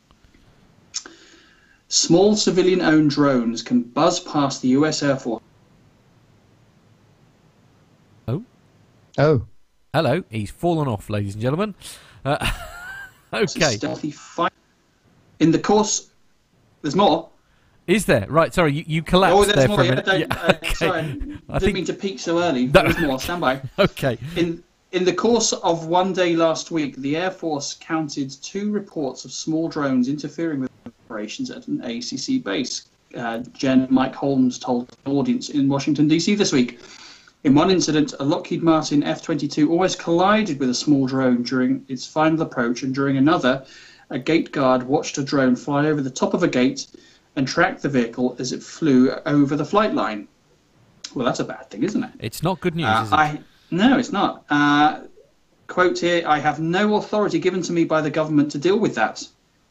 S3: Small civilian-owned drones can buzz past the US Air Force.
S2: Oh.
S1: Hello. He's fallen off, ladies and gentlemen. Okay.
S3: Stealthy fight. In the course... There's more.
S1: Is there? Right, sorry, you collapsed there for a minute.
S3: Okay. Sorry, I didn't mean to peak so early. There's more. Stand by.
S1: Okay.
S3: In the course of one day last week, the Air Force counted 2 reports of small drones interfering with operations at an ACC base. Mike Holmes told an audience in Washington, D.C. this week. In one incident, a Lockheed Martin F-22 almost collided with a small drone during its final approach, and during another, a gate guard watched a drone fly over the top of a gate and tracked the vehicle as it flew over the flight line. Well, that's a bad thing, isn't it?
S1: It's not good news, is it?
S3: No, it's not. Quote here, "I have no authority given to me by the government to deal with that,"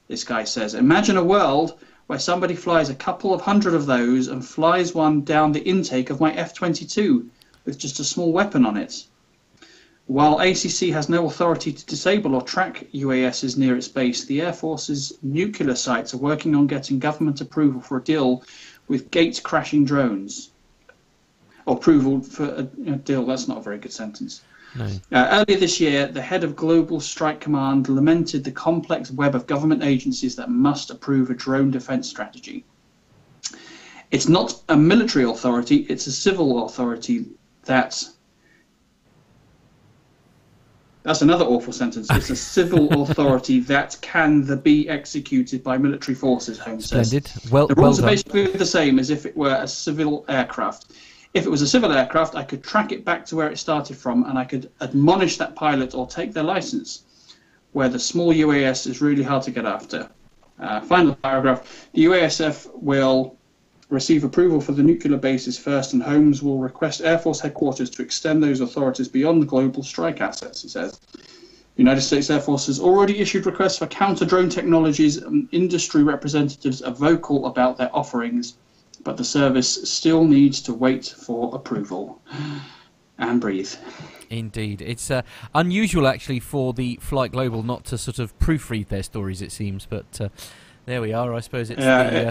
S3: this guy says. "Imagine a world where somebody flies a couple of hundred of those and flies one down the intake of my F-22 with just a small weapon on it." While ACC has no authority to disable or track UASs near its base, the Air Force's nuclear sites are working on getting government approval for a deal with gate-crashing drones. Or approval for a deal, that's not a very good sentence.
S1: No.
S3: Earlier this year, the head of Global Strike Command lamented the complex web of government agencies that must approve a drone defense strategy. It's not a military authority, it's a civil authority that... That's another awful sentence. It's a civil authority that can be executed by military forces, Holmes says.
S1: Splendid. Well,
S3: the rules
S1: well
S3: are basically the same as if it were a civil aircraft. If it was a civil aircraft, I could track it back to where it started from, and I could admonish that pilot or take their license. Where the small UAS is really hard to get after. Final paragraph. The UASF will receive approval for the nuclear bases first, and Holmes will request Air Force headquarters to extend those authorities beyond global strike assets, he says. The United States Air Force has already issued requests for counter-drone technologies, and industry representatives are vocal about their offerings, but the service still needs to wait for approval. And breathe.
S1: Indeed. It's unusual, actually, for the Flight Global not to sort of proofread their stories, it seems, but there we are. I suppose it's...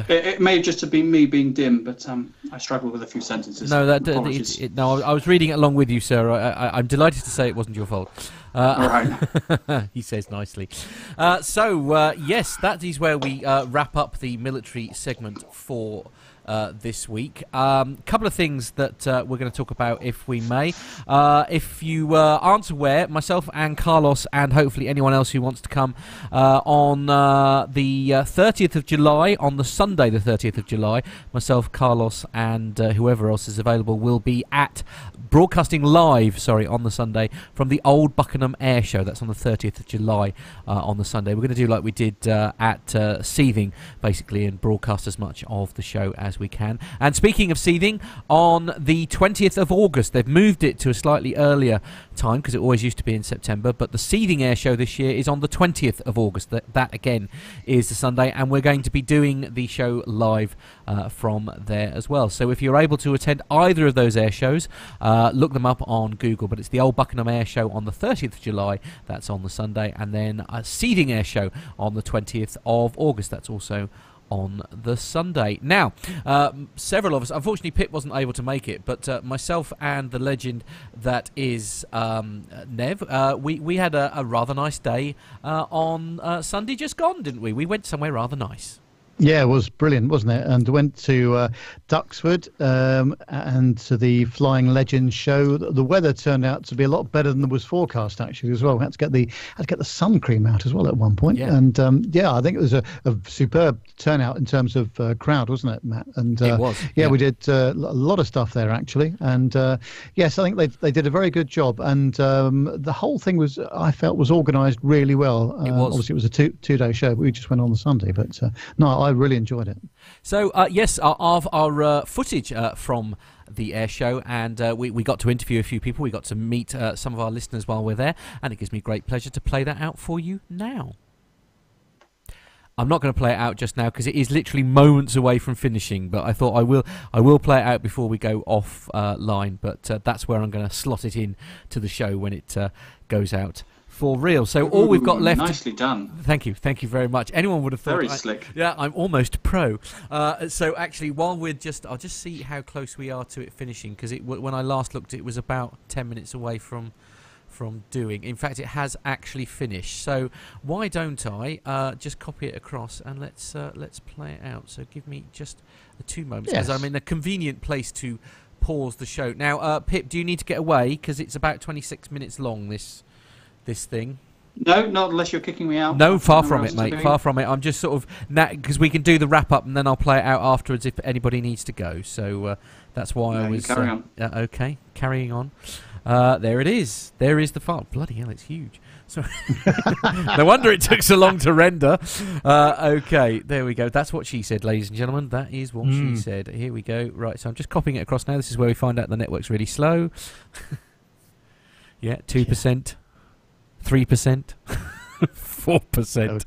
S3: it may just have been me being dim, but I struggle with a few sentences.
S1: No, no, I was reading it along with you, sir. I'm delighted to say it wasn't your fault.
S3: All right.
S1: He says nicely. Yes, that is where we wrap up the military segment for this week. Couple of things that we're going to talk about, if we may. If you aren't aware, myself and Carlos, and hopefully anyone else who wants to come, on the 30th of July, on the Sunday the 30th of July, myself, Carlos, and whoever else is available will be at broadcasting live, on the Sunday from the Old Buckingham Air Show. That's on the 30th of July on the Sunday. We're going to do like we did at Seething, basically, and broadcast as much of the show as we can. And speaking of Seething, on the 20th of August, they've moved it to a slightly earlier time because it always used to be in September, but the Seething Air Show this year is on the 20th of August. That again is the Sunday, and we're going to be doing the show live from there as well. So if you're able to attend either of those air shows, look them up on Google, but it's the Old Buckingham Air Show on the 30th of July, that's on the Sunday, and then a Seething Air Show on the 20th of August, that's also on the Sunday. Now, several of us, unfortunately Pip wasn't able to make it, but myself and the legend that is Nev, we had a rather nice day on Sunday just gone, didn't we? We went somewhere rather nice.
S2: Yeah, it was brilliant, wasn't it? And went to Duxford and to the Flying Legends show. The weather turned out to be a lot better than was forecast, actually, as well. We had to get the sun cream out as well at one point. Yeah. And I think it was a superb turnout in terms of crowd, wasn't it, Matt? And
S1: it was.
S2: Yeah, we did a lot of stuff there, actually. And yes, I think they did a very good job. And the whole thing I felt was organised really well.
S1: It was.
S2: Obviously, it was a two-day show, but we just went on the Sunday. But no, I really enjoyed it.
S1: So, yes, our footage from the air show, and we got to interview a few people. We got to meet some of our listeners while we're there, and it gives me great pleasure to play that out for you now. I'm not going to play it out just now because it is literally moments away from finishing, but I thought I will play it out before we go off line, but that's where I'm going to slot it in to the show when it goes out for real. So all we've got left...
S3: Nicely done.
S1: Thank you very much. Anyone would have thought...
S3: Very slick.
S1: Yeah, I'm almost pro. So actually, while I'll just see how close we are to it finishing, because when I last looked, it was about 10 minutes away from doing. In fact, it has actually finished. So why don't I just copy it across and let's play it out. So give me just 2 moments, as I'm in a convenient place to pause the show. Now, Pip, do you need to get away? Because it's about 26 minutes long, this thing.
S3: No, not unless you're kicking me out.
S1: No, far from it, mate. Far from it. I'm just sort of... because we can do the wrap-up and then I'll play it out afterwards if anybody needs to go. So that's why I was...
S3: carry on.
S1: Okay, carrying on. There it is. There is the file. Bloody hell, it's huge. So no wonder it took so long to render. Okay, there we go. That's what she said, ladies and gentlemen. That is what she said. Here we go. Right, so I'm just copying it across now. This is where we find out the network's really slow. Yeah, 2%. 3%, 4%.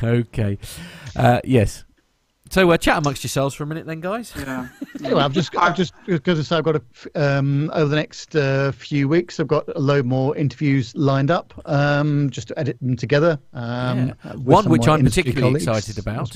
S1: Okay, yes. So chat amongst yourselves for a minute, then, guys.
S3: Yeah.
S2: Anyway, I've just going to say I've got over the next few weeks. I've got a load more interviews lined up, just to edit them together.
S1: One which I'm particularly excited about,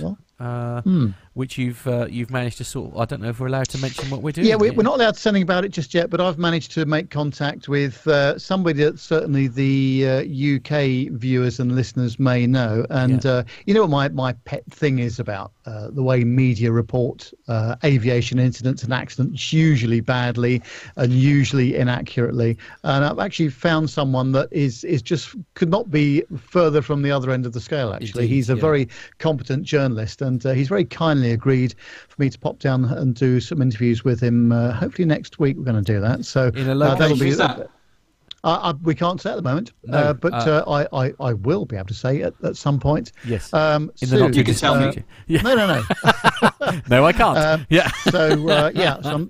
S1: which you've managed to sort. I don't know if we're allowed to mention what we're doing.
S2: Yeah, we're not allowed to say anything about it just yet. But I've managed to make contact with somebody that certainly the UK viewers and listeners may know. And you know what my pet thing is about the way media report aviation incidents and accidents, usually badly and usually inaccurately. And I've actually found someone that is just could not be further from the other end of the scale. Actually,
S1: Indeed,
S2: he's a very competent journalist, and he's very kindly finally agreed for me to pop down and do some interviews with him. Hopefully next week we're going to do that. So
S1: in a location.
S2: We can't say at the moment,
S1: No,
S2: but I will be able to say at some point.
S1: Yes.
S2: In
S1: the not too distant future. Yeah.
S2: No.
S1: No, I can't.
S2: So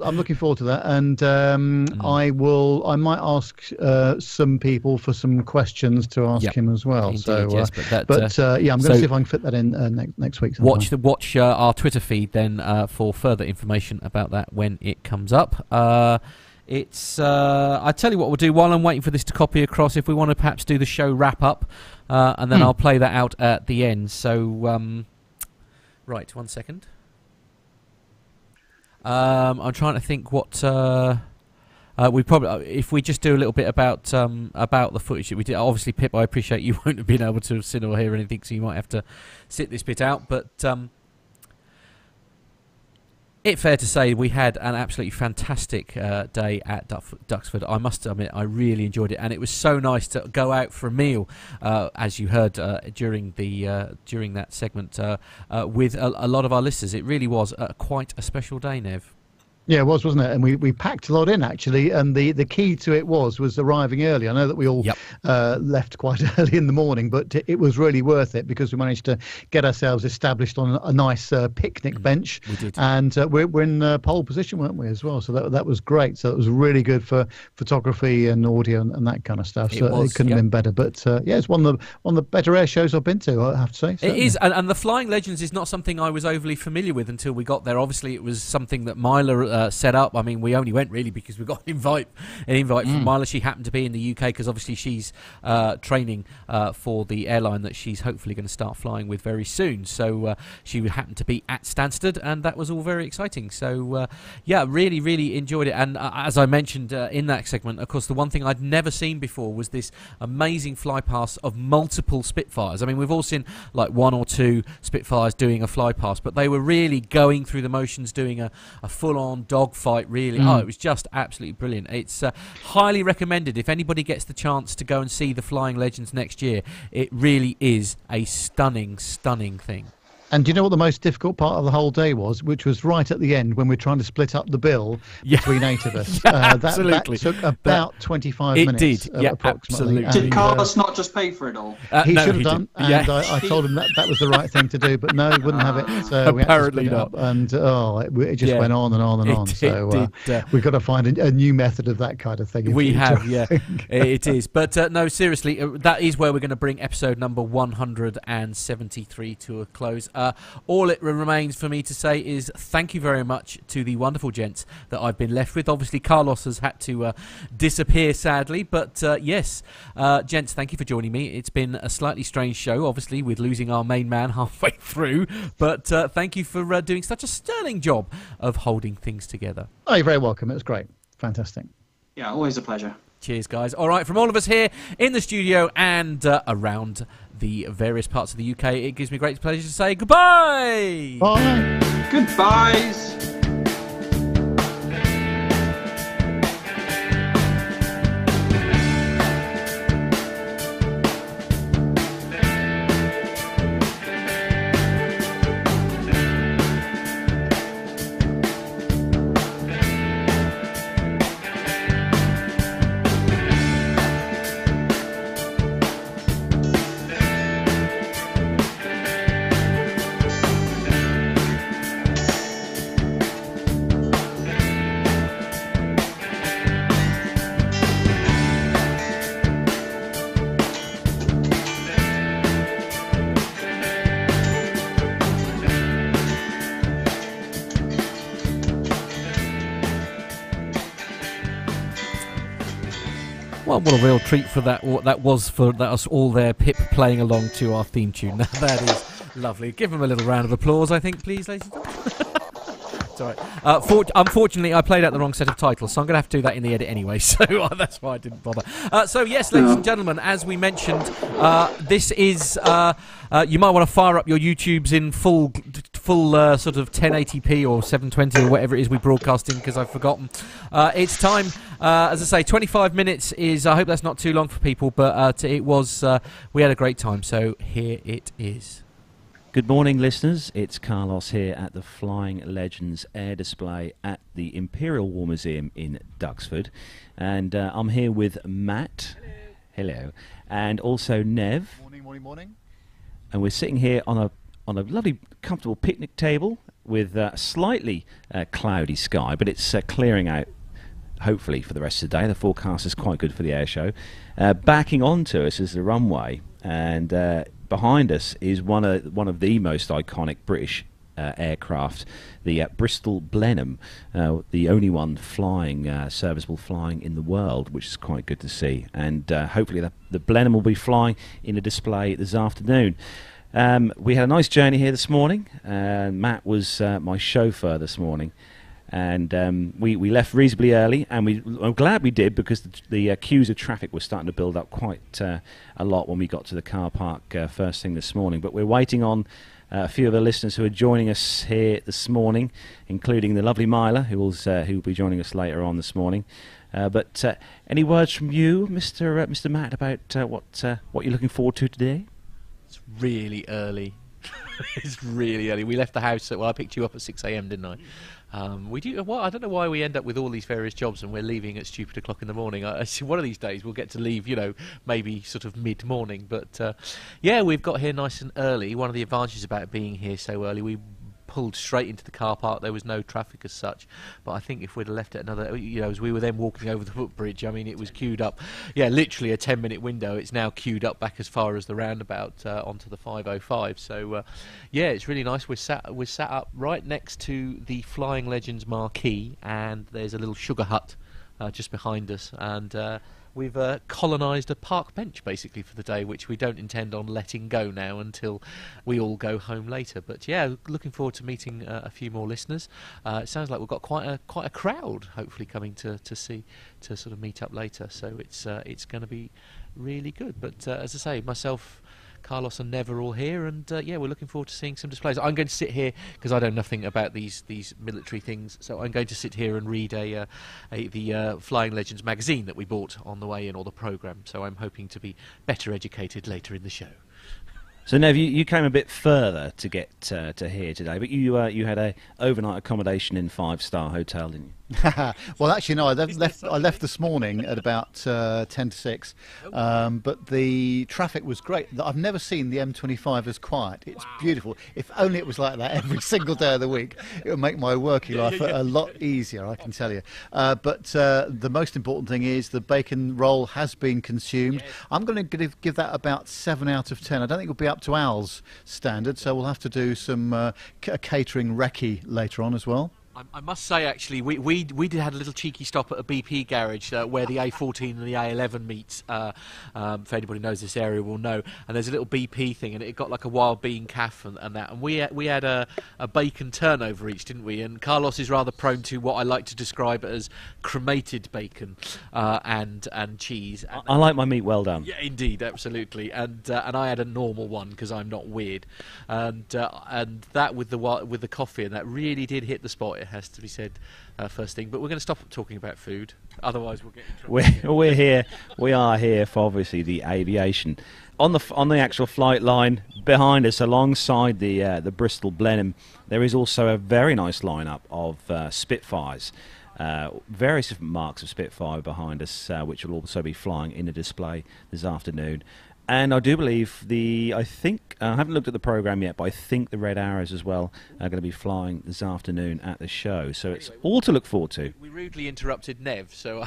S2: I'm looking forward to that, and I might ask some people for some questions to ask him as well.
S1: Indeed,
S2: so,
S1: yes,
S2: I'm going to see if I can fit that in next week. Sometime.
S1: Watch our Twitter feed then for further information about that when it comes up. It's. I tell you what we'll do while I'm waiting for this to copy across. If we want to perhaps do the show wrap up, and then I'll play that out at the end. So, right, 1 second. I'm trying to think what we probably if we just do a little bit about the footage that we did. Obviously, Pip, I appreciate you won't have been able to sit or hear anything, so you might have to sit this bit out, but. It's fair to say we had an absolutely fantastic day at Duxford. I must admit, I really enjoyed it, and it was so nice to go out for a meal, as you heard during that segment with a lot of our listeners. It really was quite a special day, Nev.
S2: Yeah, it was, wasn't it? And we packed a lot in, actually. And the key to it was arriving early. I know that we all left quite early in the morning, but it was really worth it because we managed to get ourselves established on a nice picnic bench.
S1: We did.
S2: And we're in pole position, weren't we, as well? So that was great. So it was really good for photography and audio and that kind of stuff. So it couldn't have been better. But it's one of the better air shows I've been to, I have to say. Certainly.
S1: It is. And the Flying Legends is not something I was overly familiar with until we got there. Obviously, it was something that Myla set up. I mean, we only went really because we got an invite from Myla. She happened to be in the UK because obviously she's training for the airline that she's hopefully going to start flying with very soon. So she happened to be at Stansted, and that was all very exciting. So really, really enjoyed it. And as I mentioned in that segment, of course, the one thing I'd never seen before was this amazing fly pass of multiple Spitfires. I mean, we've all seen like one or two Spitfires doing a fly pass, but they were really going through the motions, doing a full-on dogfight. Really, it was just absolutely brilliant. It's highly recommended if anybody gets the chance to go and see the Flying Legends next year. It really is a stunning thing.
S2: And do you know what the most difficult part of the whole day was, which was right at the end when we're trying to split up the bill between 8 of us?
S1: Absolutely.
S2: That took about 25 minutes.
S1: It did,
S2: approximately.
S1: absolutely.
S3: Did Carlos not just pay for it all?
S2: He should have done, and I told him that was the right thing to do, but no, he wouldn't have it. So we had to split it up, and it just went on and on and on. So we've got to find a new method of that kind of thing.
S1: We have, it is. But no, seriously, that is where we're going to bring episode number 173 to a close. All it remains for me to say is thank you very much to the wonderful gents that I've been left with. Obviously, Carlos has had to disappear, sadly. But yes, gents, thank you for joining me. It's been a slightly strange show, obviously, with losing our main man halfway through. But thank you for doing such a sterling job of holding things together.
S2: Oh, you're very welcome. It was great. Fantastic.
S3: Yeah, always a pleasure.
S1: Cheers, guys. All right, from all of us here in the studio and around the various parts of the UK, it gives me great pleasure to say goodbye.
S2: Bye.
S3: Goodbyes.
S1: Well, what a real treat for that. What that was for us all there, Pip playing along to our theme tune. Now, that is lovely. Give him a little round of applause, I think, please, ladies and gentlemen. It's all right. Unfortunately, I played out the wrong set of titles, so I'm going to have to do that in the edit anyway, so that's why I didn't bother. So, yes, ladies and gentlemen, as we mentioned, this is... you might want to fire up your YouTubes in full sort of 1080p or 720 or whatever it is we broadcast in, because I've forgotten. It's time, as I say, 25 minutes is... I hope that's not too long for people, but it was... we had a great time, so here it is.
S5: Good morning, listeners. It's Carlos here at the Flying Legends air display at the Imperial War Museum in Duxford. And I'm here with Matt. Hello. And also Nev.
S2: Morning.
S5: And we're sitting here on a lovely, comfortable picnic table with a slightly cloudy sky, but it's clearing out, hopefully, for the rest of the day. The forecast is quite good for the air show. Backing onto us is the runway, and behind us is one of the most iconic British aircraft, the Bristol Blenheim, the only one flying, serviceable flying in the world, which is quite good to see. And hopefully the Blenheim will be flying in a display this afternoon. We had a nice journey here this morning. Matt was my chauffeur this morning. And we left reasonably early, and I'm glad we did, because the queues of traffic were starting to build up quite a lot when we got to the car park first thing this morning. But we're waiting on a few of the listeners who are joining us here this morning, including the lovely Myla, who will be joining us later on this morning. But any words from you, Mr. Matt, about what you're looking forward to today?
S1: It's really early. It's really early. We left the house I picked you up at 6 a.m, didn't I? We do. Well, I don't know why we end up with all these various jobs and we're leaving at stupid o'clock in the morning. One of these days we'll get to leave, maybe sort of mid-morning. But yeah, we've got here nice and early. One of the advantages about being here so early, we pulled straight into the car park. There was no traffic as such, but I think if we'd have left it another, as we were then walking over the footbridge, I mean, it was queued up. Yeah, literally a 10-minute window. It's now queued up back as far as the roundabout onto the 505. So yeah, it's really nice. We're sat up right next to the Flying Legends marquee, and there's a little sugar hut just behind us, and we've colonised a park bench basically for the day, which we don't intend on letting go now until we all go home later. But yeah, looking forward to meeting a few more listeners. It sounds like we've got quite a crowd hopefully coming to sort of meet up later. So it's going to be really good. But as I say, myself, Carlos and Nev are all here, and yeah, we're looking forward to seeing some displays. I'm going to sit here because I know nothing about these military things, so I'm going to sit here and read the Flying Legends magazine that we bought on the way in, or the programme. So I'm hoping to be better educated later in the show.
S5: So Nev, you came a bit further to get to here today, but you had a overnight accommodation in 5-star hotel, didn't you?
S2: Well, actually, no. I left this morning at about 10 to 6, but the traffic was great. I've never seen the M25 as quiet. It's beautiful. If only it was like that every single day of the week, it would make my working life a lot easier, I can tell you. But the most important thing is the bacon roll has been consumed. Yes. I'm going to give that about 7 out of 10. I don't think it'll be up to Al's standard, so we'll have to do some catering recce later on as well.
S1: I must say, actually, we did had a little cheeky stop at a BP garage where the A14 and the A11 meets. If anybody knows this area will know. And there's a little BP thing, and it got like a wild bean calf and that. And we had a bacon turnover each, didn't we? And Carlos is rather prone to what I like to describe as cremated bacon and cheese. And
S5: I like my meat well done.
S1: Yeah, indeed, absolutely. And I had a normal one because I'm not weird. And that with the coffee, and that really did hit the spot. It has to be said first thing, but we're going to stop talking about food, otherwise we'll get in trouble.
S5: We are here for obviously the aviation. On the actual flight line behind us, alongside the Bristol Blenheim, there is also a very nice lineup of Spitfires. Various different marks of Spitfire behind us, which will also be flying in a display this afternoon. And I do believe I haven't looked at the programme yet, but I think the Red Arrows as well are going to be flying this afternoon at the show. So it's all to look forward to.
S1: We rudely interrupted Nev, so...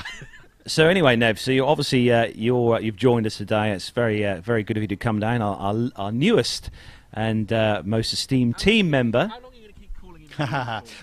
S5: So anyway, Nev, so you're obviously you've joined us today. It's very good of you to come down. Our newest and most esteemed team member.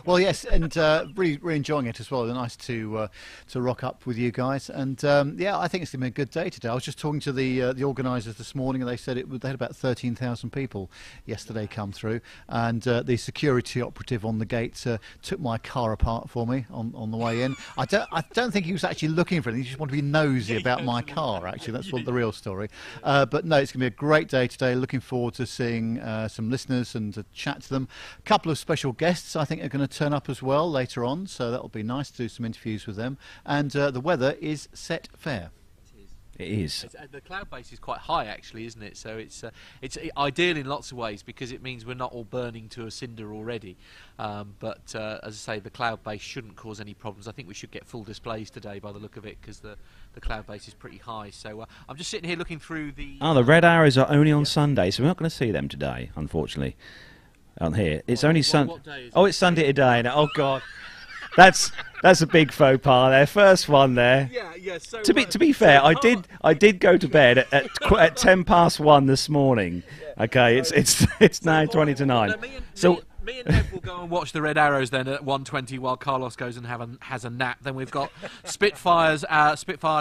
S2: Well, yes, and really enjoying it as well. Nice to rock up with you guys, and yeah, I think it's going to be a good day today. I was just talking to the organisers this morning, and they said they had about 13,000 people yesterday come through, and the security operative on the gate took my car apart for me on the way in. I don't think he was actually looking for anything. He just wanted to be nosy about my car. Actually, that's what the real story. But no, it's going to be a great day today. Looking forward to seeing some listeners and to chat to them. A couple of special guests I think are going to turn up as well later on, so that'll be nice to do some interviews with them. And the weather is set fair.
S5: It is.
S1: The cloud base is quite high, actually, isn't it? So it's ideal in lots of ways because it means we're not all burning to a cinder already. But as I say, the cloud base shouldn't cause any problems. I think we should get full displays today by the look of it because the cloud base is pretty high. So I'm just sitting here looking through the...
S5: the red arrows are only on Sunday, so we're not going to see them today, unfortunately. On here, it's only Sunday. It's Sunday today. Now, oh God, that's a big faux pas there. First one there.
S1: Yeah. So
S5: to be fair, I did go to bed at 1:10 this morning. Okay, it's now 20 to 9.
S1: Me and Nev will go and watch the Red Arrows then at 1:20 while Carlos goes and has a nap. Then we've got Spitfire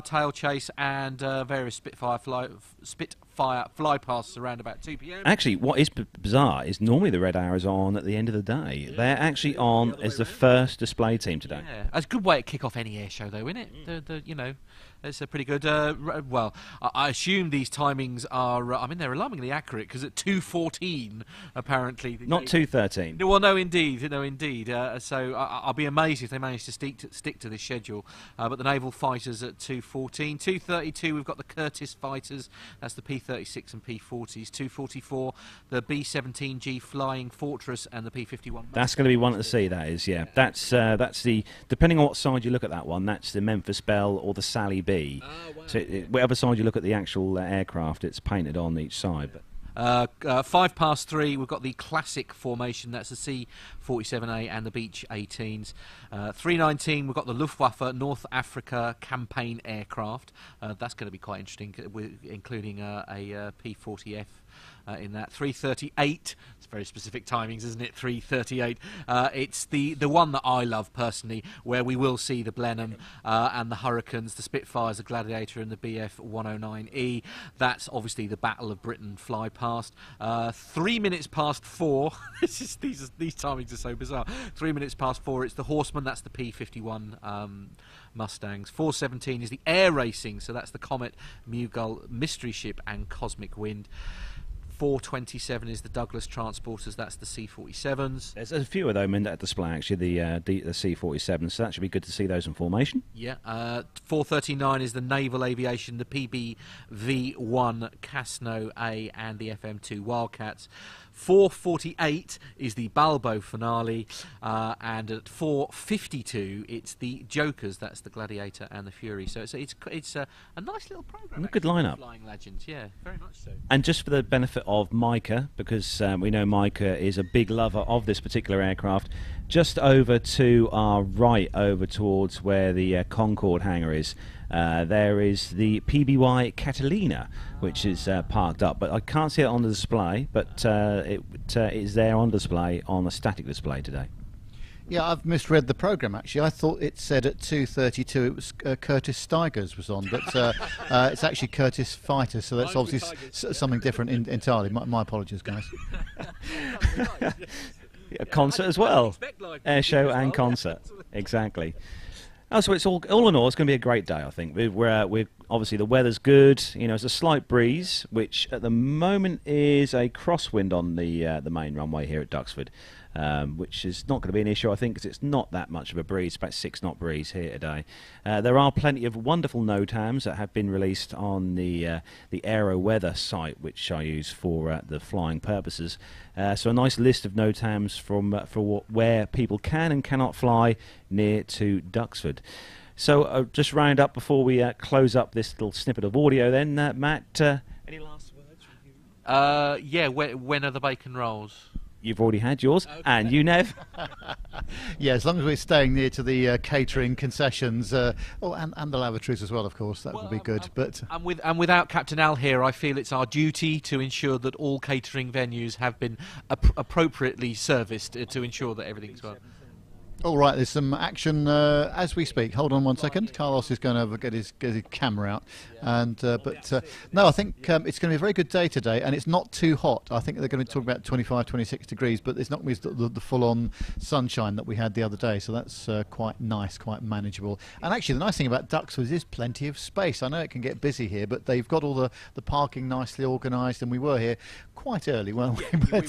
S1: tail chase and various Spitfire fly pasts around about 2 p.m.
S5: Actually, what is bizarre is normally the Red Arrows are on at the end of the day. They're actually on as the first display team today.
S1: Yeah, it's a good way to kick off any air show, though, isn't it? It's a pretty good. Well, I assume these timings are. They're alarmingly accurate because at 2:14, apparently.
S5: Not 2:13.
S1: Well, no, indeed. So I'll be amazed if they manage to stick to this schedule. But the naval fighters at 2:14, 2:32. We've got the Curtiss fighters. That's the P-36 and P-40s. 2:44, the B-17G Flying Fortress and the P-51.
S5: That's going to be one to see. That is, yeah. That's the depending on what side you look at that one. That's the Memphis Belle or the Sally B.
S1: Wow.
S5: So whatever side you look at the actual aircraft, it's painted on each side.
S1: 3:05, we've got the classic formation. That's the C-47A and the Beech 18s. 3:19, we've got the Luftwaffe North Africa campaign aircraft. That's going to be quite interesting, including a P-40F. In that 3:38, it's very specific timings, isn't it? 3:38. It's the one that I love personally, where we will see the Blenheim and the Hurricanes, the Spitfires, the Gladiator, and the BF-109E. That's obviously the Battle of Britain fly past. 3 minutes past 4. These timings are so bizarre. 3 minutes past 4. It's the Horseman. That's the P-51. Mustangs. 4:17 is the air racing, so that's the Comet, Mughal, Mystery Ship, and Cosmic Wind. 4:27 is the Douglas Transporters. That's the C-47s.
S5: There's a few of them in that display, actually, the C-47s, so that should be good to see those in formation.
S1: Yeah. 4:39 is the Naval Aviation, the PBV-1 Casno A and the FM-2 Wildcats. 4:48 is the Balbo finale, and at 4:52 it's the Jokers. That's the Gladiator and the Fury. So it's a nice little program.
S5: A good lineup.
S1: Flying Legends, yeah, very much so.
S5: And just for the benefit of Micah, because we know Micah is a big lover of this particular aircraft, just over to our right, over towards where the Concorde hangar is, there is the PBY Catalina, which is parked up, but I can't see it on the display, but it is there on display on a static display today.
S2: Yeah, I've misread the programme, actually. I thought it said at 2:32 it was Curtiss Steigers was on, but it's actually Curtiss Fighters, so that's obviously something different entirely. My apologies, guys.
S5: A concert as well. Air show and concert. Exactly. Oh, so it's all in all, it's going to be a great day, I think. We're obviously the weather's good. It's a slight breeze, which at the moment is a crosswind on the main runway here at Duxford, which is not going to be an issue, I think, because it's not that much of a breeze. It's about 6-knot breeze here today. There are plenty of wonderful NOTAMs that have been released on the Aero Weather site, which I use for the flying purposes. So a nice list of NOTAMs for where people can and cannot fly near to Duxford. So just round up before we close up this little snippet of audio then, Matt, any last words from you?
S1: Yeah, when are the bacon rolls?
S5: You've already had yours, okay. And you, Nev?
S2: Yeah, as long as we're staying near to the catering concessions, and the lavatories as well, of course, that would be good.
S1: And without Captain Al here, I feel it's our duty to ensure that all catering venues have been appropriately serviced to ensure that everything's well.
S2: All right, there's some action as we speak. Hold on one second. Carlos is going to get his camera out, no, I think it's going to be a very good day today, and it's not too hot. I think they're going to be talking about 25, 26 degrees, but it's not going to be the full-on sunshine that we had the other day, so that's quite nice, quite manageable. And actually, the nice thing about Duxford is plenty of space. I know it can get busy here, but they've got all the parking nicely organised, and we were here quite early, weren't we? But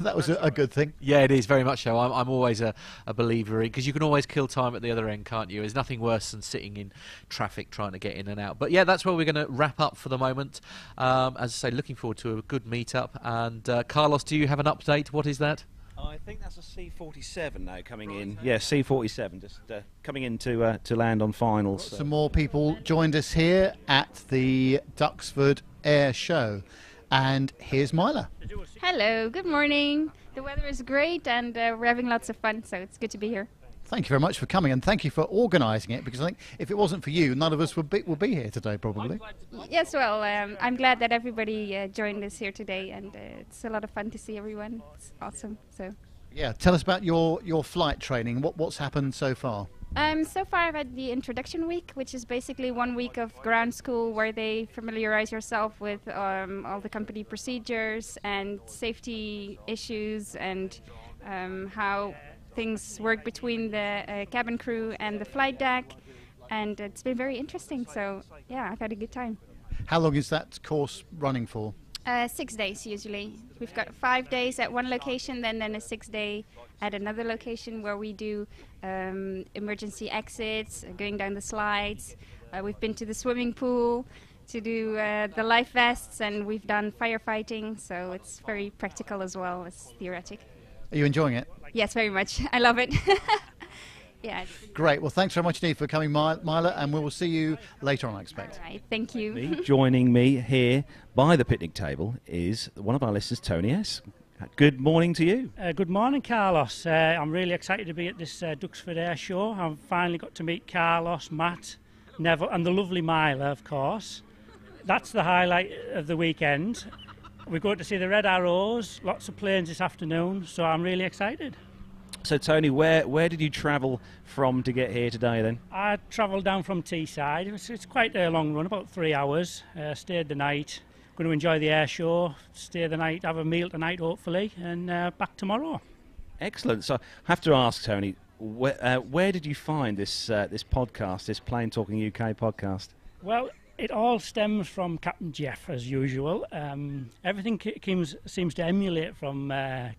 S2: that was a good thing.
S1: Yeah, it is very much so. I'm always a believer believer in, because you can always kill time at the other end, can't you? There's nothing worse than sitting in traffic trying to get in and out. But yeah, that's where we're going to wrap up for the moment. As I say, looking forward to a good meet-up. And Carlos, do you have an update? What is that?
S5: I think that's a C-47 now coming in. Yeah, C-47 just coming in to land on finals.
S2: Some more people joined us here at the Duxford Air Show. And here's Myla.
S17: Hello, good morning. The weather is great and we're having lots of fun, so it's good to be here.
S2: Thank you very much for coming, and thank you for organising it, because I think if it wasn't for you, none of us would be here today, probably.
S17: Yes, well, I'm glad that everybody joined us here today, and it's a lot of fun to see everyone. It's awesome. So.
S2: Yeah, tell us about your flight training. What's happened so far?
S17: So far I've had the introduction week, which is basically 1 week of ground school where they familiarize yourself with all the company procedures and safety issues and how things work between the cabin crew and the flight deck, and it's been very interesting, so yeah, I've had a good time.
S2: How long is that course running for?
S17: 6 days usually. We've got 5 days at one location, then a 6-day at another location where we do emergency exits, going down the slides. We've been to the swimming pool to do the life vests, and we've done firefighting, so it's very practical as well as theoretic.
S2: Are you enjoying it?
S17: Yes, very much. I love it. Yeah.
S2: Great. Well, thanks very much indeed for coming, Myla, and we will see you later on, I expect.
S17: All right. Thank you.
S5: Joining me here by the picnic table is one of our listeners, Tony S. Good morning to you.
S18: Good morning, Carlos. I'm really excited to be at this Duxford Air Show. I've finally got to meet Carlos, Matt, Neville, and the lovely Myla, of course. That's the highlight of the weekend. We're going to see the Red Arrows, lots of planes this afternoon, so I'm really excited.
S5: So, Tony, where did you travel from to get here today, then?
S18: I travelled down from Teesside. It's quite a long run, about 3 hours. Stayed the night. Going to enjoy the air show, stay the night, have a meal tonight, hopefully, and back tomorrow.
S5: Excellent. So, I have to ask, Tony, where did you find this podcast, this Plane Talking UK podcast?
S18: Well, it all stems from Captain Jeff, as usual. Everything seems to emulate from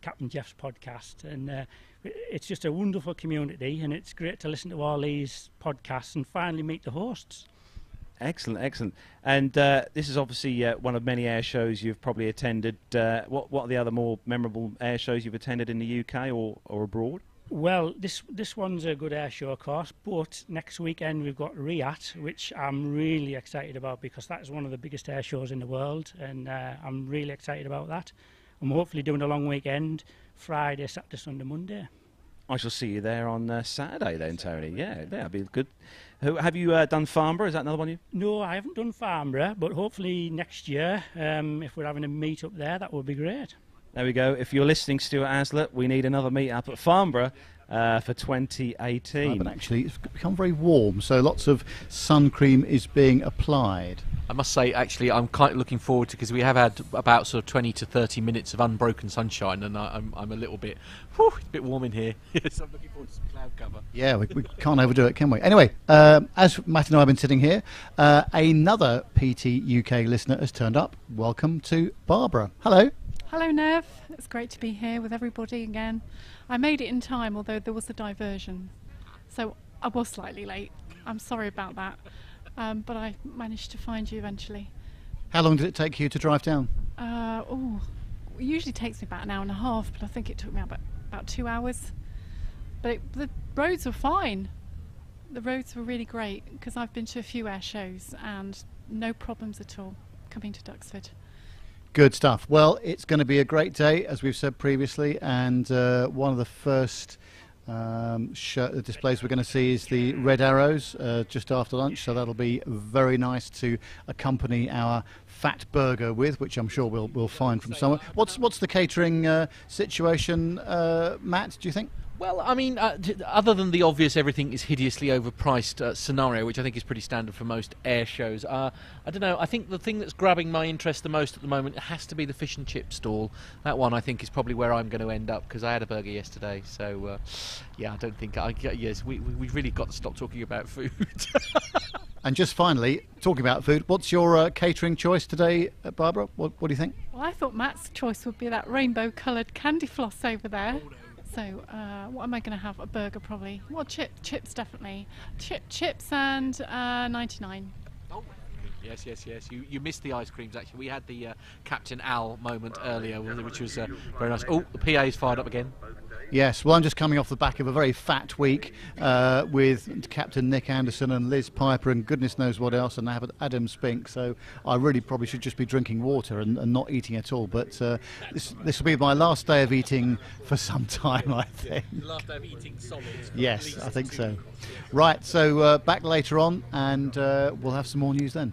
S18: Captain Jeff's podcast, and it's just a wonderful community, and it's great to listen to all these podcasts and finally meet the hosts.
S5: Excellent, excellent. And this is obviously one of many air shows you've probably attended. What are the other more memorable air shows you've attended in the UK or abroad?
S18: Well, this one's a good air show, of course, but next weekend we've got RIAT, which I'm really excited about because that is one of the biggest air shows in the world, and I'm really excited about that. I'm hopefully doing a long weekend, Friday, Saturday, Sunday, Monday.
S5: I shall see you there on Saturday then, Tony. Yeah, that'll be good. Have you done Farnborough? Is that another one?
S18: No, I haven't done Farnborough, but hopefully next year, if we're having a meet up there, that would be great.
S5: There we go. If you're listening, Stuart Aslett, we need another meet up at Farnborough for 2018.
S2: But actually, it's become very warm, so lots of sun cream is being applied.
S1: I must say, actually, I'm quite looking forward to, because we have had about sort of 20 to 30 minutes of unbroken sunshine, and I'm a little bit, it's a bit warm in here. So I'm looking forward to some cloud cover.
S2: Yeah, we can't overdo it, can we? Anyway, as Matt and I have been sitting here, another PT UK listener has turned up. Welcome to Barbara. Hello.
S19: Hello, Nev. It's great to be here with everybody again. I made it in time, although there was a diversion. So I was slightly late. I'm sorry about that. But I managed to find you eventually.
S2: How long did it take you to drive down?
S19: It usually takes me about an hour and a half, but I think it took me about 2 hours. But the roads were fine. The roads were really great, because I've been to a few air shows and no problems at all coming to Duxford.
S2: Good stuff. Well, it's going to be a great day, as we've said previously, and one of the first displays we're going to see is the Red Arrows just after lunch, so that'll be very nice to accompany our fat burger with, which I'm sure we'll find from somewhere. What's the catering situation, Matt, do you think?
S1: Well, I mean, other than the obvious everything is hideously overpriced scenario, which I think is pretty standard for most air shows, I don't know, I think the thing that's grabbing my interest the most at the moment has to be the fish and chip stall. That one, I think, is probably where I'm going to end up, because I had a burger yesterday, so, yeah, I don't think... Yes, we've really got to stop talking about food.
S2: And just finally, talking about food, what's your catering choice today, Barbara? What do you think?
S19: Well, I thought Matt's choice would be that rainbow-coloured candy floss over there. So what am I going to have? A burger probably. Well, chips definitely. Chips and 99.
S1: Oh, yes. You missed the ice creams, actually. We had the Captain Al moment earlier, which was very nice. Oh, the PA's fired up again.
S2: Yes, well, I'm just coming off the back of a very fat week with Captain Nick Anderson and Liz Piper and goodness knows what else, and Adam Spink. So I really probably should just be drinking water and not eating at all. But this will be my last day of eating for some time, I think.
S1: Last day of eating solids.
S2: Yes, I think so. Right, so back later on, and we'll have some more news then.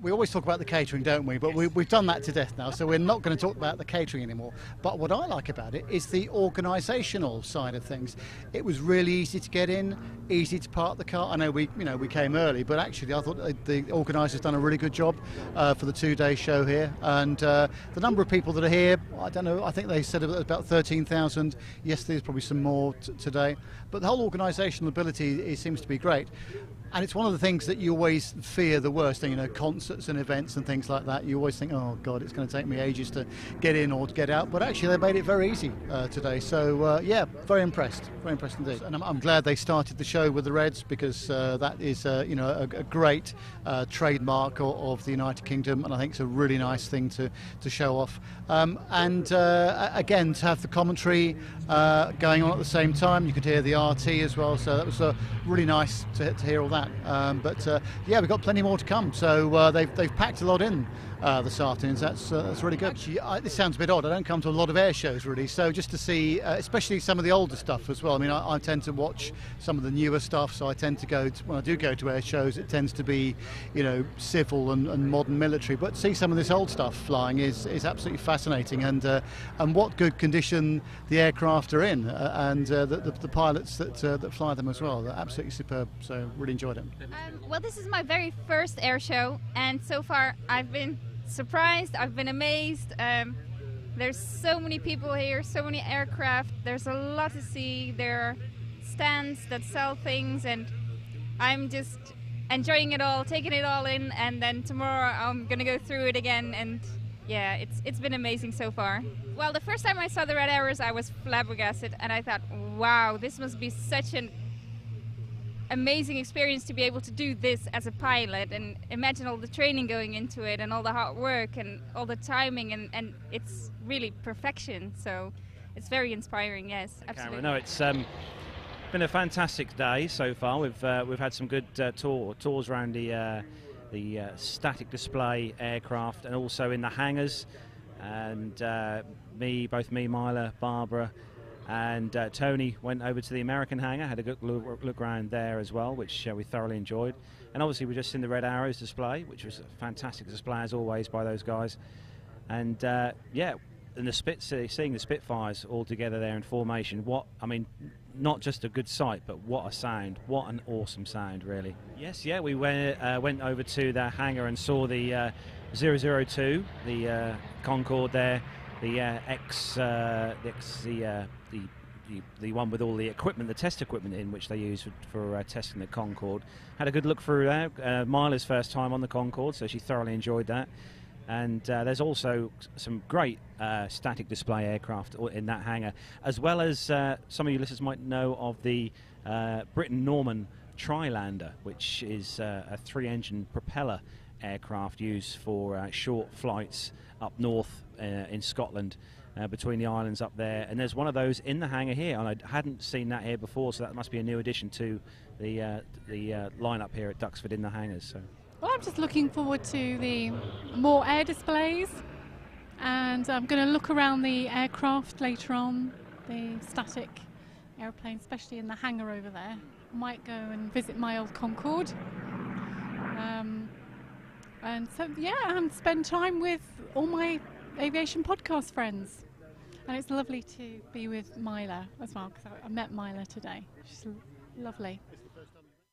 S2: We always talk about the catering, don't we? But we've done that to death now, so we're not going to talk about the catering anymore. But what I like about it is the organisational side of things. It was really easy to get in, easy to park the car. I know we came early, but actually I thought the organisers done a really good job for the 2-day show here. And the number of people that are here, I don't know. I think they said about 13,000. Yesterday, there's probably some more today. But the whole organisational ability seems to be great. And it's one of the things that you always fear the worst thing, concerts and events and things like that. You always think, oh God, it's going to take me ages to get in or to get out. But actually, they made it very easy today. So yeah, very impressed indeed. And I'm glad they started the show with the Reds, because that is a great trademark of the United Kingdom, and I think it's a really nice thing to show off. And again, to have the commentary going on at the same time, you could hear the RT as well. So that was really nice to hear all that. But yeah, we've got plenty more to come. So they've packed a lot in this afternoon. So that's really good. Actually, this sounds a bit odd. I don't come to a lot of air shows really. So just to see, especially some of the older stuff as well. I mean, I tend to watch some of the newer stuff. So I tend to when I do go to air shows, it tends to be, civil and modern military. But see some of this old stuff flying is absolutely fascinating. And what good condition the aircraft are in, and the pilots that fly them as well. They're absolutely superb. So really enjoyed it.
S17: Well, this is my very first air show, and so far I've been surprised, I've been amazed. There's so many people here, so many aircraft, there's a lot to see. There are stands that sell things, and I'm just enjoying it all, taking it all in, and then tomorrow I'm gonna go through it again, and yeah, it's been amazing so far. Well, the first time I saw the Red Arrows, I was flabbergasted, and I thought, wow, this must be such an amazing experience to be able to do this as a pilot, and imagine all the training going into it and all the hard work and all the timing, and it's really perfection. So it's very inspiring. Yes, absolutely.
S5: No, it's been a fantastic day so far. We've had some good tours around the static display aircraft and also in the hangars, and both me, Myla, Barbara and Tony went over to the American hangar, had a good look around there as well, which we thoroughly enjoyed. And obviously we're just in the Red Arrows display, which was a fantastic display as always by those guys. And yeah, and seeing the Spitfires all together there in formation, not just a good sight, but what a sound, what an awesome sound, really. Yes, yeah, we went over to the hangar and saw the 002, the Concorde there, the one with all the equipment, the test equipment in which they use for testing the Concorde. Had a good look through there. Myla's first time on the Concorde, so she thoroughly enjoyed that. And there's also some great static display aircraft in that hangar, as well as some of you listeners might know of the Britten-Norman Trilander, which is a 3-engine propeller aircraft used for short flights up north in Scotland, between the islands up there. And there's one of those in the hangar here, and I hadn't seen that here before, so that must be a new addition to the lineup here at Duxford in the hangars. So.
S19: Well, I'm just looking forward to the more air displays, and I'm going to look around the aircraft later on, the static airplane, especially in the hangar over there. I might go and visit my old Concorde. And so, yeah, and spend time with all my aviation podcast friends. And it's lovely to be with Myla as well, because I met Myla today. She's lovely.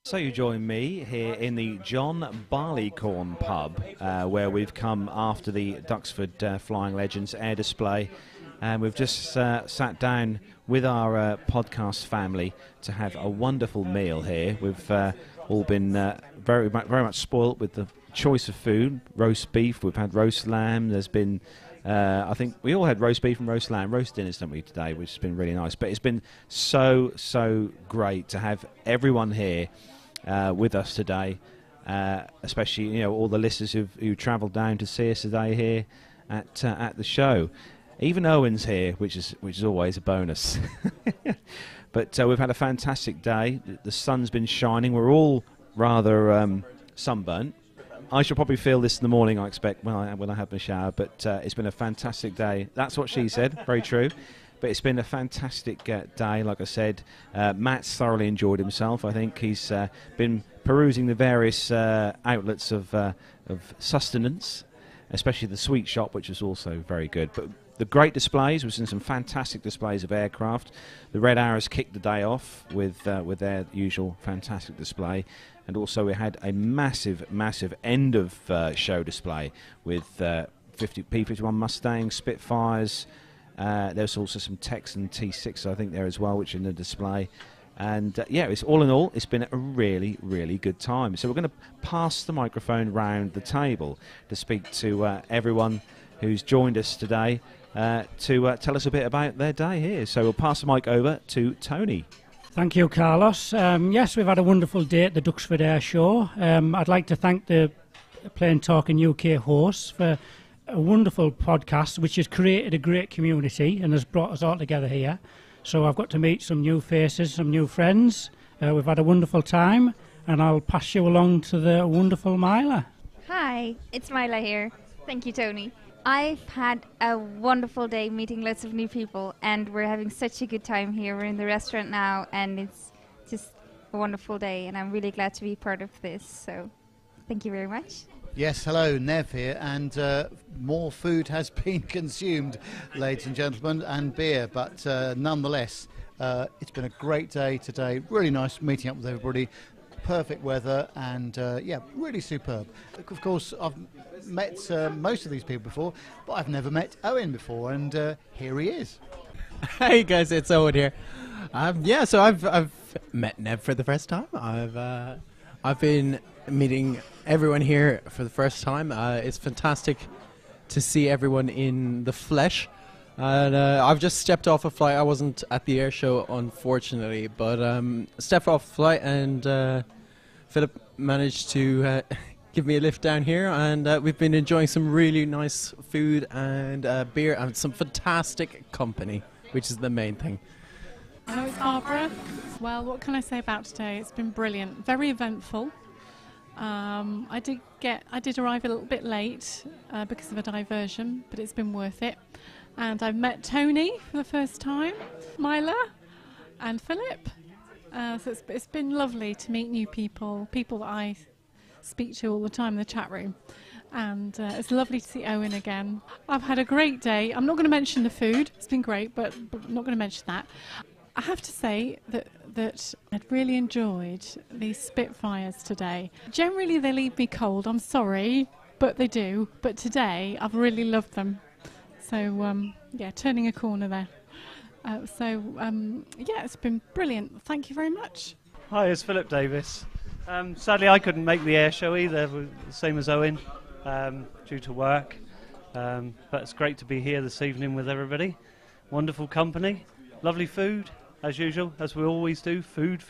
S5: So you join me here in the John Barleycorn pub, where we've come after the Duxford Flying Legends air display, and we've just sat down with our podcast family to have a wonderful meal here. We've all been very much spoilt with the choice of food. Roast beef, we've had roast lamb, there's been I think we all had roast beef and roast lamb, roast dinners, didn't we, today, which has been really nice. But it's been so great to have everyone here with us today, especially all the listeners who travelled down to see us today here at the show. Even Owen's here, which is always a bonus. But we've had a fantastic day. The sun's been shining. We're all rather sunburnt. I shall probably feel this in the morning, I expect, when I have my shower. But it's been a fantastic day. That's what she said. Very true. But it's been a fantastic day, like I said. Matt's thoroughly enjoyed himself. I think he's been perusing the various outlets of sustenance, especially the sweet shop, which is also very good. But the great displays, we've seen some fantastic displays of aircraft. The Red Arrows kicked the day off with their usual fantastic display. And also we had a massive end of show display with P-51 Mustangs, Spitfires. There's also some Texan T6, I think, there as well, which are in the display. And it's all in all, it's been a really good time. So we're going to pass the microphone round the table to speak to everyone who's joined us today to tell us a bit about their day here. So we'll pass the mic over to Tony.
S18: Thank you, Carlos. Yes, we've had a wonderful day at the Duxford Air Show. I'd like to thank the Plain Talking UK hosts for a wonderful podcast which has created a great community and has brought us all together here. So I've got to meet some new faces, some new friends. We've had a wonderful time, and I'll pass you along to the wonderful Myla.
S17: Hi, it's Myla here. Thank you, Tony. I've had a wonderful day meeting lots of new people, and we're having such a good time here. We're in the restaurant now, and it's just a wonderful day, and I'm really glad to be part of this. So thank you very much.
S2: Yes, hello, Nev here, and more food has been consumed, ladies and gentlemen, and beer, but nonetheless, it's been a great day today. Really nice meeting up with everybody. Perfect weather, and really superb. Of course, I've met most of these people before, but I've never met Owen before, and here he is.
S20: Hey guys, it's Owen here. So I've met Nev for the first time. I've been meeting everyone here for the first time. It's fantastic to see everyone in the flesh. And I've just stepped off a flight. I wasn't at the air show, unfortunately, but stepped off a flight, and Philip managed to give me a lift down here, and we've been enjoying some really nice food and beer and some fantastic company, which is the main thing.
S19: Hello, it's Barbara. Well, what can I say about today? It's been brilliant, very eventful. I did arrive a little bit late because of a diversion, but it's been worth it. And I've met Tony for the first time, Myla, and Philip. So it's been lovely to meet new people that I speak to all the time in the chat room. And it's lovely to see Owen again. I've had a great day. I'm not going to mention the food. It's been great, but I'm not going to mention that. I have to say that I'd really enjoyed these Spitfires today. Generally, they leave me cold. I'm sorry, but they do. But today, I've really loved them. So, turning a corner there. It's been brilliant. Thank you very much.
S21: Hi, it's Philip Davis. Sadly, I couldn't make the air show either, same as Owen, due to work. But it's great to be here this evening with everybody. Wonderful company, lovely food, as usual, as we always do. Food.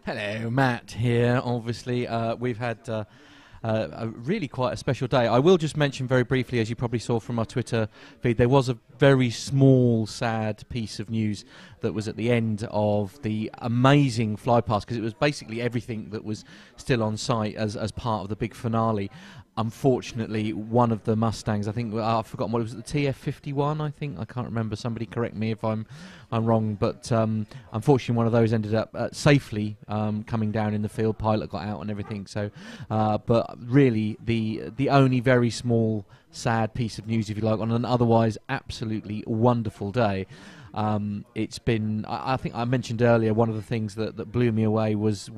S1: Hello, Matt here. Obviously, we've had really quite a special day. I will just mention very briefly, as you probably saw from our Twitter feed, there was a very small, sad piece of news that was at the end of the amazing flypast, because it was basically everything that was still on site as part of the big finale. Unfortunately, one of the Mustangs, I think, I've forgotten what it was, the TF51, I think, I can't remember, somebody correct me if I'm wrong, but unfortunately one of those ended up safely coming down in the field. Pilot got out and everything, so but really the only very small sad piece of news, if you like, on an otherwise absolutely wonderful day. It's been, I think I mentioned earlier, one of the things that blew me away was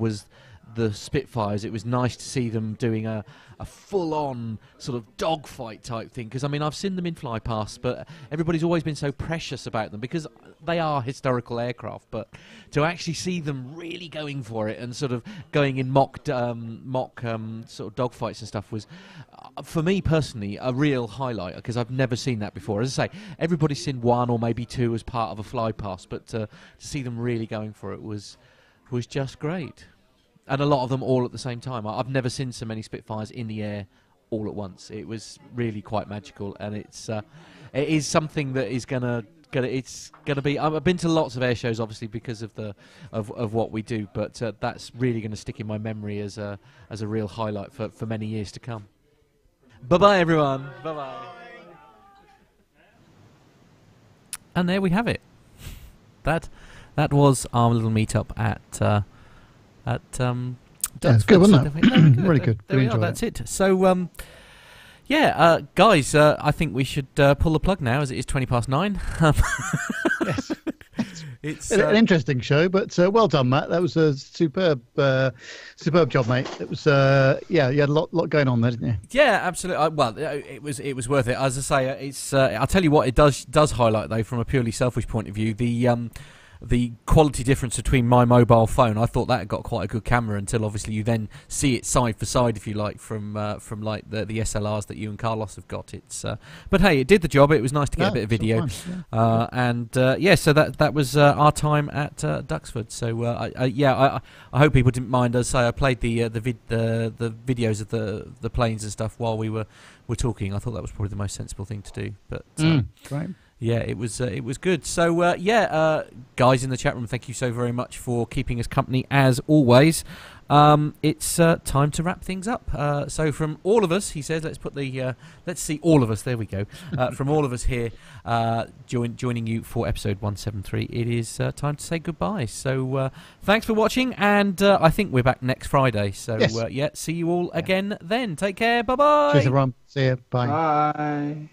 S1: the Spitfires, it was nice to see them doing a full-on sort of dogfight type thing. Because I mean, I've seen them in fly past, but everybody's always been so precious about them because they are historical aircraft. But to actually see them really going for it and sort of going in mock sort of dogfights and stuff was, for me personally, a real highlight because I've never seen that before. As I say, everybody's seen one or maybe two as part of a fly past, but to see them really going for it was just great. And a lot of them all at the same time. I've never seen so many Spitfires in the air all at once. It was really quite magical, and it is something that is gonna be. I've been to lots of air shows, obviously, because of what we do, but that's really going to stick in my memory as a real highlight for many years to come. Bye bye, everyone. Bye bye. And there we have it. That was our little meetup at
S2: it's good, wasn't it? Really good.
S1: There we are. That's it. So, guys, I think we should pull the plug now, as it is 9:20.
S2: Yes. It's an interesting show, but well done, Matt. That was a superb job, mate. It was, you had a lot going on there, didn't you?
S1: Yeah, absolutely. Well, it was worth it. As I say, it's. I'll tell you what, it does highlight, though, from a purely selfish point of view, the quality difference between my mobile phone. I thought that got quite a good camera until obviously you then see it side for side, if you like, from like the SLRs that you and Carlos have got. But hey, it did the job. It was nice to get a bit of video, so that was our time at Duxford. So I hope people didn't mind. As I say, I played the videos of the planes and stuff while we were talking. I thought that was probably the most sensible thing to do. But
S2: right.
S1: Yeah, it was good. So guys in the chat room, thank you so very much for keeping us company as always. It's time to wrap things up. So from all of us, he says, let's see all of us. There we go. From all of us here, joining you for episode 173. It is time to say goodbye. So thanks for watching, and I think we're back next Friday. So
S2: yes.
S1: see you all again then. Take care. Bye bye.
S2: Cheers, everyone. See you. Bye.
S3: Bye.